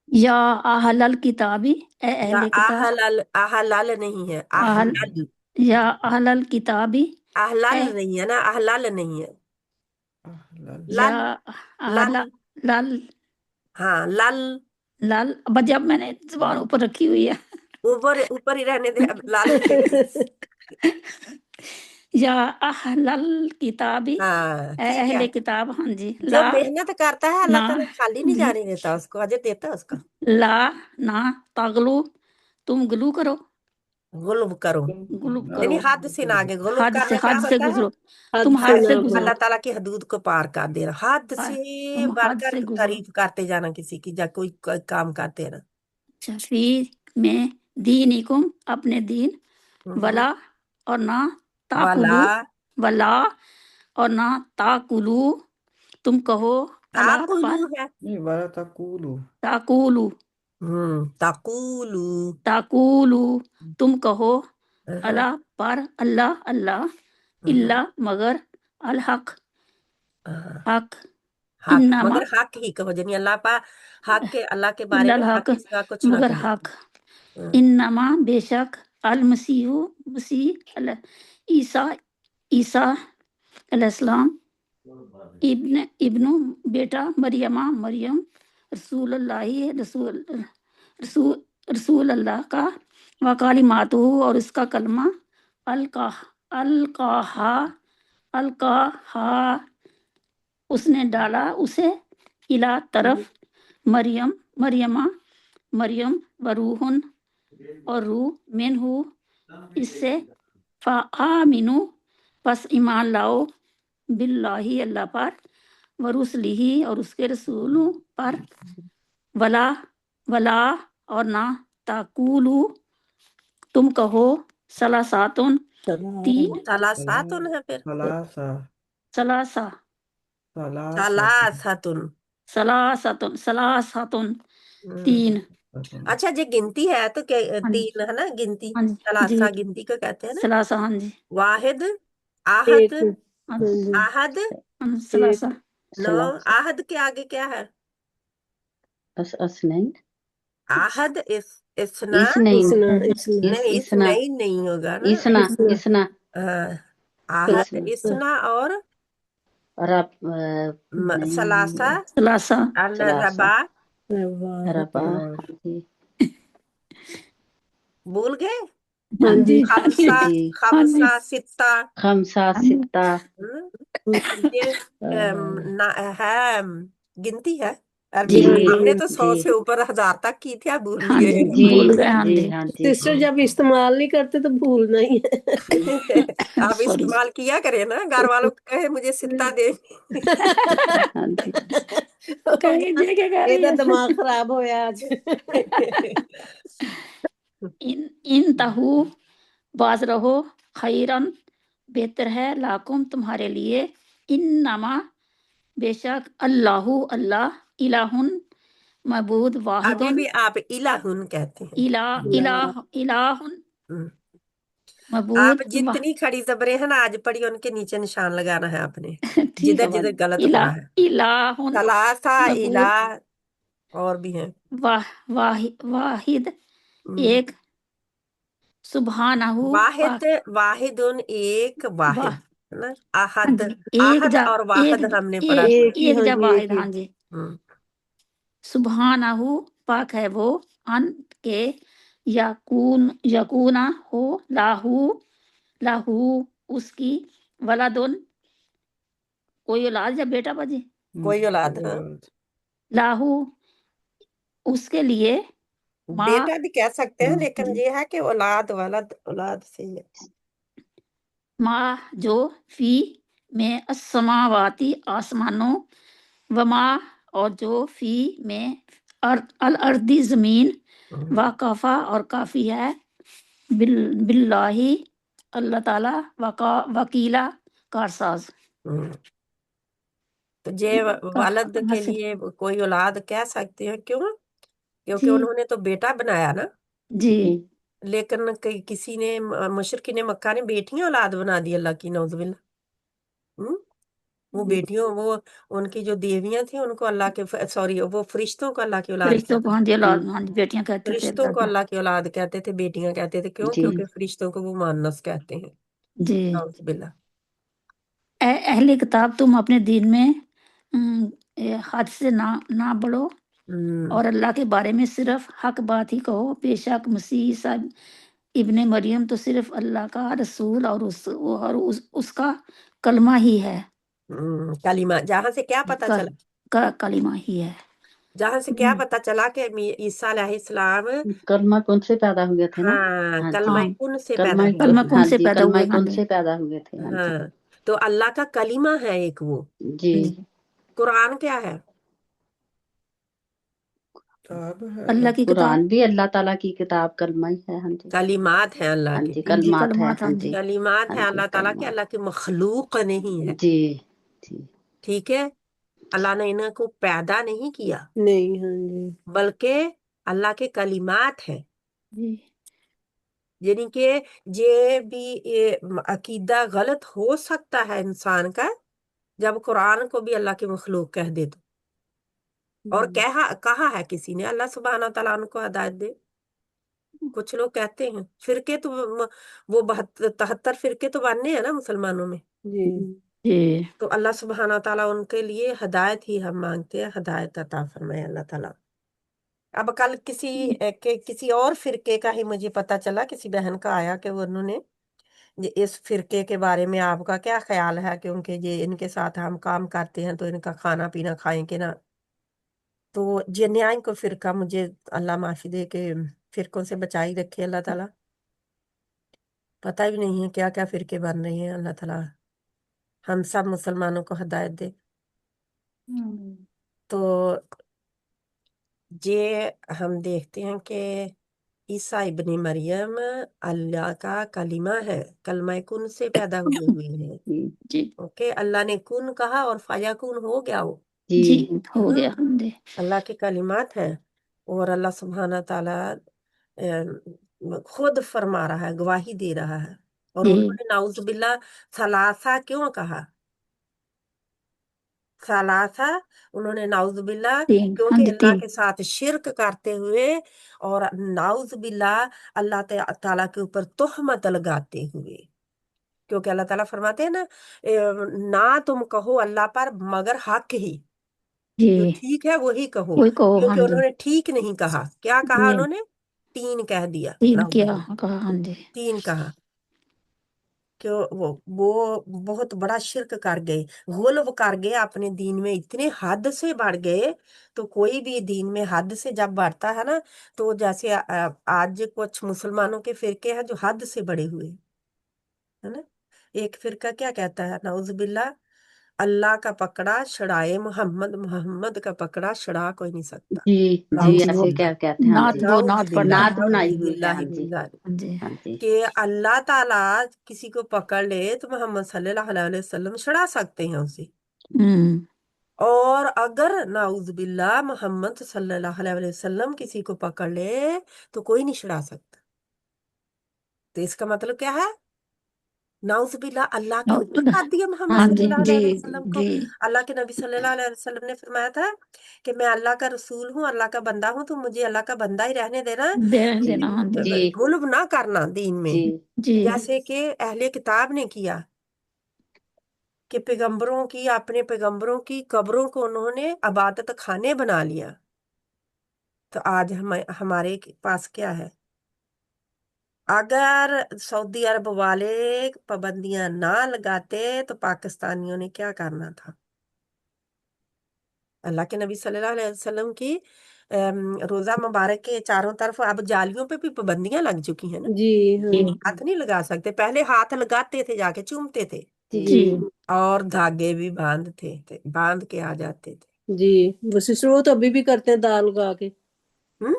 Speaker 3: या अहलल किताबी, ए
Speaker 1: या
Speaker 3: अहले किताब,
Speaker 1: आहलाल नहीं है,
Speaker 3: अहल
Speaker 1: अहलल।
Speaker 3: या अहलल किताबी,
Speaker 1: अहलाल
Speaker 3: ए
Speaker 1: नहीं है ना, अहलाल नहीं है,
Speaker 3: या
Speaker 1: लल लल,
Speaker 3: अहला लाल
Speaker 1: हाँ लल।
Speaker 3: लाल बाजी। अब मैंने जुबान ऊपर रखी हुई है।
Speaker 1: ऊपर ऊपर ही रहने दे, अब लाल
Speaker 3: या अहलल किताबी,
Speaker 1: हाँ
Speaker 3: ए
Speaker 1: ठीक है।
Speaker 3: अहले किताब, हाँ जी।
Speaker 1: जो
Speaker 3: ला
Speaker 1: मेहनत करता है अल्लाह
Speaker 3: ना
Speaker 1: ताला खाली नहीं
Speaker 3: जी,
Speaker 1: जाने देता उसको, अजर देता है उसका।
Speaker 3: ला ना तगलू, तुम गलू करो,
Speaker 1: गुल्ब करो,
Speaker 3: गुलू
Speaker 1: यानी
Speaker 3: करो,
Speaker 1: हद से ना आगे। गुल्ब करना क्या
Speaker 3: हद से
Speaker 1: होता है?
Speaker 3: गुजरो,
Speaker 5: हद
Speaker 3: तुम
Speaker 5: से
Speaker 3: हद से
Speaker 5: ना
Speaker 3: गुजरो,
Speaker 1: अल्लाह ताला की हदूद को पार कर देना, हद से
Speaker 3: तुम हद
Speaker 1: बढ़कर
Speaker 3: से गुजरो।
Speaker 1: तारीफ करते जाना किसी की, या कोई काम करते रहना।
Speaker 3: अच्छा, फी में दीनिकुम, अपने दीन, वला और ना ताकुलू,
Speaker 1: वाला
Speaker 3: वला और ना ताकुलू, तुम कहो अला
Speaker 1: ताकुलू
Speaker 3: पर,
Speaker 1: है,
Speaker 4: नहीं वाला तकूलू
Speaker 3: ताकुलू,
Speaker 1: ताकुलू।
Speaker 3: ताकुलू, तुम कहो
Speaker 1: अहं,
Speaker 3: अला पर, अल्लाह अल्लाह,
Speaker 1: अहं,
Speaker 3: इल्ला मगर, अल हक
Speaker 1: अहं।
Speaker 3: हक,
Speaker 1: हक
Speaker 3: इन्नमा
Speaker 1: मगर हक ही कहो, यानी अल्लाह पा हक के, अल्लाह के बारे
Speaker 3: इल्ला
Speaker 1: में
Speaker 3: अल
Speaker 1: हक
Speaker 3: हक
Speaker 1: के सिवा कुछ ना
Speaker 3: मगर
Speaker 1: कहो।
Speaker 3: हक,
Speaker 1: हम्म,
Speaker 3: इन्नमा बेशक, अल मसीहु मसीह अल ईसा ईसा अलैहिस्सलाम, इब्न इब्नु बेटा मरियमा मरियम, रसूलुल्लाही रसूल रसूल रसूल अल्लाह का, वकालिमातु और उसका कलमा, अलका अलकाहा अलकाहा उसने डाला उसे, इला तरफ, मरियम मरियमा मरियम वरूहुन और रूह मिनहु इससे, फ़आमिनु पस ईमान लाओ, बिल्लाही अल्लाह पर, वरुसलिही और उसके रसूलों पर, वला वला और ना ताकुलू, तुम कहो सलासातुन, तीन,
Speaker 1: सलासातुन है फिर,
Speaker 4: सलासा
Speaker 3: सलासा
Speaker 4: सलासा
Speaker 1: सलासातुन।
Speaker 3: सलासातुन सलासातुन,
Speaker 1: हम्म,
Speaker 3: तीन।
Speaker 1: अच्छा ये गिनती है तो क्या,
Speaker 3: हाँ जी,
Speaker 1: तीन है ना गिनती,
Speaker 3: हाँ जी
Speaker 1: सलासा
Speaker 3: जी,
Speaker 1: गिनती को कहते हैं ना।
Speaker 3: सलासा, हाँ जी,
Speaker 1: वाहिद, आहद,
Speaker 5: एक
Speaker 3: हाँ
Speaker 5: हाँ जी
Speaker 1: आहद,
Speaker 3: हाँ,
Speaker 5: एक
Speaker 3: सलासा,
Speaker 1: नो,
Speaker 2: सलासा
Speaker 1: आहद के आगे क्या है?
Speaker 2: असनैन
Speaker 1: आहद इसना,
Speaker 2: इसनैन
Speaker 5: इसना इसना
Speaker 1: नहीं
Speaker 2: इसना
Speaker 1: इसनैन नहीं होगा ना।
Speaker 2: इसना
Speaker 5: इसना
Speaker 2: इसना
Speaker 1: हाँ, आहद
Speaker 2: इसना
Speaker 1: इसना और
Speaker 2: रब
Speaker 1: सलासा,
Speaker 2: नहीं
Speaker 3: सलासा,
Speaker 1: अन
Speaker 2: सलासा
Speaker 1: रबा।
Speaker 5: वाह
Speaker 2: रबा जी
Speaker 1: भूल गए?
Speaker 5: हाँ
Speaker 3: हाँ
Speaker 5: जी
Speaker 3: जी, हाँ जी,
Speaker 1: खमसा,
Speaker 2: जी
Speaker 3: हाँ जी,
Speaker 1: खमसा सित्ता।
Speaker 2: खमसा
Speaker 3: हाँ जी,
Speaker 2: सित्ता
Speaker 1: ये ना है, गिनती है अरबी
Speaker 3: जी,
Speaker 1: में।
Speaker 2: जी
Speaker 1: हमने तो 100
Speaker 2: जी
Speaker 1: से ऊपर 1000 तक की थी, अब भूल
Speaker 3: हाँ
Speaker 1: गए।
Speaker 3: जी,
Speaker 2: जी
Speaker 3: भूल गए, हाँ
Speaker 2: जी
Speaker 3: जी,
Speaker 2: हाँ जी
Speaker 5: सिस्टर जब इस्तेमाल नहीं करते तो भूलना ही है
Speaker 1: आप
Speaker 3: सॉरी,
Speaker 1: इस्तेमाल किया करें ना, घर वालों को कहे मुझे सित्ता दे।
Speaker 2: हाँ जी
Speaker 3: कहेंगे जे क्या कह रही
Speaker 5: ਇਹਦਾ
Speaker 3: है।
Speaker 5: ਦਿਮਾग ਖਰਾਬ ਹੋਇਆ ਅੱਜ
Speaker 3: इन तहु बाज रहो, खैरन बेहतर है, लाकुम तुम्हारे लिए, इन नमा بے شک اللہ اللہ الہن معبود واحد
Speaker 1: ابھی بھی آپ الہن کہتے ہیں
Speaker 3: الہن
Speaker 1: ہم۔
Speaker 3: معبود
Speaker 1: آپ جتنی کھڑی زبریں ہیں نا آج پڑھی ان کے نیچے نشان لگانا ہے آپ نے
Speaker 3: ٹھیک
Speaker 1: جدھر جدھر غلط
Speaker 3: الہ
Speaker 1: پڑا ہے
Speaker 3: الہن
Speaker 1: ثلاثہ
Speaker 3: معبود
Speaker 1: الہ اور بھی ہیں
Speaker 3: واحد
Speaker 1: ہم۔
Speaker 3: ایک سبحانہ
Speaker 1: واحد واحد ایک واحد ہے نا احد
Speaker 3: ایک
Speaker 1: احد
Speaker 3: جا
Speaker 1: اور
Speaker 3: ایک
Speaker 1: واحد ہم نے پڑھا تھا
Speaker 5: ایک ہی
Speaker 3: ایک
Speaker 5: ہاں
Speaker 3: جا
Speaker 5: جی
Speaker 3: واحد
Speaker 5: ایک ہی
Speaker 3: ہاں جی
Speaker 1: ہم۔
Speaker 3: سبحانہ پاک ہے وہ ان کے یکونا ہو لاہو اس کی ولدن کوئی اولاد یا بیٹا باجی
Speaker 1: کوئی اولاد ہاں
Speaker 3: لاہو اس کے لیے ماں
Speaker 1: بیٹا بھی کہہ سکتے ہیں لیکن یہ ہے کہ اولاد ولد اولاد سے ہی ہے
Speaker 3: ماں جو فی میں السماواتی آسمانوں و ماں اور جو فی میں الارضی زمین
Speaker 1: ہم۔
Speaker 3: و کفا اور کافی ہے باللہ اللہ تعالی وکیلا کارساز
Speaker 1: ہم۔ تو یہ والد کے لیے کوئی اولاد کہہ سکتے ہیں کیوں کیونکہ
Speaker 3: جی
Speaker 1: انہوں نے تو بیٹا بنایا نا
Speaker 3: جی
Speaker 1: لیکن کسی نے مشرکین مکہ نے بیٹیاں اولاد بنا دی اللہ کی نعوذ باللہ وہ بیٹیوں وہ ان کی جو دیویاں تھیں ان کو اللہ کے سوری وہ فرشتوں کو اللہ کی اولاد
Speaker 3: فرشتوں
Speaker 1: کہتے
Speaker 3: کو ہاں جی اولاد ہاں جی بیٹیاں کہتے تھے
Speaker 1: فرشتوں کو اللہ کی اولاد کہتے تھے بیٹیاں کہتے تھے کیوں
Speaker 2: جی
Speaker 1: کیونکہ فرشتوں کو وہ مؤنث کہتے ہیں
Speaker 3: جی
Speaker 1: نعوذ باللہ
Speaker 3: اے اہل کتاب تم اپنے دین میں حد سے نہ بڑھو اور اللہ کے بارے میں صرف حق بات ہی کہو بے شک مسیح عیسیٰ ابن مریم تو صرف اللہ کا رسول اور اس کا کلمہ ہی ہے
Speaker 1: کلمہ جہاں سے کیا پتا چلا
Speaker 3: کلمہ ہی ہے
Speaker 1: جہاں سے کیا پتا چلا کہ عیسیٰ علیہ السلام
Speaker 2: کلمہ کن سے پیدا ہوئے تھے نا
Speaker 1: ہاں
Speaker 2: ہاں
Speaker 1: کلمہ
Speaker 2: جی
Speaker 3: ہاں
Speaker 1: کن سے
Speaker 2: کلمہ
Speaker 1: پیدا ہوئے
Speaker 3: کلمہ
Speaker 1: تھے
Speaker 3: کن
Speaker 2: ہاں
Speaker 3: سے
Speaker 2: جی
Speaker 3: پیدا
Speaker 2: کلمہ
Speaker 3: ہوئے ہاں
Speaker 2: کن
Speaker 3: جی
Speaker 2: سے پیدا ہوئے تھے ہاں جی
Speaker 1: ہاں تو اللہ کا کلمہ ہے ایک وہ
Speaker 2: جی
Speaker 1: قرآن کیا ہے
Speaker 3: اللہ کی کتاب
Speaker 2: قرآن بھی اللہ تعالیٰ کی کتاب کلمہ ہی ہے ہاں جی
Speaker 1: کلمات ہیں اللہ
Speaker 2: ہاں
Speaker 1: کے
Speaker 2: جی
Speaker 3: ہاں جی
Speaker 2: کلمات ہے
Speaker 3: کلمات
Speaker 2: ہاں
Speaker 3: ہاں
Speaker 2: جی
Speaker 3: جی
Speaker 1: کلمات
Speaker 2: ہاں
Speaker 1: ہیں
Speaker 2: جی
Speaker 1: اللہ تعالیٰ کے
Speaker 2: کلمات
Speaker 1: اللہ کی مخلوق نہیں ہے
Speaker 2: جی جی
Speaker 1: ٹھیک ہے اللہ نے انہیں کو پیدا نہیں کیا
Speaker 5: نہیں ہاں جی
Speaker 1: بلکہ اللہ کے کلمات ہیں
Speaker 3: جی
Speaker 1: یعنی کہ یہ بھی عقیدہ غلط ہو سکتا ہے انسان کا جب قرآن کو بھی اللہ کی مخلوق کہہ دے تو اور کہا ہے کسی نے اللہ سبحانہ تعالیٰ ان کو ہدایت دے کچھ لوگ کہتے ہیں فرقے تو وہ 73 فرقے تو بننے ہیں نا مسلمانوں میں
Speaker 5: جی
Speaker 3: جی
Speaker 1: تو اللہ سبحانہ تعالیٰ ان کے لیے ہدایت ہی ہم مانگتے ہیں ہدایت عطا فرمائے اللہ تعالیٰ اب کل کسی اور فرقے کا ہی مجھے پتا چلا کسی بہن کا آیا کہ انہوں نے اس فرقے کے بارے میں آپ کا کیا خیال ہے کیونکہ یہ ان کے ساتھ ہم کام کرتے ہیں تو ان کا کھانا پینا کھائیں کہ نہ تو جنیائن کو فرقہ مجھے اللہ معافی دے کے فرقوں سے بچائی رکھے اللہ تعالیٰ پتہ بھی نہیں ہے کیا کیا فرقے بن رہے ہیں اللہ تعالیٰ ہم سب مسلمانوں کو ہدایت دے تو یہ ہم دیکھتے ہیں کہ عیسیٰ ابن مریم اللہ کا کلمہ ہے کلمہ کن سے پیدا ہوئے ہیں
Speaker 3: جی
Speaker 1: اوکے اللہ نے کن کہا اور فیکون ہو گیا وہ
Speaker 3: جی ہو گیا ہاں جی
Speaker 1: اللہ کے کلمات ہیں اور اللہ سبحانہ تعالیٰ خود فرما رہا ہے گواہی دے رہا ہے اور
Speaker 3: جی
Speaker 1: انہوں نے نعوذ باللہ ثلاثہ کیوں کہا ثلاثہ انہوں نے نعوذ باللہ
Speaker 3: تین ہاں
Speaker 1: کیونکہ
Speaker 3: جی
Speaker 1: اللہ
Speaker 3: تین
Speaker 1: کے ساتھ شرک کرتے ہوئے اور نعوذ باللہ اللہ تعالیٰ کے اوپر تہمت لگاتے ہوئے کیونکہ اللہ تعالیٰ فرماتے ہیں نا نہ تم کہو اللہ پر مگر حق ہی
Speaker 3: جی
Speaker 1: جو ٹھیک ہے وہی کہو
Speaker 3: کوئی کہو ہاں
Speaker 1: کیونکہ
Speaker 3: جی
Speaker 1: انہوں نے ٹھیک نہیں کہا کیا کہا
Speaker 3: جی
Speaker 1: انہوں نے تین کہہ دیا
Speaker 3: تین
Speaker 1: نعوذ
Speaker 3: کیا
Speaker 1: باللہ
Speaker 3: کہا ہاں جی
Speaker 1: تین کہا کہ وہ بہت بڑا شرک کر گئے غلو کر گئے اپنے دین میں اتنے حد سے بڑھ گئے تو کوئی بھی دین میں حد سے جب بڑھتا ہے نا تو جیسے آج کچھ مسلمانوں کے فرقے ہیں جو حد سے بڑے ہوئے ہے نا ایک فرقہ کیا کہتا ہے نعوذ باللہ اللہ کا پکڑا چھڑائے محمد کا پکڑا چھڑا کوئی نہیں سکتا
Speaker 2: جی
Speaker 3: ہاں
Speaker 2: جی
Speaker 1: نعوذ
Speaker 3: جی وہ
Speaker 2: ایسے
Speaker 1: باللہ
Speaker 2: کیا کہتے ہیں ہاں
Speaker 3: نعت
Speaker 2: جی
Speaker 3: وہ
Speaker 1: نعوذ
Speaker 3: نعت
Speaker 1: باللہ
Speaker 3: پڑھتے
Speaker 2: نعت
Speaker 3: ہیں
Speaker 2: بنائی
Speaker 1: نعوذ
Speaker 2: ہوئی ہے
Speaker 1: باللہ
Speaker 2: ہاں
Speaker 1: من
Speaker 2: جی
Speaker 1: ذالک
Speaker 3: ہاں جی
Speaker 2: ہاں جی
Speaker 1: کہ اللہ تعالیٰ کسی کو پکڑ لے تو محمد صلی اللہ علیہ وسلم چھڑا سکتے ہیں اسے
Speaker 3: ہوں
Speaker 1: और अगर नाउजुबिल्ला मोहम्मद सल्लल्लाहु अलैहि वसल्लम किसी को पकड़ ले तो कोई नहीं छुड़ा सकता। तो इसका मतलब क्या है? नाउजुबिल्ला अल्लाह के ऊपर
Speaker 3: नाउजुबिल्लाह।
Speaker 1: लाद दिया मोहम्मद
Speaker 3: हाँ जी
Speaker 1: सल्लल्लाहु
Speaker 3: जी
Speaker 1: अलैहि वसल्लम को।
Speaker 3: जी
Speaker 1: अल्लाह के नबी सल्लल्लाहु अलैहि वसल्लम ने फरमाया था कि मैं अल्लाह का रसूल हूँ, अल्लाह का बंदा हूँ, तो मुझे अल्लाह का बंदा ही रहने देना,
Speaker 3: देना
Speaker 2: जी
Speaker 3: देना। हाँ जी
Speaker 2: जी
Speaker 1: गुल्ब ना करना दीन में।
Speaker 2: जी
Speaker 3: जी
Speaker 1: जैसे कि अहले किताब ने किया कि पैगंबरों की, अपने पैगंबरों की कब्रों को उन्होंने इबादत खाने बना लिया। तो आज हमारे पास क्या है? अगर सऊदी अरब वाले पाबंदियां ना लगाते तो पाकिस्तानियों ने क्या करना था? अल्लाह के नबी सल्लल्लाहु अलैहि वसल्लम की रोजा मुबारक के चारों तरफ अब जालियों पे भी पाबंदियां लग चुकी हैं ना।
Speaker 5: जी हाँ
Speaker 3: जी
Speaker 1: हाथ नहीं लगा सकते, पहले हाथ लगाते थे, जाके चूमते थे
Speaker 2: जी
Speaker 3: जी
Speaker 5: जी
Speaker 1: और धागे भी बांधते थे, बांध के आ जाते थे।
Speaker 5: जी। वो सिस्टर वो तो अभी भी करते हैं दाल उगा के,
Speaker 1: हम्म।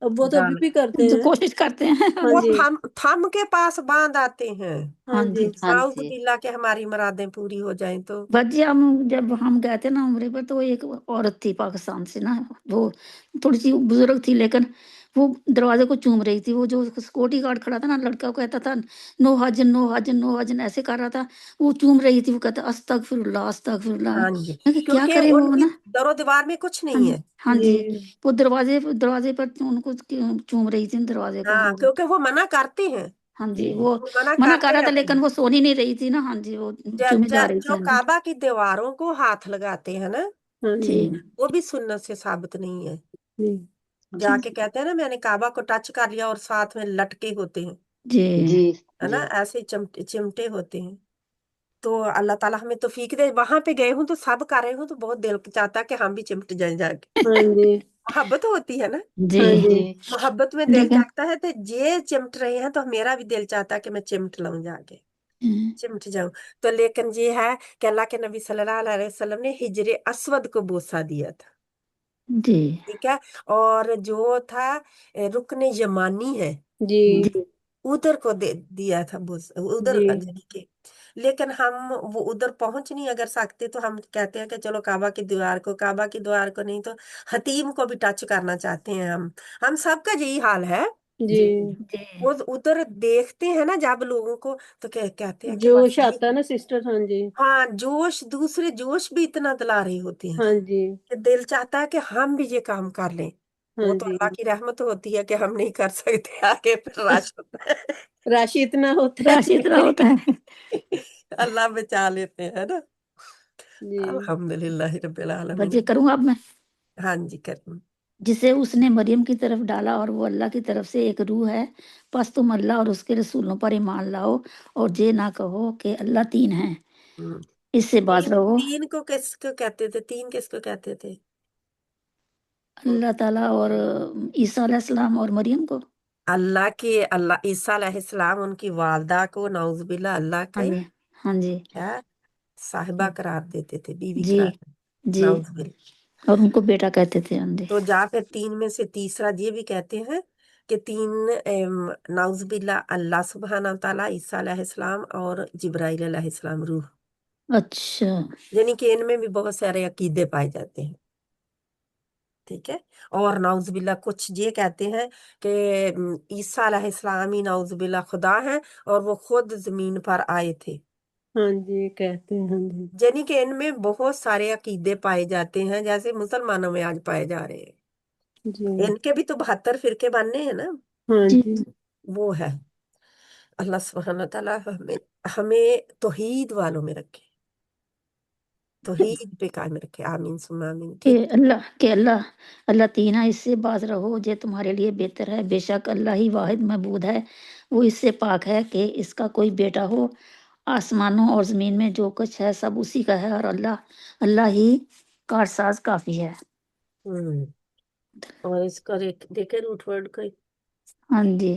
Speaker 5: अब वो तो अभी
Speaker 1: दाल
Speaker 5: भी करते
Speaker 3: जो
Speaker 5: हैं।
Speaker 3: कोशिश करते हैं
Speaker 5: हाँ
Speaker 1: वो
Speaker 5: जी
Speaker 1: थम के पास बांध आते हैं।
Speaker 5: हाँ
Speaker 3: हाँ
Speaker 5: जी
Speaker 3: जी।
Speaker 2: हाँ
Speaker 1: नाउज
Speaker 2: जी
Speaker 1: बिल्ला के हमारी मुरादें पूरी हो जाएं तो।
Speaker 3: बच्चे हम जब हम गए थे ना उम्रे पर, तो एक औरत थी पाकिस्तान से ना, वो थोड़ी सी बुजुर्ग थी, लेकिन वो दरवाजे को चूम रही थी। वो जो सिक्योरिटी गार्ड खड़ा था ना, लड़का को कहता था नो हजन नो हजन नो हजन, ऐसे कर रहा था। वो चूम रही थी, वो कहता अस्तगफिरुल्लाह अस्तगफिरुल्लाह।
Speaker 1: हाँ जी,
Speaker 3: मैं कि क्या
Speaker 1: क्योंकि
Speaker 3: करे वो
Speaker 1: उनकी
Speaker 3: ना।
Speaker 1: दरो दीवार में कुछ
Speaker 3: हाँ
Speaker 1: नहीं
Speaker 3: जी
Speaker 1: है।
Speaker 3: हाँ
Speaker 5: जी
Speaker 3: जी। वो दरवाजे दरवाजे पर उनको चूम रही थी, दरवाजे को।
Speaker 1: हाँ,
Speaker 3: हाँ जी
Speaker 1: क्योंकि वो मना करते हैं,
Speaker 3: हाँ जी। वो
Speaker 1: वो मना
Speaker 3: मना कर
Speaker 1: करते
Speaker 3: रहा था,
Speaker 1: रहते
Speaker 3: लेकिन
Speaker 1: हैं।
Speaker 3: वो सोनी नहीं रही थी ना। हाँ जी, वो चूमी जा रही थी।
Speaker 1: जो
Speaker 3: हाँ जी
Speaker 1: काबा की दीवारों को हाथ लगाते हैं ना,
Speaker 5: हाँ
Speaker 3: जी
Speaker 5: जी
Speaker 1: वो भी सुन्नत से साबित नहीं है।
Speaker 5: जी
Speaker 1: जाके कहते हैं ना मैंने काबा को टच कर लिया, और साथ में लटके होते हैं,
Speaker 3: जी
Speaker 2: जी
Speaker 1: है ना,
Speaker 2: जी
Speaker 1: ऐसे चिमटे चिमटे होते हैं। तो अल्लाह ताला हमें तौफीक दे। वहां पे गए हूं तो सब कर रहे हूँ तो बहुत दिल चाहता है कि हम भी चिमट जाए जाके।
Speaker 5: हाँ जी
Speaker 1: मोहब्बत होती है ना,
Speaker 3: जी।
Speaker 5: हाँ जी
Speaker 2: जी
Speaker 1: मोहब्बत में दिल
Speaker 3: लेकिन
Speaker 1: चाहता है, तो ये चिमट रहे हैं तो मेरा भी दिल चाहता है कि मैं चिमट लाऊं जाके, चिमट जाऊं। तो लेकिन ये है कि अल्लाह के नबी सल्लल्लाहु अलैहि वसल्लम ने हिजरे अस्वद को बोसा दिया था।
Speaker 3: जी
Speaker 1: ठीक है। और जो था रुकने यमानी है,
Speaker 5: जी
Speaker 1: उधर को दे दिया था उधर
Speaker 5: जी
Speaker 1: यानी कि। लेकिन हम वो उधर पहुंच नहीं अगर सकते, तो हम कहते हैं कि चलो काबा की दीवार को, काबा की दीवार को नहीं तो हतीम को भी टच करना चाहते हैं हम सबका यही हाल है।
Speaker 5: जी।
Speaker 3: जी
Speaker 1: वो उधर देखते हैं ना जब लोगों को, तो कहते हैं कि बस
Speaker 5: जोश
Speaker 1: ये।
Speaker 5: आता है ना सिस्टर। हाँ जी
Speaker 1: हाँ, जोश, दूसरे जोश भी इतना दिला रही होती हैं
Speaker 5: हाँ जी
Speaker 1: कि दिल चाहता है कि हम भी ये काम कर लें।
Speaker 5: हाँ
Speaker 1: वो तो
Speaker 5: जी।
Speaker 1: अल्लाह की रहमत होती है कि हम नहीं कर सकते, आगे फिर रश होता है।
Speaker 5: राशि इतना होता
Speaker 3: राशि
Speaker 5: है।
Speaker 3: इतना होता है।
Speaker 1: अल्लाह बचा लेते हैं ना।
Speaker 5: जी
Speaker 1: अल्हम्दुलिल्लाह रब्बिल
Speaker 3: बस
Speaker 1: आलमीन।
Speaker 3: ये करूँ अब मैं।
Speaker 1: हाँ जी, करूँ।
Speaker 3: जिसे उसने मरियम की तरफ डाला और वो अल्लाह की तरफ से एक रूह है, बस तुम अल्लाह और उसके रसूलों पर ईमान लाओ और ये ना कहो कि अल्लाह तीन है,
Speaker 1: हम्म।
Speaker 3: इससे बाज
Speaker 1: तीन
Speaker 3: रहो।
Speaker 1: तीन को किसको कहते थे? तीन किसको कहते थे?
Speaker 3: अल्लाह ताला और ईसा अलैहिस्सलाम और मरियम को।
Speaker 1: अल्लाह ईसा अलैहिस्सलाम उनकी वालदा को नाउजुबिल्लाह अल्लाह
Speaker 3: हाँ
Speaker 1: के
Speaker 3: जी हाँ जी
Speaker 1: क्या साहिबा करार देते थे, बीवी
Speaker 3: जी
Speaker 1: करार,
Speaker 3: जी।
Speaker 1: नाउजुबिल्लाह।
Speaker 3: और उनको बेटा कहते थे। हाँ जी
Speaker 1: तो जा फिर तीन में से तीसरा ये भी कहते हैं कि तीन नाउजुबिल्लाह अल्लाह सुब्हाना ताला, ईसा अलैहिस्सलाम और जिब्राइल अलैहिस्सलाम रूह,
Speaker 3: अच्छा।
Speaker 1: यानी कि इनमें भी बहुत सारे अकीदे पाए जाते हैं। ठीक है। और नाउजुबिल्लाह कुछ ये कहते हैं कि ईसा अलैहिस्सलाम ही नाउजुबिल्लाह खुदा हैं और वो खुद जमीन पर आए थे।
Speaker 5: हाँ जी कहते हैं। हाँ जी
Speaker 1: यानी कि इनमें बहुत सारे अकीदे पाए जाते हैं, जैसे मुसलमानों में आज पाए जा रहे हैं।
Speaker 5: जी
Speaker 1: इनके भी तो 72 फिरके बनने हैं ना।
Speaker 5: हाँ
Speaker 3: जी
Speaker 5: जी
Speaker 1: वो है। अल्लाह सुब्हानहू व तआला हमें हमें तौहीद वालों में रखे, तौहीद पे कायम रखे। आमीन सुम्मा आमीन।
Speaker 3: कि
Speaker 1: ठीक।
Speaker 3: अल्लाह अल्लाह तीन है, इससे बाज रहो, ये तुम्हारे लिए बेहतर है। बेशक अल्लाह ही वाहिद मबूद है, वो इससे पाक है कि इसका कोई बेटा हो। आसमानों और जमीन में जो कुछ है सब उसी का है, और अल्लाह अल्लाह ही कारसाज काफी है।
Speaker 1: हम्म। और इसका देखे रूट वर्ड को।
Speaker 3: हाँ जी।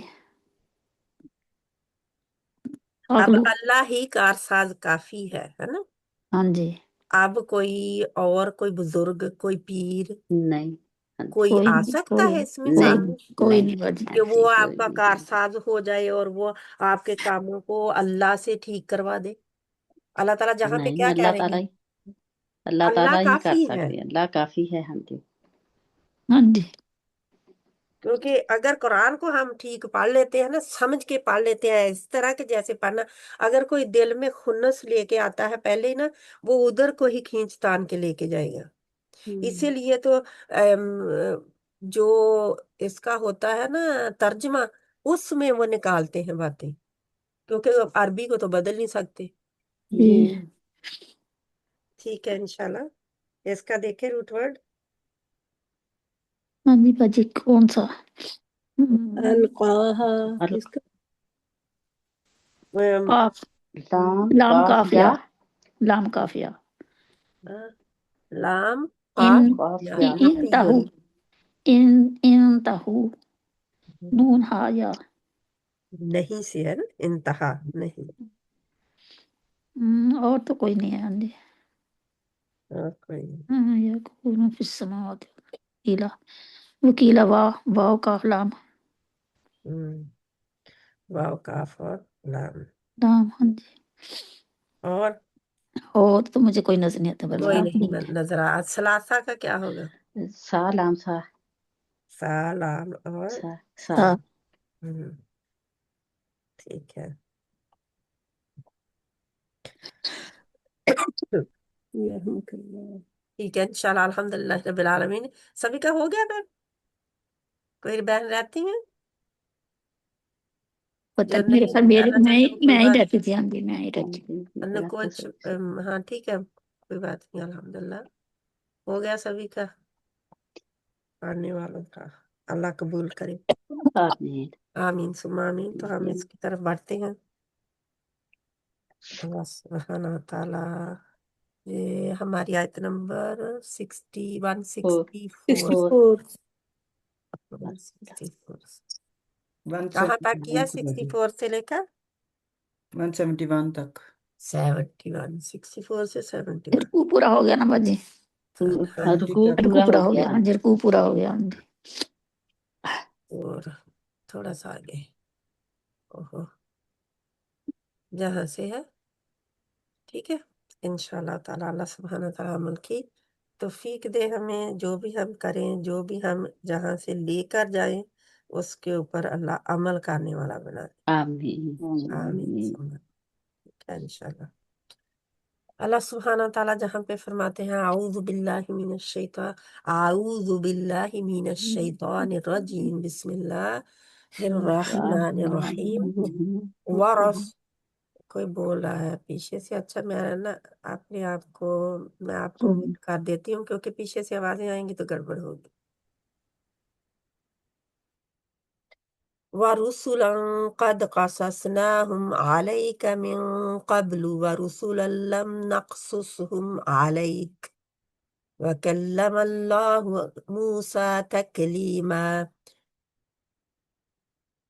Speaker 1: अब
Speaker 3: अगलू।
Speaker 1: अल्लाह ही कारसाज काफी है ना।
Speaker 3: हाँ जी।
Speaker 1: अब कोई बुजुर्ग, कोई पीर,
Speaker 2: नहीं हाँ जी
Speaker 1: कोई आ सकता
Speaker 3: कोई
Speaker 1: है इसमें
Speaker 2: नहीं
Speaker 1: सामने
Speaker 3: कोई
Speaker 2: नहीं
Speaker 3: नहीं बच।
Speaker 1: कि वो
Speaker 2: ऐसी कोई
Speaker 1: आपका
Speaker 2: नहीं है
Speaker 1: कारसाज हो जाए और वो आपके कामों को अल्लाह से ठीक करवा दे? अल्लाह ताला जहाँ पे
Speaker 2: नहीं
Speaker 1: क्या कह
Speaker 2: अल्लाह
Speaker 1: रहे
Speaker 2: ताला
Speaker 1: हैं?
Speaker 2: ही اللہ
Speaker 1: اللہ
Speaker 2: تعالیٰ ہی کر
Speaker 1: کافی ہے،
Speaker 2: سکتے ہیں، اللہ کافی ہے. ہاں جی.
Speaker 3: ہاں جی.
Speaker 1: کیونکہ اگر قرآن کو ہم ٹھیک پڑھ لیتے ہیں نا، سمجھ کے پڑھ لیتے ہیں اس طرح کے جیسے پڑھنا. اگر کوئی دل میں خنس لے کے آتا ہے پہلے ہی نا، وہ ادھر کو ہی کھینچ تان کے لے کے جائے گا. اسی لیے تو جو اس کا ہوتا ہے نا ترجمہ، اس میں وہ نکالتے ہیں باتیں، کیونکہ عربی کو تو بدل نہیں سکتے.
Speaker 3: جی.
Speaker 1: ٹھیک ہے انشاءاللہ. اس کا دیکھیں روٹ ورڈ.
Speaker 3: ہاں جی باجی کون سا؟
Speaker 5: القاہا کس کا؟
Speaker 3: قاف،
Speaker 2: لام
Speaker 3: لام
Speaker 2: قاف
Speaker 3: قاف
Speaker 2: یا
Speaker 3: یا، لام قاف یا.
Speaker 1: لام
Speaker 3: ان
Speaker 1: قاف
Speaker 2: قاف
Speaker 1: یا
Speaker 2: یا
Speaker 3: انتہو، انتہو، نون ہا یا.
Speaker 1: نہیں سے ہے نا، انتہا نہیں.
Speaker 3: اور تو کوئی نہیں ہے. ہاں جی.
Speaker 1: اور کوئی نہیں.
Speaker 3: ہاں، یقولون فی السماوات وکیلا، وکیلا واو کاف لام.
Speaker 1: واو کاف اور لام.
Speaker 3: لام. ہاں جی.
Speaker 1: اور
Speaker 3: تو مجھے کوئی نظر نہیں آتا بس
Speaker 1: کوئی
Speaker 3: آپ
Speaker 1: نہیں نظر آ. ثلاثہ کا کیا ہوگا؟
Speaker 2: سا لام سا
Speaker 1: سا لام اور
Speaker 2: سا
Speaker 3: سا.
Speaker 2: سا.
Speaker 1: ہم، ٹھیک ہے.
Speaker 5: یرحمک اللہ.
Speaker 1: ٹھیک ہے انشاءاللہ. الحمدللہ رب العالمین. سبھی کا ہو گیا بہن؟ کوئی بہن رہتی ہیں
Speaker 3: پتہ
Speaker 1: جو
Speaker 3: نہیں، میرے خیال
Speaker 1: نہیں
Speaker 3: میرے
Speaker 1: آنا چاہتے وہ کوئی
Speaker 3: میں ہی
Speaker 1: بات.
Speaker 3: رہتی تھی. ہاں جی میں ہی رہتی.
Speaker 1: کچھ ہاں ٹھیک ہے، کوئی بات نہیں. الحمدللہ ہو گیا سبھی کا، پڑھنے والوں کا. اللہ قبول کرے.
Speaker 2: آمین.
Speaker 1: آمین ثم آمین. تو ہم اس کی طرف بڑھتے ہیں. اللہ سبحانہ وتعالی. یہ ہماری آیت نمبر 164.
Speaker 5: 64.
Speaker 1: کہاں تک کیا
Speaker 4: 171
Speaker 1: 64 سے لے کر
Speaker 4: 171 تک.
Speaker 1: 71؟ 64 سے 71.
Speaker 3: رکوع پورا ہو گیا نا باجی؟
Speaker 1: ہاں
Speaker 2: رکوع
Speaker 3: رکوع
Speaker 2: پورا
Speaker 3: پورا
Speaker 2: ہو
Speaker 3: ہو
Speaker 2: گیا.
Speaker 3: گیا. ہاں جی رکوع پورا ہو گیا. ہاں جی.
Speaker 1: اور تھوڑا سا آگے. اوہو، جہاں سے ہے ٹھیک ہے. انشاءاللہ تعالی اللہ سبحانہ تعالیٰ عمل کی توفیق دے ہمیں. جو بھی ہم کریں، جو بھی ہم جہاں سے لے کر جائیں، اس کے اوپر اللہ عمل کرنے والا بنا دے.
Speaker 2: آمین.
Speaker 1: آمین ثم آمین. ٹھیک ہے انشاءاللہ. اللہ سبحانہ تعالیٰ جہاں پہ فرماتے ہیں اعوذ باللہ من الشیطان الرجیم، بسم اللہ الرحمن الرحیم. ورس کوئی بول رہا ہے پیچھے سے. اچھا میں نا اپنے آپ کو میں آپ کو میوٹ کر دیتی ہوں، کیونکہ پیچھے سے آوازیں آئیں گی تو گڑبڑ ہوگی. وَرُسُلًا قَدْ قَصَصْنَاهُمْ عَلَيْكَ مِن قَبْلُ وَرُسُلًا لَمْ نَقْصُصْهُمْ عَلَيْكَ وَكَلَّمَ اللَّهُ مُوسَى تَكْلِيمًا.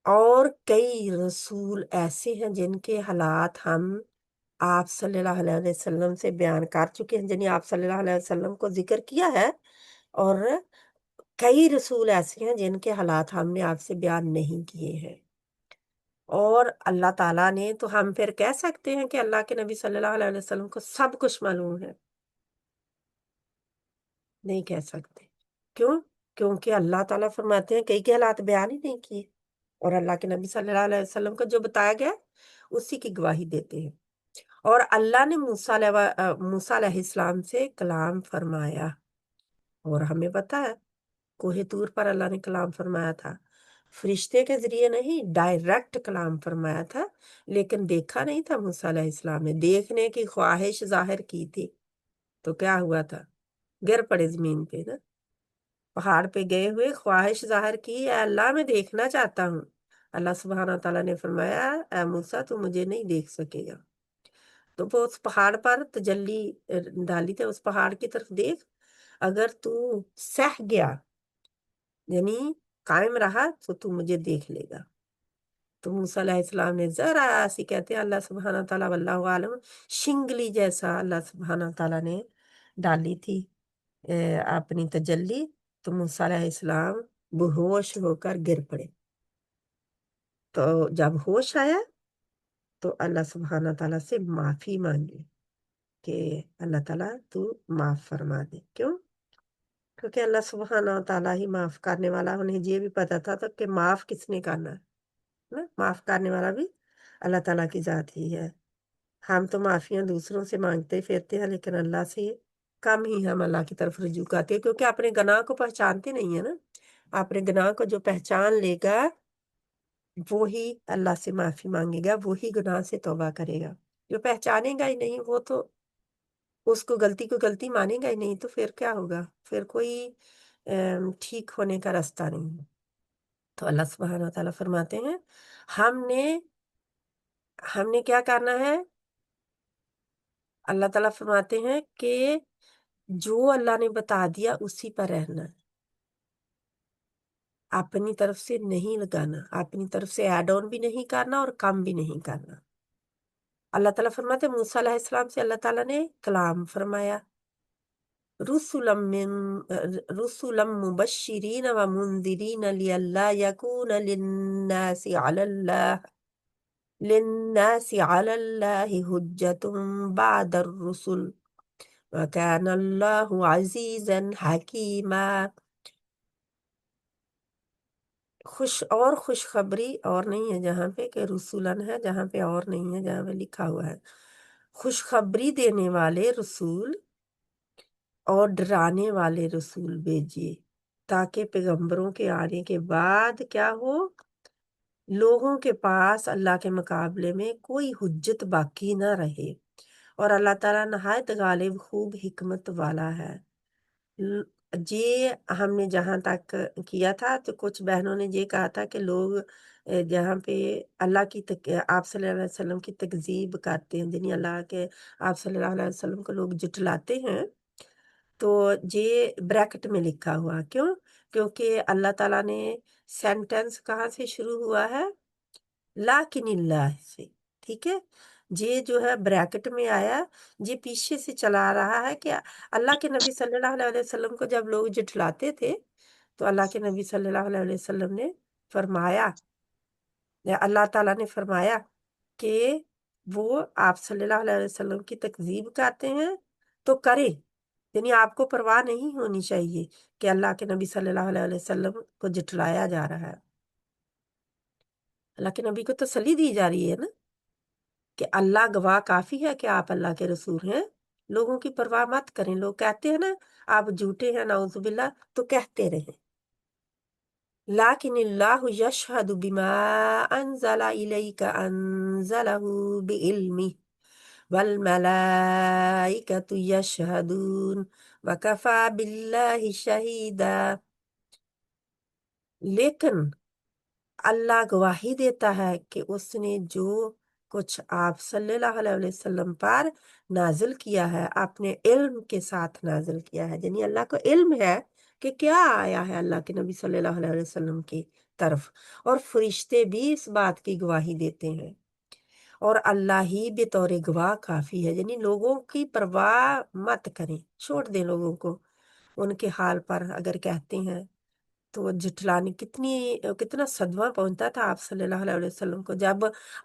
Speaker 1: اور کئی رسول ایسے ہیں جن کے حالات ہم آپ صلی اللہ علیہ وسلم سے بیان کر چکے ہیں، یعنی آپ صلی اللہ علیہ وسلم کو ذکر کیا ہے. اور کئی رسول ایسے ہیں جن کے حالات ہم نے آپ سے بیان نہیں کیے ہیں. اور اللہ تعالیٰ نے تو ہم پھر کہہ سکتے ہیں کہ اللہ کے نبی صلی اللہ علیہ وسلم کو سب کچھ معلوم ہے؟ نہیں کہہ سکتے. کیوں؟ کیونکہ اللہ تعالیٰ فرماتے ہیں کئی کے حالات بیان ہی نہیں کیے، اور اللہ کے نبی صلی اللہ علیہ وسلم کو جو بتایا گیا اسی کی گواہی دیتے ہیں. اور اللہ نے موسیٰ علیہ السلام سے کلام فرمایا، اور ہمیں پتہ ہے کوہ طور پر اللہ نے کلام فرمایا تھا. فرشتے کے ذریعے نہیں، ڈائریکٹ کلام فرمایا تھا. لیکن دیکھا نہیں تھا موسیٰ علیہ السلام نے. دیکھنے کی خواہش ظاہر کی تھی تو کیا ہوا تھا؟ گر پڑے زمین پہ نا. پہاڑ پہ گئے ہوئے خواہش ظاہر کی، اے اللہ میں دیکھنا چاہتا ہوں. اللہ سبحانہ تعالیٰ نے فرمایا اے موسیٰ تو مجھے نہیں دیکھ سکے گا. تو وہ اس پہاڑ پر تجلی ڈالی تھی، اس پہاڑ کی طرف دیکھ، اگر تو سہ گیا یعنی قائم رہا تو مجھے دیکھ لے گا. تو موسیٰ علیہ السلام نے ذرا سی، کہتے ہیں اللہ سبحانہ تعالیٰ واللہ عالم، شنگلی جیسا اللہ سبحانہ تعالیٰ نے ڈالی تھی اپنی تجلی. تو موسیٰ علیہ السلام بہوش ہو کر گر پڑے. تو جب ہوش آیا تو اللہ سبحانہ تعالیٰ سے معافی مانگی. کہ اللہ تعالیٰ تو معاف فرما دے. کیوں؟ کیونکہ اللہ سبحانہ و تعالیٰ ہی معاف کرنے والا. انہیں یہ بھی پتا تھا تو کہ معاف کس نے کرنا ہے نا. معاف کرنے والا بھی اللہ تعالیٰ کی ذات ہی ہے. ہم تو معافیاں دوسروں سے مانگتے پھرتے ہیں، لیکن اللہ سے کم ہی ہم اللہ کی طرف رجوع کرتے ہیں، کیونکہ اپنے گناہ کو پہچانتے نہیں ہیں نا. اپنے گناہ کو جو پہچان لے گا وہی اللہ سے معافی مانگے گا، وہی گناہ سے توبہ کرے گا. جو پہچانے گا ہی نہیں وہ تو اس کو غلطی مانے گا ہی نہیں، تو پھر کیا ہوگا؟ پھر کوئی ٹھیک ہونے کا راستہ نہیں ہے. تو اللہ سبحانہ وتعالیٰ فرماتے ہیں ہم نے کیا کرنا ہے. اللہ تعالیٰ فرماتے ہیں کہ جو اللہ نے بتا دیا اسی پر رہنا ہے، اپنی طرف سے نہیں لگانا، اپنی طرف سے ایڈ آن بھی نہیں کرنا اور کم بھی نہیں کرنا. اللہ تعالیٰ فرماتے ہیں موسیٰ علیہ السلام سے اللہ تعالیٰ نے کلام فرمایا، رسلا مبشرین و منذرین لئلا یکون للناس علی اللہ حجت بعد الرسل وکان اللہ عزیزا حکیما. خوشخبری اور نہیں ہے جہاں پہ کہ رسولن ہے، جہاں پہ اور نہیں ہے، جہاں پہ لکھا ہوا ہے خوشخبری دینے والے رسول اور ڈرانے والے رسول بھیجیے، تاکہ پیغمبروں کے آنے کے بعد کیا ہو، لوگوں کے پاس اللہ کے مقابلے میں کوئی حجت باقی نہ رہے. اور اللہ تعالیٰ نہایت غالب خوب حکمت والا ہے. یہ ہم نے جہاں تک کیا تھا تو کچھ بہنوں نے یہ کہا تھا کہ لوگ جہاں پہ اللہ کی آپ صلی اللہ علیہ وسلم کی تکذیب کرتے ہیں، یعنی اللہ کے آپ صلی اللہ علیہ وسلم کو لوگ جٹلاتے ہیں، تو یہ بریکٹ میں لکھا ہوا. کیوں؟ کیونکہ اللہ تعالیٰ نے سینٹنس کہاں سے شروع ہوا ہے؟ لیکن اللہ سے. ٹھیک ہے، یہ جو ہے بریکٹ میں آیا، یہ پیچھے سے چلا رہا ہے کہ اللہ کے نبی صلی اللہ علیہ وسلم کو جب لوگ جٹلاتے تھے تو اللہ کے نبی صلی اللہ علیہ وسلم نے فرمایا، اللہ تعالیٰ نے فرمایا کہ وہ آپ صلی اللہ علیہ وسلم کی تکذیب کرتے ہیں تو کرے، یعنی آپ کو پرواہ نہیں ہونی چاہیے کہ اللہ کے نبی صلی اللہ علیہ وسلم کو جٹلایا جا رہا ہے. اللہ کے نبی کو تسلی دی جا رہی ہے نا کہ اللہ گواہ کافی ہے کہ آپ اللہ کے رسول ہیں، لوگوں کی پرواہ مت کریں. لوگ کہتے ہیں نا آپ جھوٹے ہیں نعوذ باللہ، تو کہتے رہیں. لیکن اللہ یشہد بما انزل الیک انزلہ بعلمہ والملائکۃ یشہدون وکفی باللہ شہیدا. لیکن اللہ گواہی دیتا ہے کہ اس نے جو کچھ آپ صلی اللہ علیہ وسلم پر نازل کیا ہے اپنے علم کے ساتھ نازل کیا ہے، یعنی اللہ کو علم ہے کہ کیا آیا ہے اللہ کے نبی صلی اللہ علیہ وسلم کی طرف، اور فرشتے بھی اس بات کی گواہی دیتے ہیں، اور اللہ ہی بطور گواہ کافی ہے. یعنی لوگوں کی پرواہ مت کریں، چھوڑ دیں لوگوں کو ان کے حال پر. اگر کہتے ہیں تو جٹلانے کتنا صدمہ پہنچتا تھا آپ صلی اللہ علیہ وسلم کو، جب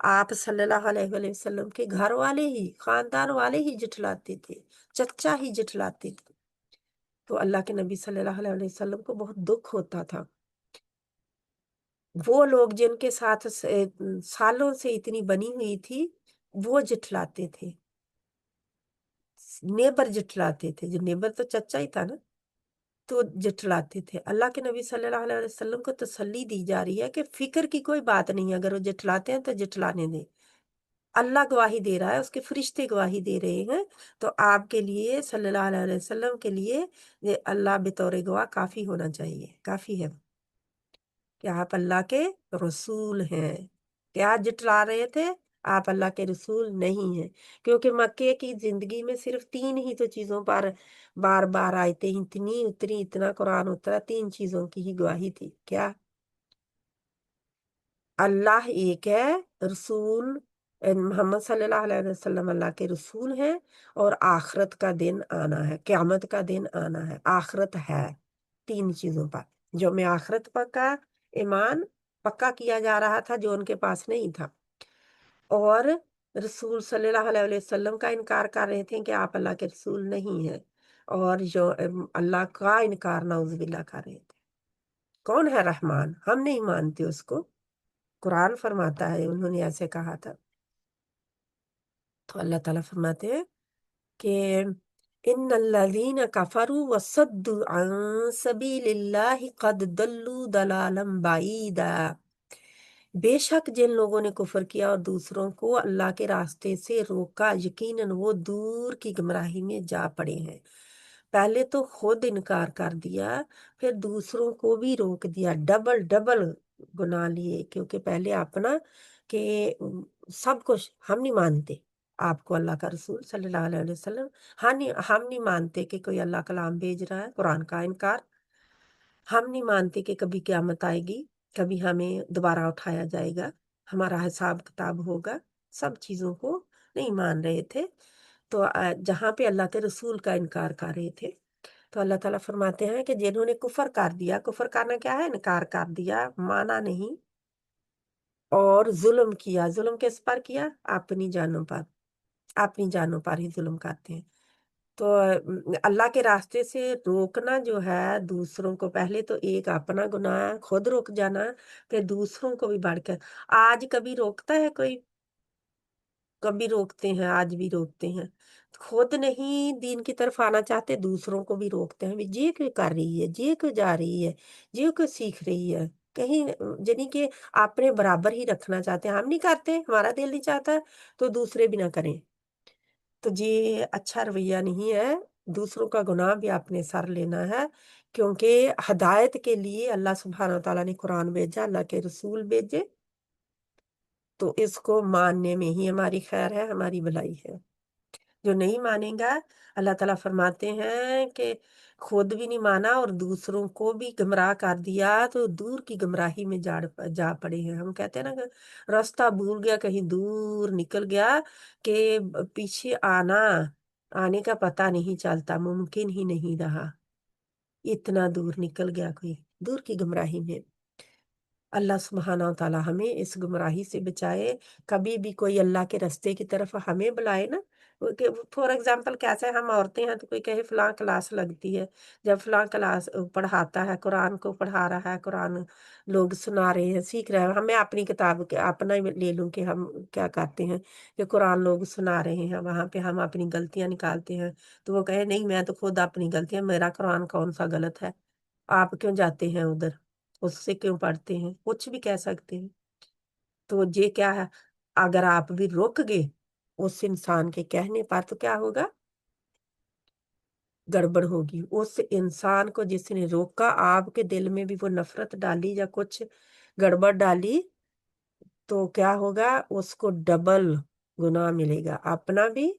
Speaker 1: آپ صلی اللہ علیہ وسلم کے گھر والے ہی، خاندان والے ہی جٹلاتے تھے، چچا ہی جٹلاتے تھے، تو اللہ کے نبی صلی اللہ علیہ وسلم کو بہت دکھ ہوتا تھا. وہ لوگ جن کے ساتھ سالوں سے اتنی بنی ہوئی تھی وہ جٹلاتے تھے، نیبر جٹلاتے تھے، جو نیبر تو چچا ہی تھا نا، تو جٹلاتے تھے. اللہ کے نبی صلی اللہ علیہ وسلم کو تسلی دی جا رہی ہے کہ فکر کی کوئی بات نہیں، اگر وہ جٹلاتے ہیں تو جٹلانے دیں. اللہ گواہی دے رہا ہے، اس کے فرشتے گواہی دے رہے ہیں، تو آپ کے لیے صلی اللہ علیہ وسلم کے لیے یہ اللہ بطور گواہ کافی ہونا چاہیے، کافی ہے کہ آپ اللہ کے رسول ہیں. کیا جٹلا رہے تھے؟ آپ اللہ کے رسول نہیں ہیں. کیونکہ مکے کی زندگی میں صرف 3 ہی تو چیزوں پر بار بار آیتیں اتنی اتری، اتنا قرآن اترا، 3 چیزوں کی ہی گواہی تھی. کیا؟ اللہ ایک ہے، رسول محمد صلی اللہ علیہ وسلم اللہ کے رسول ہیں، اور آخرت کا دن آنا ہے، قیامت کا دن آنا ہے، آخرت ہے. 3 چیزوں پر جو میں آخرت پر کا ایمان پکا کیا جا رہا تھا جو ان کے پاس نہیں تھا، اور रसूल सल्लल्लाहु अलैहि वसल्लम का इनकार कर रहे थे कि आप अल्लाह के रसूल नहीं हैं, और जो अल्लाह का इनकार नाउजुबिल्लाह कर रहे थे। कौन है रहमान? हम नहीं मानते उसको। कुरान फरमाता है उन्होंने ऐसे कहा था। तो अल्लाह ताला फरमाते हैं कि इन्नल्लज़ीना कफरू वसद्दु अन सबीलिल्लाहि कद दल्लू दलालन बाईदा। बेशक जिन लोगों ने कुफर किया और दूसरों को अल्लाह के रास्ते से रोका, यकीनन वो दूर की गुमराही में जा पड़े हैं। पहले तो खुद इनकार कर दिया, फिर दूसरों को भी रोक दिया, डबल डबल गुनाह लिए, क्योंकि पहले अपना कि सब कुछ हम नहीं मानते आपको अल्लाह का रसूल सल्लल्लाहु अलैहि वसल्लम, हम नहीं मानते कि कोई अल्लाह कलाम भेज रहा है, कुरान का इनकार। हम नहीं मानते कि कभी क़यामत आएगी, कभी हमें दोबारा उठाया जाएगा, हमारा हिसाब किताब होगा। सब चीज़ों को नहीं मान रहे थे। तो जहाँ पे अल्लाह के रसूल का इनकार कर रहे थे, तो अल्लाह ताला फरमाते हैं कि जिन्होंने कुफर कर दिया, कुफर करना क्या है? इनकार कर दिया, माना नहीं, और जुल्म किया। जुल्म किस पर किया? अपनी जानों पर। अपनी जानों पर ही जुल्म करते हैं। तो अल्लाह के रास्ते से रोकना जो है दूसरों को, पहले तो एक अपना गुनाह खुद रुक जाना, फिर दूसरों को भी बढ़कर। आज कभी रोकता है कोई? कभी रोकते हैं, आज भी रोकते हैं। खुद नहीं दीन की तरफ आना चाहते, दूसरों को भी रोकते हैं, भी ये क्यों कर रही है, ये क्यों जा रही है, ये क्यों सीख रही है, कहीं यानी कि अपने बराबर ही रखना चाहते हैं। हम नहीं करते, हमारा दिल नहीं चाहता, तो दूसरे भी ना करें। तो ये अच्छा रवैया नहीं है। दूसरों का गुनाह भी अपने सर लेना है, क्योंकि हदायत के लिए अल्लाह सुब्हानहू तआला ने कुरान भेजा, अल्लाह के रसूल भेजे। तो इसको मानने में ही हमारी खैर है, हमारी भलाई है। जो नहीं मानेगा, अल्लाह ताला फरमाते हैं कि खुद भी नहीं माना और दूसरों को भी गुमराह कर दिया, तो दूर की गुमराही में जा पड़े हैं। हम कहते हैं ना कि रास्ता भूल गया, कहीं दूर निकल गया, कि पीछे आने का पता नहीं चलता, मुमकिन ही नहीं रहा। इतना दूर निकल गया कोई, दूर की गुमराही में। अल्लाह सुब्हानहू तआला हमें इस गुमराही से बचाए। कभी भी कोई अल्लाह के रास्ते की तरफ हमें बुलाए ना, फॉर एग्जाम्पल कैसे हम औरतें हैं, तो कोई कहे फलां क्लास लगती है, जब फलां क्लास पढ़ाता है, कुरान को पढ़ा रहा है, कुरान लोग सुना रहे हैं, सीख रहे हैं, हमें अपनी किताब के अपना ही ले लूं कि हम क्या करते हैं कि कुरान लोग सुना रहे हैं, वहां पे हम अपनी गलतियां निकालते हैं, तो वो कहे नहीं, मैं तो खुद अपनी गलतियां, मेरा कुरान कौन सा गलत है, आप क्यों जाते हैं उधर, उससे क्यों पढ़ते हैं, कुछ भी कह सकते हैं। तो ये क्या है? अगर आप भी रुक गए उस इंसान के कहने पर, तो क्या होगा? गड़बड़ होगी। उस इंसान को जिसने रोका, आपके दिल में भी वो नफरत डाली या कुछ गड़बड़ डाली, तो क्या होगा? उसको डबल गुनाह मिलेगा, अपना भी,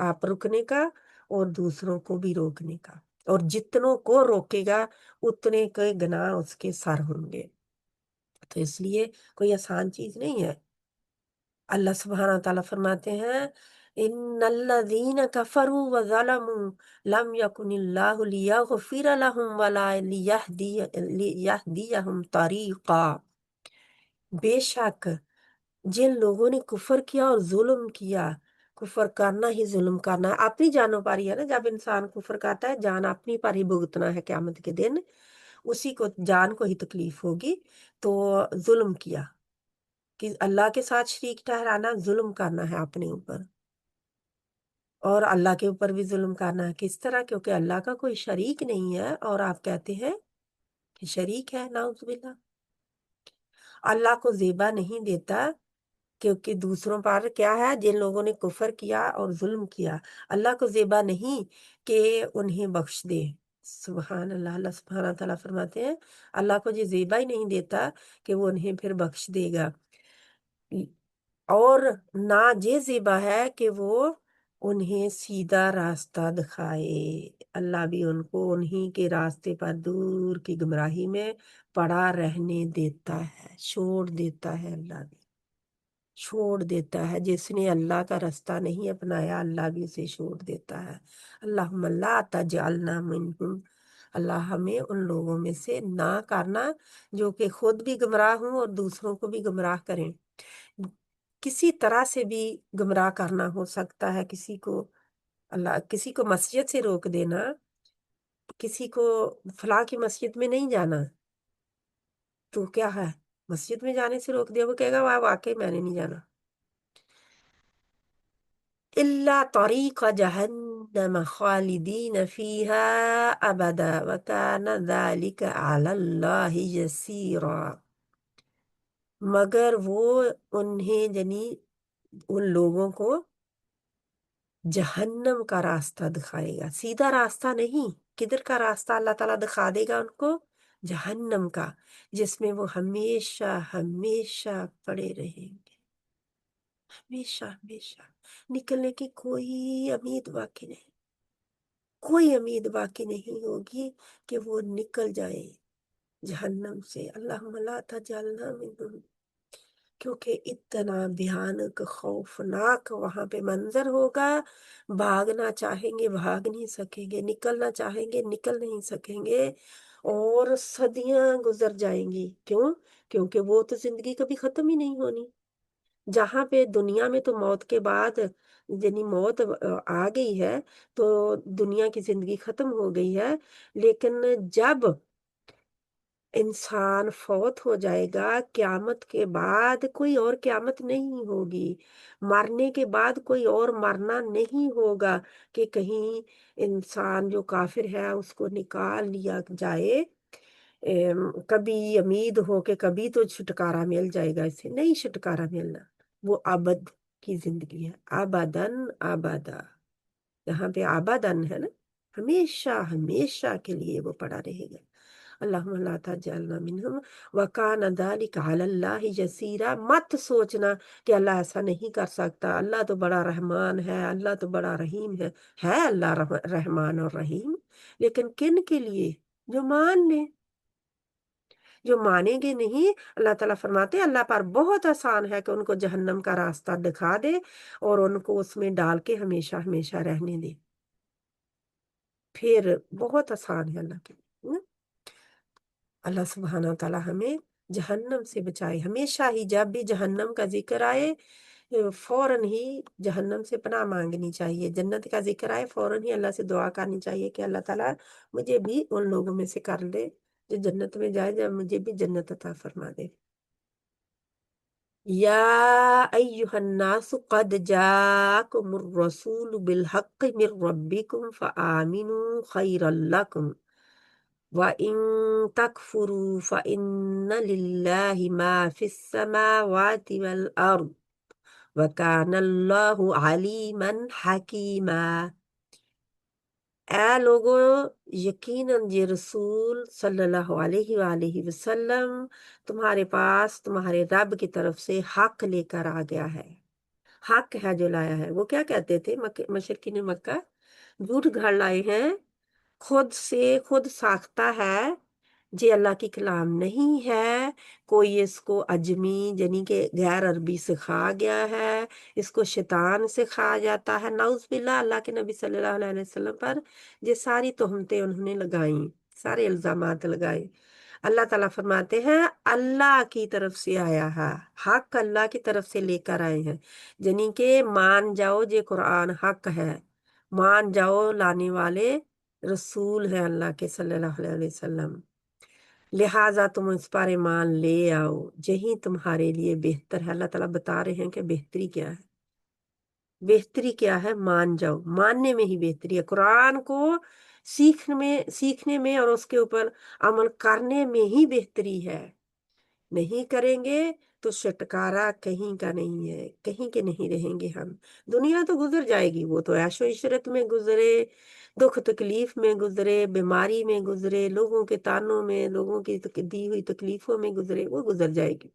Speaker 1: आप रुकने का, और दूसरों को भी रोकने का। और जितनों को रोकेगा, उतने के गुनाह उसके सर होंगे। तो इसलिए कोई आसान चीज नहीं है। अल्लाह सुब्हानहू तआला फरमाते हैं, इन्नल्लज़ीना कफरू व ज़लमू लम यकुनिल्लाहु लियग़फिर लहुम वला लियहदियहुम तरीक़ा। बेशक जिन लोगों ने कुफर किया और जुल्म किया, कुफर करना ही जुल्म करना है, अपनी जानों पर ही है ना। जब इंसान कुफर करता है, जान अपनी पर ही भुगतना है क़यामत के दिन, उसी को, जान को ही तकलीफ होगी। तो जुल्म किया कि अल्लाह के साथ शरीक ठहराना, जुल्म करना है अपने ऊपर, और अल्लाह के ऊपर भी जुल्म करना है। किस तरह? क्योंकि अल्लाह का कोई शरीक नहीं है, और आप कहते हैं कि शरीक है, नाउजुबिल्लाह। अल्लाह को ज़ेबा नहीं देता, क्योंकि दूसरों पर क्या है, जिन लोगों ने कुफर किया और जुल्म किया, अल्लाह को ज़ेबा नहीं कि उन्हें बख्श दे। सुभान अल्लाह। अल्लाह सुब्हानहू तआला फरमाते हैं, अल्लाह को ये ज़ेबा ही नहीं देता कि वो उन्हें फिर बख्श देगा। और ना ये ज़ेबा है कि वो उन्हें सीधा रास्ता दिखाए। अल्लाह भी उनको उन्हीं के रास्ते पर दूर की गुमराही में पड़ा रहने देता है, छोड़ देता है। अल्लाह भी छोड़ देता है। जिसने अल्लाह का रास्ता नहीं अपनाया, अल्लाह भी उसे छोड़ देता है। अल्लाहुम्मा ला तजअलना मिनहुम। अल्लाह हमें उन लोगों में से ना करना जो कि खुद भी गुमराह हों और दूसरों को भी गुमराह करें। کسی طرح سے بھی گمراہ کرنا ہو سکتا ہے کسی کو، اللہ کسی کو مسجد سے روک دینا، کسی کو فلاں کی مسجد میں نہیں جانا تو کیا ہے، مسجد میں جانے سے روک دیا، وہ کہے گا واہ واقعی میں نے نہیں جانا. إلا طريق جهنم خالدين فيها أبدا وكان ذلك على الله يسيرا. مگر وہ انہیں یعنی ان لوگوں کو جہنم کا راستہ دکھائے گا، سیدھا راستہ نہیں. کدھر کا راستہ اللہ تعالیٰ دکھا دے گا ان کو؟ جہنم کا، جس میں وہ ہمیشہ ہمیشہ پڑے رہیں گے، ہمیشہ ہمیشہ. نکلنے کی کوئی امید باقی نہیں، کوئی امید باقی نہیں ہوگی کہ وہ نکل جائے جہنم سے. اللہم لا تجعلنا منہم. کیونکہ اتنا بھیانک خوفناک وہاں پہ منظر ہوگا، بھاگنا چاہیں گے بھاگ نہیں سکیں گے، نکلنا چاہیں گے نکل نہیں سکیں گے، اور صدیاں گزر جائیں گی. کیوں؟ کیونکہ وہ تو زندگی کبھی ختم ہی نہیں ہونی. جہاں پہ دنیا میں تو موت کے بعد یعنی موت آ گئی ہے تو دنیا کی زندگی ختم ہو گئی ہے، لیکن جب انسان فوت ہو جائے گا قیامت کے بعد کوئی اور قیامت نہیں ہوگی، مرنے کے بعد کوئی اور مرنا نہیں ہوگا کہ کہیں انسان جو کافر ہے اس کو نکال لیا جائے، کبھی امید ہو کہ کبھی تو چھٹکارا مل جائے گا. اسے نہیں چھٹکارا ملنا، وہ ابد کی زندگی ہے، آبادن آبادا. یہاں پہ آبادن ہے نا، ہمیشہ ہمیشہ کے لیے وہ پڑا رہے گا. اللہم لا تجعلنا منہم وکان ذلک علی اللہ یسیرا. مت سوچنا کہ اللہ ایسا نہیں کر سکتا، اللہ تو بڑا رحمان ہے، اللہ تو بڑا رحیم ہے اللہ رحمان اور رحیم، لیکن کن کے لیے؟ جو مان لے. جو مانیں گے نہیں، اللہ تعالیٰ فرماتے ہیں اللہ پر بہت آسان ہے کہ ان کو جہنم کا راستہ دکھا دے اور ان کو اس میں ڈال کے ہمیشہ ہمیشہ رہنے دے. پھر بہت آسان ہے اللہ کے لیے. اللہ سبحانہ و تعالیٰ ہمیں جہنم سے بچائے. ہمیشہ ہی جب بھی جہنم کا ذکر آئے فوراً ہی جہنم سے پناہ مانگنی چاہیے، جنت کا ذکر آئے فوراً ہی اللہ سے دعا کرنی چاہیے کہ اللہ تعالیٰ مجھے بھی ان لوگوں میں سے کر دے جو جنت میں جائے، جب مجھے بھی جنت عطا فرما دے. یا ایہا الناس قد جاءکم الرسول بالحق من ربکم فآمنوا خیرا لکم وَإِن تَكْفُرُوا فَإِنَّ لِلَّهِ مَا فِي السَّمَاوَاتِ وَالْأَرْضِ وَكَانَ اللَّهُ عَلِيمًا حَكِيمًا. اے لوگو، یقیناً یہ رسول صلی اللہ علیہ وآلہ وسلم تمہارے پاس تمہارے رب کی طرف سے حق لے کر آ گیا ہے. حق ہے جو لایا ہے. وہ کیا کہتے تھے مشرکین مکہ؟ جھوٹ گھڑ لائے ہیں، خود سے خود ساختہ ہے، یہ اللہ کی کلام نہیں ہے، کوئی اس کو عجمی یعنی کہ غیر عربی سکھا گیا ہے، اس کو شیطان سکھا جاتا ہے. نعوذ باللہ. اللہ کے نبی صلی اللہ علیہ وسلم پر یہ ساری تہمتیں انہوں نے لگائیں، سارے الزامات لگائے. اللہ تعالیٰ فرماتے ہیں اللہ کی طرف سے آیا ہے حق، اللہ کی طرف سے لے کر آئے ہیں، یعنی کہ مان جاؤ یہ قرآن حق ہے، مان جاؤ لانے والے رسول ہیں اللہ کے صلی اللہ علیہ وسلم، لہٰذا تم اس پر ایمان لے آؤ، یہی تمہارے لیے بہتر ہے. اللہ تعالیٰ بتا رہے ہیں کہ بہتری کیا ہے. بہتری کیا ہے؟ مان جاؤ. ماننے میں ہی بہتری ہے. قرآن کو سیکھنے میں اور اس کے اوپر عمل کرنے میں ہی بہتری ہے. نہیں کریں گے تو چھٹکارا کہیں کا نہیں ہے، کہیں کے نہیں رہیں گے ہم. دنیا تو گزر جائے گی، وہ تو عیش و عشرت میں گزرے، دکھ تکلیف میں گزرے، بیماری میں گزرے، لوگوں کے تانوں میں، لوگوں کی دی ہوئی تکلیفوں میں گزرے، وہ گزر جائے گی.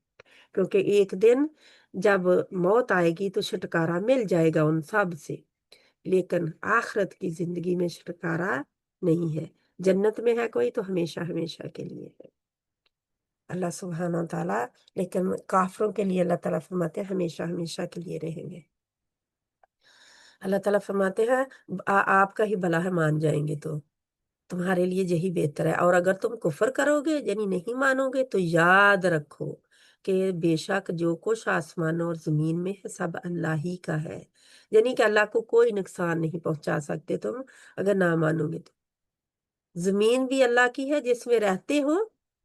Speaker 1: کیونکہ ایک دن جب موت آئے گی تو چھٹکارا مل جائے گا ان سب سے، لیکن آخرت کی زندگی میں چھٹکارا نہیں ہے. جنت میں ہے کوئی تو ہمیشہ ہمیشہ کے لیے ہے اللہ سبحانہ و تعالیٰ، لیکن کافروں کے لیے اللہ تعالیٰ فرماتے ہیں ہمیشہ ہمیشہ کے لیے رہیں گے. اللہ تعالیٰ فرماتے ہیں آپ کا ہی بھلا ہے، مان جائیں گے تو تمہارے لیے یہی بہتر ہے، اور اگر تم کفر کرو گے یعنی نہیں مانو گے تو یاد رکھو کہ بے شک جو کچھ آسمان اور زمین میں ہے سب اللہ ہی کا ہے، یعنی کہ اللہ کو کوئی نقصان نہیں پہنچا سکتے تم اگر نہ مانو گے تو۔ زمین بھی اللہ کی ہے جس میں رہتے ہو،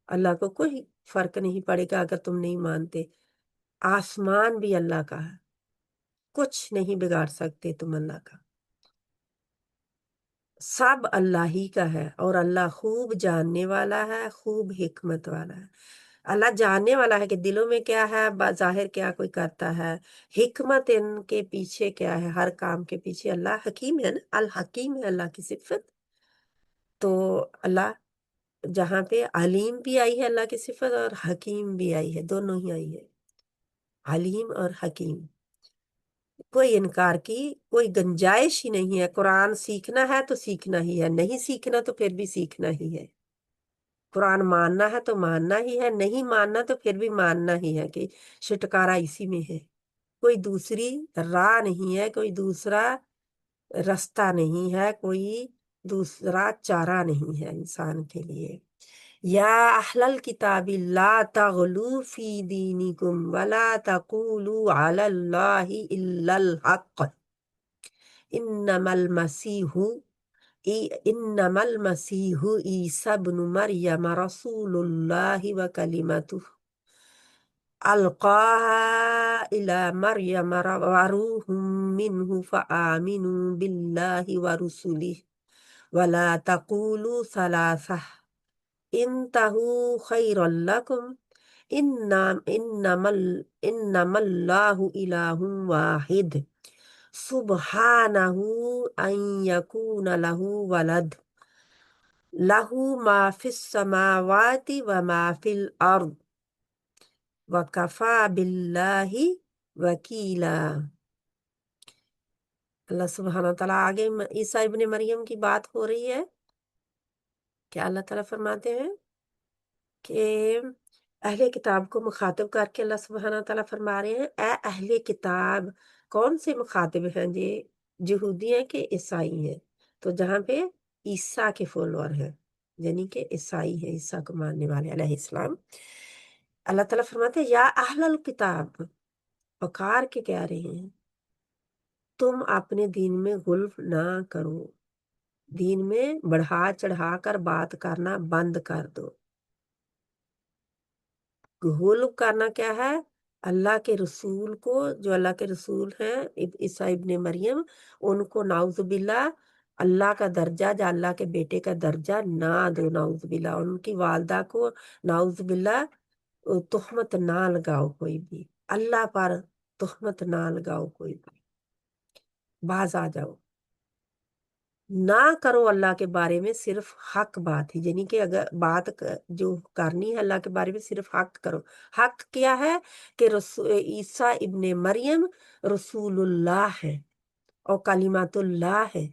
Speaker 1: اللہ کو کوئی فرق نہیں پڑے گا اگر تم نہیں مانتے۔ آسمان بھی اللہ کا ہے، کچھ نہیں بگاڑ سکتے تم اللہ کا، سب اللہ ہی کا ہے، اور اللہ خوب جاننے والا ہے، خوب حکمت والا ہے۔ اللہ جاننے والا ہے کہ دلوں میں کیا ہے، ظاہر کیا کوئی کرتا ہے، حکمت ان کے پیچھے کیا ہے، ہر کام کے پیچھے اللہ حکیم ہے نا، الحکیم ہے اللہ کی صفت۔ تو اللہ جہاں پہ علیم بھی آئی ہے اللہ کی صفت اور حکیم بھی آئی ہے، دونوں ہی آئی ہے، علیم اور حکیم۔ کوئی انکار کی کوئی گنجائش ہی نہیں ہے، قرآن سیکھنا ہے تو سیکھنا ہی ہے، نہیں سیکھنا تو پھر بھی سیکھنا ہی ہے، قرآن ماننا ہے تو ماننا ہی ہے، نہیں ماننا تو پھر بھی ماننا ہی ہے، کہ چھٹکارا اسی میں ہے، کوئی دوسری راہ نہیں ہے، کوئی دوسرا رستہ نہیں ہے، کوئی دوسرا چارہ نہیں ہے انسان کے لیے۔ یا اہل الکتاب لا تغلو فی دینکم ولا تقولوا علی اللہ الا الحق انما المسیح عیسی ابن مریم رسول اللہ وکلمتہ القاها الى مریم وروح منہ فآمنوا باللہ ورسلہ ولا تقولوا ثلاثہ انتہوا خیرا لکم انما اللہ الہ واحد سبحانہ ان یکون لہ ولد لہ ما فی السماوات وما فی الارض وکفی باللہ وکیلا۔ اللہ سبحانہ وتعالیٰ آگے عیسیٰ ابن مریم کی بات ہو رہی ہے کہ اللہ تعالیٰ فرماتے ہیں کہ اہل کتاب کو مخاطب کر کے اللہ سبحانہ تعالیٰ فرما رہے ہیں، اے اہل کتاب، کون سے مخاطب ہیں جی؟ یہودی ہیں کہ عیسائی ہیں؟ تو جہاں پہ عیسیٰ کے فالوور ہیں، یعنی کہ عیسائی ہیں، عیسیٰ کو ماننے والے علیہ السلام، اللہ تعالیٰ فرماتے ہیں یا اہل الکتاب، پکار کے کہہ رہے ہیں تم اپنے دین میں غلو نہ کرو، دین میں بڑھا چڑھا کر بات کرنا بند کر دو۔ غلو کرنا کیا ہے؟ اللہ کے رسول کو، جو اللہ کے رسول ہیں عیسیٰ ابن مریم، ان کو نعوذ باللہ اللہ کا درجہ یا اللہ کے بیٹے کا درجہ نہ دو، نعوذ باللہ ان کی والدہ کو نعوذ باللہ تہمت نہ لگاؤ، کوئی بھی اللہ پر تہمت نہ لگاؤ، کوئی بھی باز آ جاؤ، نہ کرو اللہ کے بارے میں صرف حق بات ہی، یعنی کہ اگر بات جو کرنی ہے اللہ کے بارے میں صرف حق کرو۔ حق کیا ہے؟ کہ عیسیٰ ابن مریم رسول اللہ ہے اور کلمات اللہ ہے،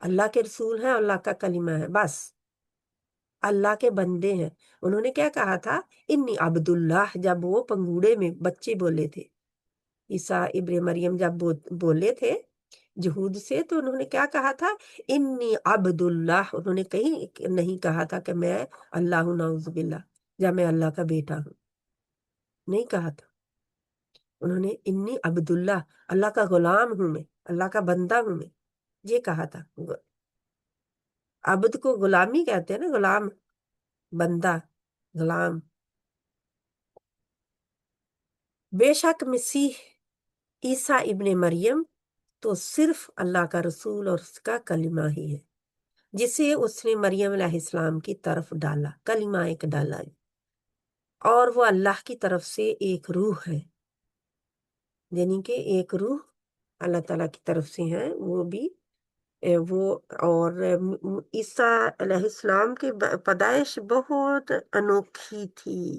Speaker 1: اللہ کے رسول ہیں، اللہ کا کلمہ ہے، بس اللہ کے بندے ہیں۔ انہوں نے کیا کہا تھا؟ انی عبداللہ، جب وہ پنگوڑے میں بچے بولے تھے، عیسیٰ ابن مریم جب بولے تھے جہود سے، تو انہوں نے کیا کہا تھا؟ انی عبداللہ، انہوں نے کہیں نہیں کہا تھا کہ میں اللہ ہوں، نعوذ باللہ، یا میں اللہ کا بیٹا ہوں، نہیں کہا تھا۔ انہوں نے انی عبداللہ، اللہ کا غلام ہوں میں، اللہ کا بندہ ہوں میں، یہ کہا تھا۔ عبد کو غلامی کہتے ہیں نا، غلام، بندہ، غلام۔ بے شک مسیح عیسیٰ ابن مریم تو صرف اللہ کا رسول اور اس کا کلمہ ہی ہے، جسے اس نے مریم علیہ السلام کی طرف ڈالا، کلمہ ایک ڈالا ہے، اور وہ اللہ کی طرف سے ایک روح ہے، یعنی کہ ایک روح اللہ تعالیٰ کی طرف سے ہیں وہ بھی وہ۔ اور عیسیٰ علیہ السلام کی پیدائش بہت انوکھی تھی،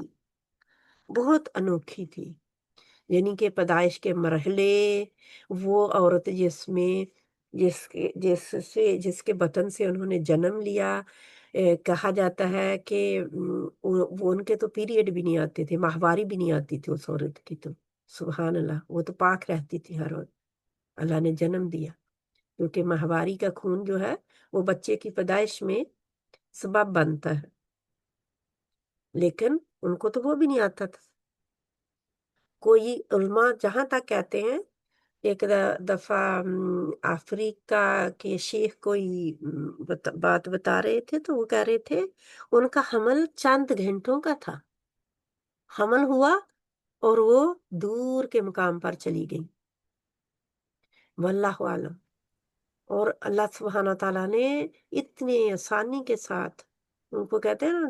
Speaker 1: بہت انوکھی تھی، یعنی کہ پیدائش کے مرحلے، وہ عورت جس کے بطن سے انہوں نے جنم لیا، کہا جاتا ہے کہ وہ ان کے تو پیریڈ بھی نہیں آتے تھے، ماہواری بھی نہیں آتی تھی اس عورت کی، تو سبحان اللہ، وہ تو پاک رہتی تھی ہر وقت، اللہ نے جنم دیا، کیونکہ ماہواری کا خون جو ہے وہ بچے کی پیدائش میں سبب بنتا ہے، لیکن ان کو تو وہ بھی نہیں آتا تھا، کوئی علماء جہاں تک کہتے ہیں، ایک دفعہ افریقہ کے شیخ کوئی بات بتا رہے تھے، تو وہ کہہ رہے تھے ان کا حمل چند گھنٹوں کا تھا، حمل ہوا اور وہ دور کے مقام پر چلی گئی، واللہ عالم۔ اور اللہ سبحانہ تعالیٰ نے اتنے آسانی کے ساتھ ان کو کہتے ہیں نا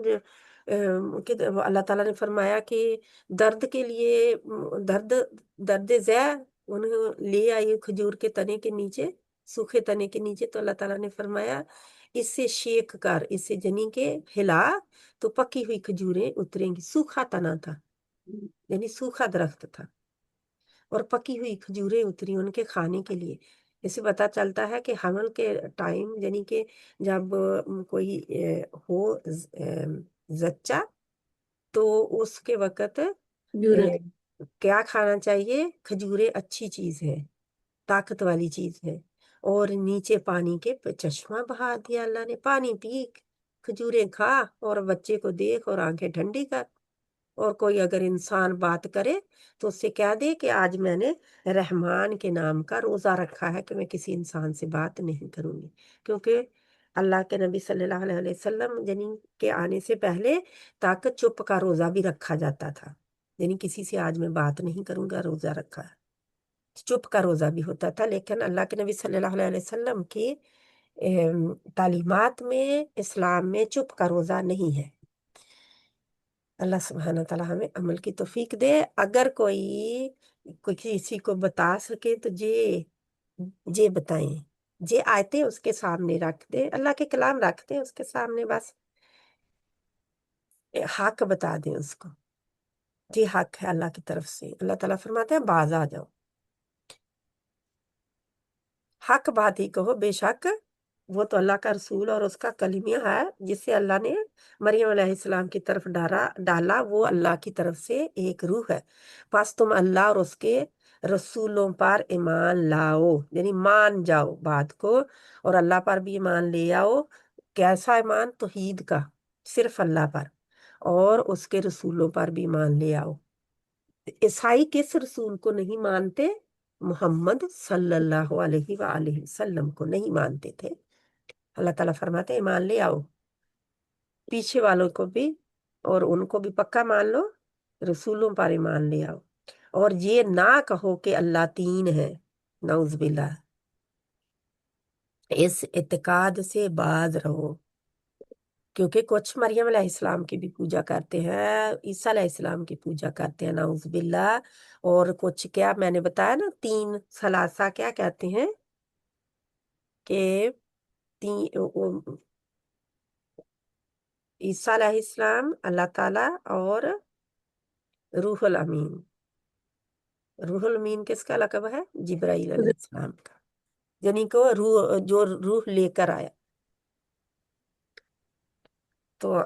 Speaker 1: کہ اللہ تعالیٰ نے فرمایا کہ درد کے لیے درد ذہ انہیں لے آئی کھجور کے تنے کے نیچے، سوکھے تنے کے نیچے، تو اللہ تعالیٰ نے فرمایا اس سے شیک کر، اس سے جنی کے ہلا تو پکی ہوئی کھجوریں اتریں گی۔ سوکھا تنا تھا، یعنی سوکھا درخت تھا، اور پکی ہوئی کھجوریں اتری ان کے کھانے کے لیے۔ اس سے پتہ چلتا ہے کہ حمل کے ٹائم، یعنی کہ جب کوئی ہو زچہ، تو اس کے وقت کیا کھانا چاہیے؟ کھجوریں اچھی چیز ہے، طاقت والی چیز ہے۔ اور نیچے پانی کے چشمہ بہا دیا اللہ نے، پانی پی، کھجوریں کھا، اور بچے کو دیکھ اور آنکھیں ٹھنڈی کر۔ اور کوئی اگر انسان بات کرے تو اس سے کہہ دے کہ آج میں نے رحمان کے نام کا روزہ رکھا ہے کہ میں کسی انسان سے بات نہیں کروں گی، کیونکہ اللہ کے نبی صلی اللہ علیہ وسلم یعنی کے آنے سے پہلے تک چپ کا روزہ بھی رکھا جاتا تھا، یعنی کسی سے آج میں بات نہیں کروں گا، روزہ رکھا ہے، چپ کا روزہ بھی ہوتا تھا۔ لیکن اللہ کے نبی صلی اللہ علیہ وسلم کی تعلیمات میں، اسلام میں چپ کا روزہ نہیں ہے۔ اللہ سبحانہ تعالیٰ ہمیں عمل کی توفیق دے۔ اگر کوئی کسی کو بتا سکے تو جے بتائیں، جے آیتیں اس کے سامنے رکھ دے، اللہ کے کلام رکھ دیں اس کے سامنے، بس حق بتا دیں اس کو، جی حق ہے اللہ کی طرف سے۔ اللہ تعالیٰ فرماتے ہیں باز آ جاؤ، حق بات ہی کہو، بے شک وہ تو اللہ کا رسول اور اس کا کلمہ ہے جس سے اللہ نے مریم علیہ السلام کی طرف ڈالا، وہ اللہ کی طرف سے ایک روح ہے۔ پس تم اللہ اور اس کے رسولوں پر ایمان لاؤ، یعنی مان جاؤ بات کو، اور اللہ پر بھی ایمان لے آؤ۔ کیسا ایمان؟ توحید کا، صرف اللہ پر، اور اس کے رسولوں پر بھی ایمان لے آؤ۔ عیسائی کس رسول کو نہیں مانتے؟ محمد صلی اللہ علیہ وآلہ وسلم کو نہیں مانتے تھے۔ اللہ تعالیٰ فرماتے ہیں ایمان لے آؤ، پیچھے والوں کو بھی اور ان کو بھی پکا مان لو، رسولوں پر ایمان لے آؤ، اور یہ نہ کہو کہ اللہ تین ہے، نعوذ باللہ، اس اعتقاد سے باز رہو، کیونکہ کچھ مریم علیہ السلام کی بھی پوجا کرتے ہیں، عیسیٰ علیہ السلام کی پوجا کرتے ہیں، نعوذ باللہ۔ اور کچھ کیا میں نے بتایا نا، تین ثلاثہ کیا کہتے ہیں کہ عیسیٰ علیہ السلام، اللہ تعالیٰ اور روح الامین۔ روح الامین کس کا لقب ہے؟ جبرائیل علیہ السلام کا، یعنی کہ روح، جو روح لے کر آیا۔ تو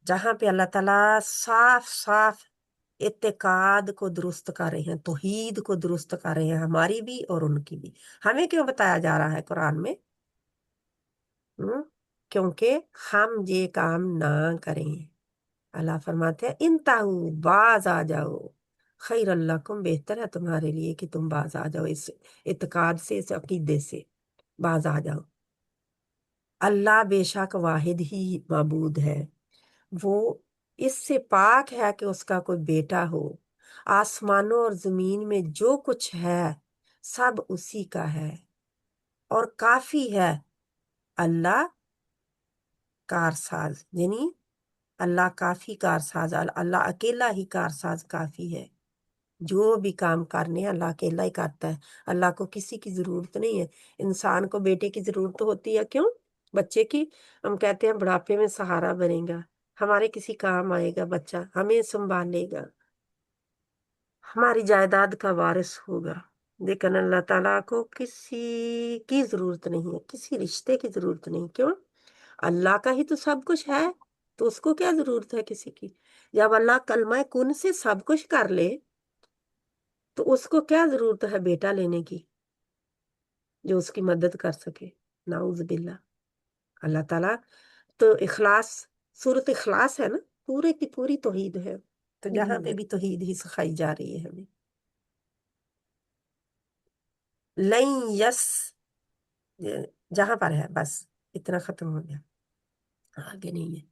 Speaker 1: جہاں پہ اللہ تعالیٰ صاف صاف اعتقاد کو درست کر رہے ہیں، توحید کو درست کر رہے ہیں، ہماری بھی اور ان کی بھی، ہمیں کیوں بتایا جا رہا ہے قرآن میں؟ کیونکہ ہم یہ کام نہ کریں۔ اللہ فرماتے ہیں انتہو، باز آ جاؤ، خیر لکم، بہتر ہے تمہارے لیے کہ تم باز آ جاؤ، اس اعتقاد سے، اس عقیدے سے باز آ جاؤ۔ اللہ بے شک واحد ہی معبود ہے، وہ اس سے پاک ہے کہ اس کا کوئی بیٹا ہو۔ آسمانوں اور زمین میں جو کچھ ہے سب اسی کا ہے، اور کافی ہے اللہ کارساز، یعنی اللہ کافی کارساز، اللہ اکیلا ہی کارساز کافی ہے۔ جو بھی کام کرنے اللہ اکیلا ہی کرتا ہے، اللہ کو کسی کی ضرورت نہیں ہے۔ انسان کو بیٹے کی ضرورت ہوتی ہے، کیوں؟ بچے کی، ہم کہتے ہیں بڑھاپے میں سہارا بنے گا، ہمارے کسی کام آئے گا، بچہ ہمیں سنبھالے گا، ہماری جائیداد کا وارث ہوگا۔ لیکن اللہ تعالیٰ کو کسی کی ضرورت نہیں ہے، کسی رشتے کی ضرورت نہیں، کیوں؟ اللہ کا ہی تو سب کچھ ہے، تو اس کو کیا ضرورت ہے کسی کی؟ جب اللہ کلمہ کن سے سب کچھ کر لے تو اس کو کیا ضرورت ہے بیٹا لینے کی جو اس کی مدد کر سکے؟ نعوذ باللہ۔ اللہ تعالیٰ تو اخلاص، سورۃ اخلاص ہے نا، پورے کی پوری توحید ہے، تو جہاں پہ بھی توحید ہی سکھائی جا رہی ہے ہمیں۔ लई यस जहां पर है बस इतना खत्म हो गया, आगे नहीं है।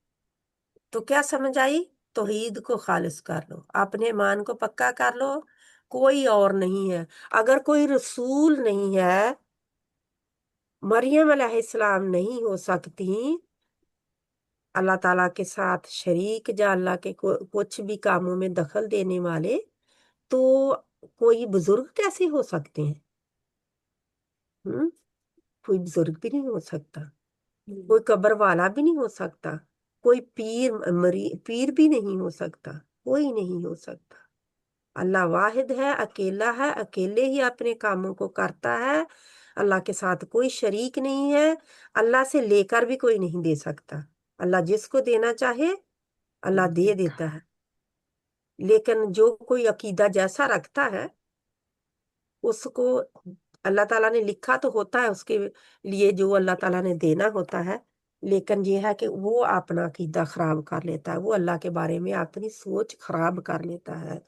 Speaker 1: तो क्या समझ आई? तौहीद को खालिस कर लो, अपने ईमान को पक्का कर लो, कोई और नहीं है। अगर कोई रसूल नहीं है, मरियम अलैहिस्सलाम नहीं हो सकती अल्लाह ताला के साथ शरीक, या अल्लाह के कुछ भी कामों में दखल देने वाले, तो कोई बुजुर्ग कैसे हो सकते हैं? कोई बुजुर्ग भी नहीं हो सकता, कोई कब्र वाला भी नहीं हो सकता, कोई पीर भी नहीं हो सकता, कोई नहीं हो सकता। अल्लाह वाहिद है, अकेला है, अकेले ही अपने कामों को करता है। अल्लाह के साथ कोई शरीक नहीं है, अल्लाह से लेकर भी कोई नहीं दे सकता। अल्लाह जिसको देना चाहे अल्लाह दे देता है। लेकिन जो कोई अकीदा जैसा रखता है उसको अल्लाह ताला ने लिखा तो होता है उसके लिए जो अल्लाह ताला ने देना होता है, लेकिन ये है कि वो अपना अकीदा खराब कर लेता है, वो अल्लाह के बारे में अपनी सोच खराब कर लेता है।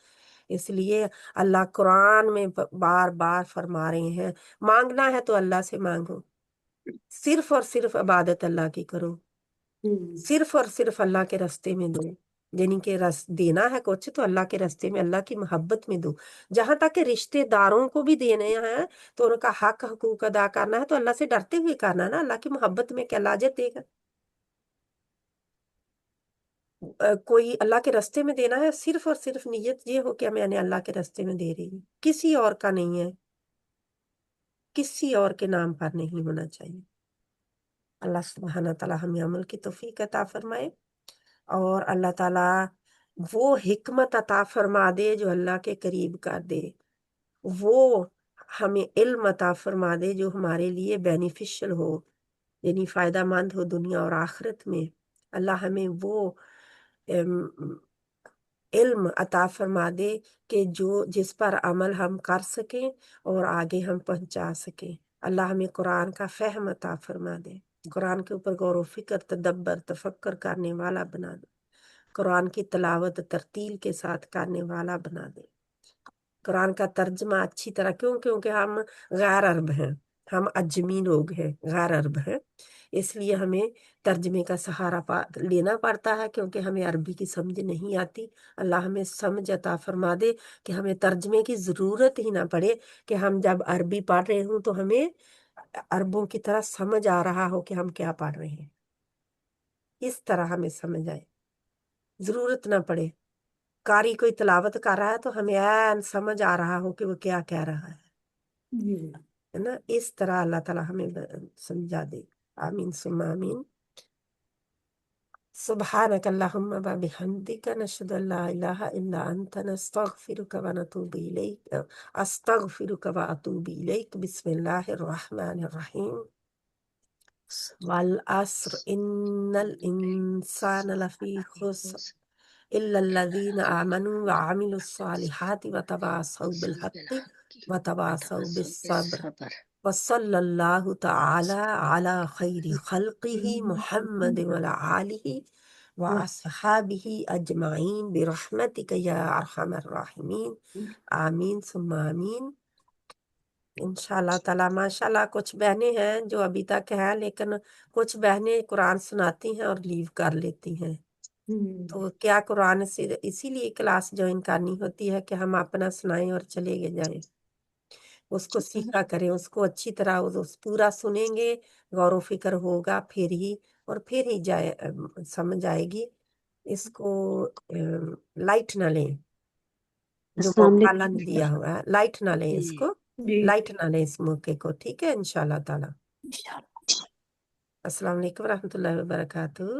Speaker 1: इसलिए अल्लाह कुरान में बार बार फरमा रहे हैं, मांगना है तो अल्लाह से मांगो, सिर्फ और सिर्फ इबादत अल्लाह की करो, सिर्फ और सिर्फ अल्लाह के रास्ते में दो। यानी कि देना है कुछ तो अल्लाह के रास्ते में, अल्लाह की मोहब्बत में दो। जहां तक कि रिश्तेदारों को भी देने हैं तो उनका हक हकूक अदा करना है तो अल्लाह से डरते हुए करना है ना, अल्लाह की मोहब्बत में क्या लाजत देगा। कोई अल्लाह के रास्ते में देना है, सिर्फ और सिर्फ नीयत ये हो कि मैंने अल्लाह के रास्ते में दे रही हूँ, किसी और का नहीं है, किसी और के नाम पर नहीं होना चाहिए। अल्लाह सुब्हाना तआला हमें अमल की तौफीक अता फरमाए, और अल्लाह ताला वो हिकमत अता फरमा दे जो अल्लाह के करीब कर दे, वो हमें इल्म अता फरमा दे जो हमारे लिए बेनिफिशियल हो, यानी फायदा मंद हो दुनिया और आखिरत में। अल्लाह हमें वो इल्म अता फरमा दे कि जिस पर अमल हम कर सकें और आगे हम पहुंचा सकें। अल्लाह हमें कुरान का फहम अता फरमा दे, कुरान के ऊपर गौर व फिक्र, तदब्बर, तफक्कर करने वाला बना दे, कुरान की तिलावत तरतील के साथ करने वाला बना दे, कुरान का तर्जमा अच्छी तरह, क्योंकि हम गैर अरब हैं, हम अजमी लोग हैं, गैर अरब हैं, इसलिए हमें तर्जमे का सहारा लेना पड़ता है, क्योंकि हमें अरबी की समझ नहीं आती। अल्लाह हमें समझ अता फरमा दे कि हमें तर्जमे की ज़रूरत ही ना पड़े, कि हम जब अरबी पढ़ रहे हूँ तो हमें अरबों की तरह समझ आ रहा हो कि हम क्या पढ़ रहे हैं, इस तरह हमें समझ आए, ज़रूरत ना पड़े। कारी कोई तिलावत कर रहा है तो हमें ऐन समझ आ रहा हो कि वो क्या कह रहा है ना, इस तरह अल्लाह ताला हमें समझा दे। आमीन सुम्मा आमीन। सुब्हानक अल्लाहुम्मा व बिहम्दिका नशहदु अल्ला इलाहा इल्ला अंता नस्तगफिरुका व नतूबु इलैक अस्तगफिरुका व अतूबु इलैक। बिस्मिल्लाहिर रहमानिर रहीम। वल अस्र इन्नल इंसाना लफी खुस्र इल्लल्लज़ीना आमनू व अमिलुस सालिहाति व तवासौ बिल हक़्क़ि व तवासौ बिस सब्र। वसल्लल्लाहु तआला अला खैरि खल्क़िही मुहम्मद व अला आलिही व अस्हाबिही अजमाइन बिरहमतिका या अरहमर राहिमीन। आमीन सुम्मा आमीन। इंशाल्लाह ताला माशाल्लाह कुछ बहनें हैं जो अभी तक हैं, लेकिन कुछ बहनें कुरान सुनाती हैं और लीव कर लेती हैं। तो क्या कुरान से इसीलिए क्लास ज्वाइन करनी होती है कि हम अपना सुनाएं और चले जाएं, उसको सीखा करें, उसको अच्छी तरह उस पूरा सुनेंगे, गौर व फिक्र होगा फिर ही, और फिर ही समझ आएगी। इसको लाइट ना लें, जो
Speaker 2: अस्सलाम
Speaker 1: मौका अल्लाह ने
Speaker 2: वालेकुम।
Speaker 1: दिया हुआ है, लाइट ना लें
Speaker 2: जी
Speaker 1: इसको,
Speaker 5: जी
Speaker 1: लाइट ना लें इस मौके को, ठीक है इंशाल्लाह ताला।
Speaker 3: इंशाल्लाह।
Speaker 1: अस्सलाम वालेकुम रहमतुल्लाहि व बरकातहू।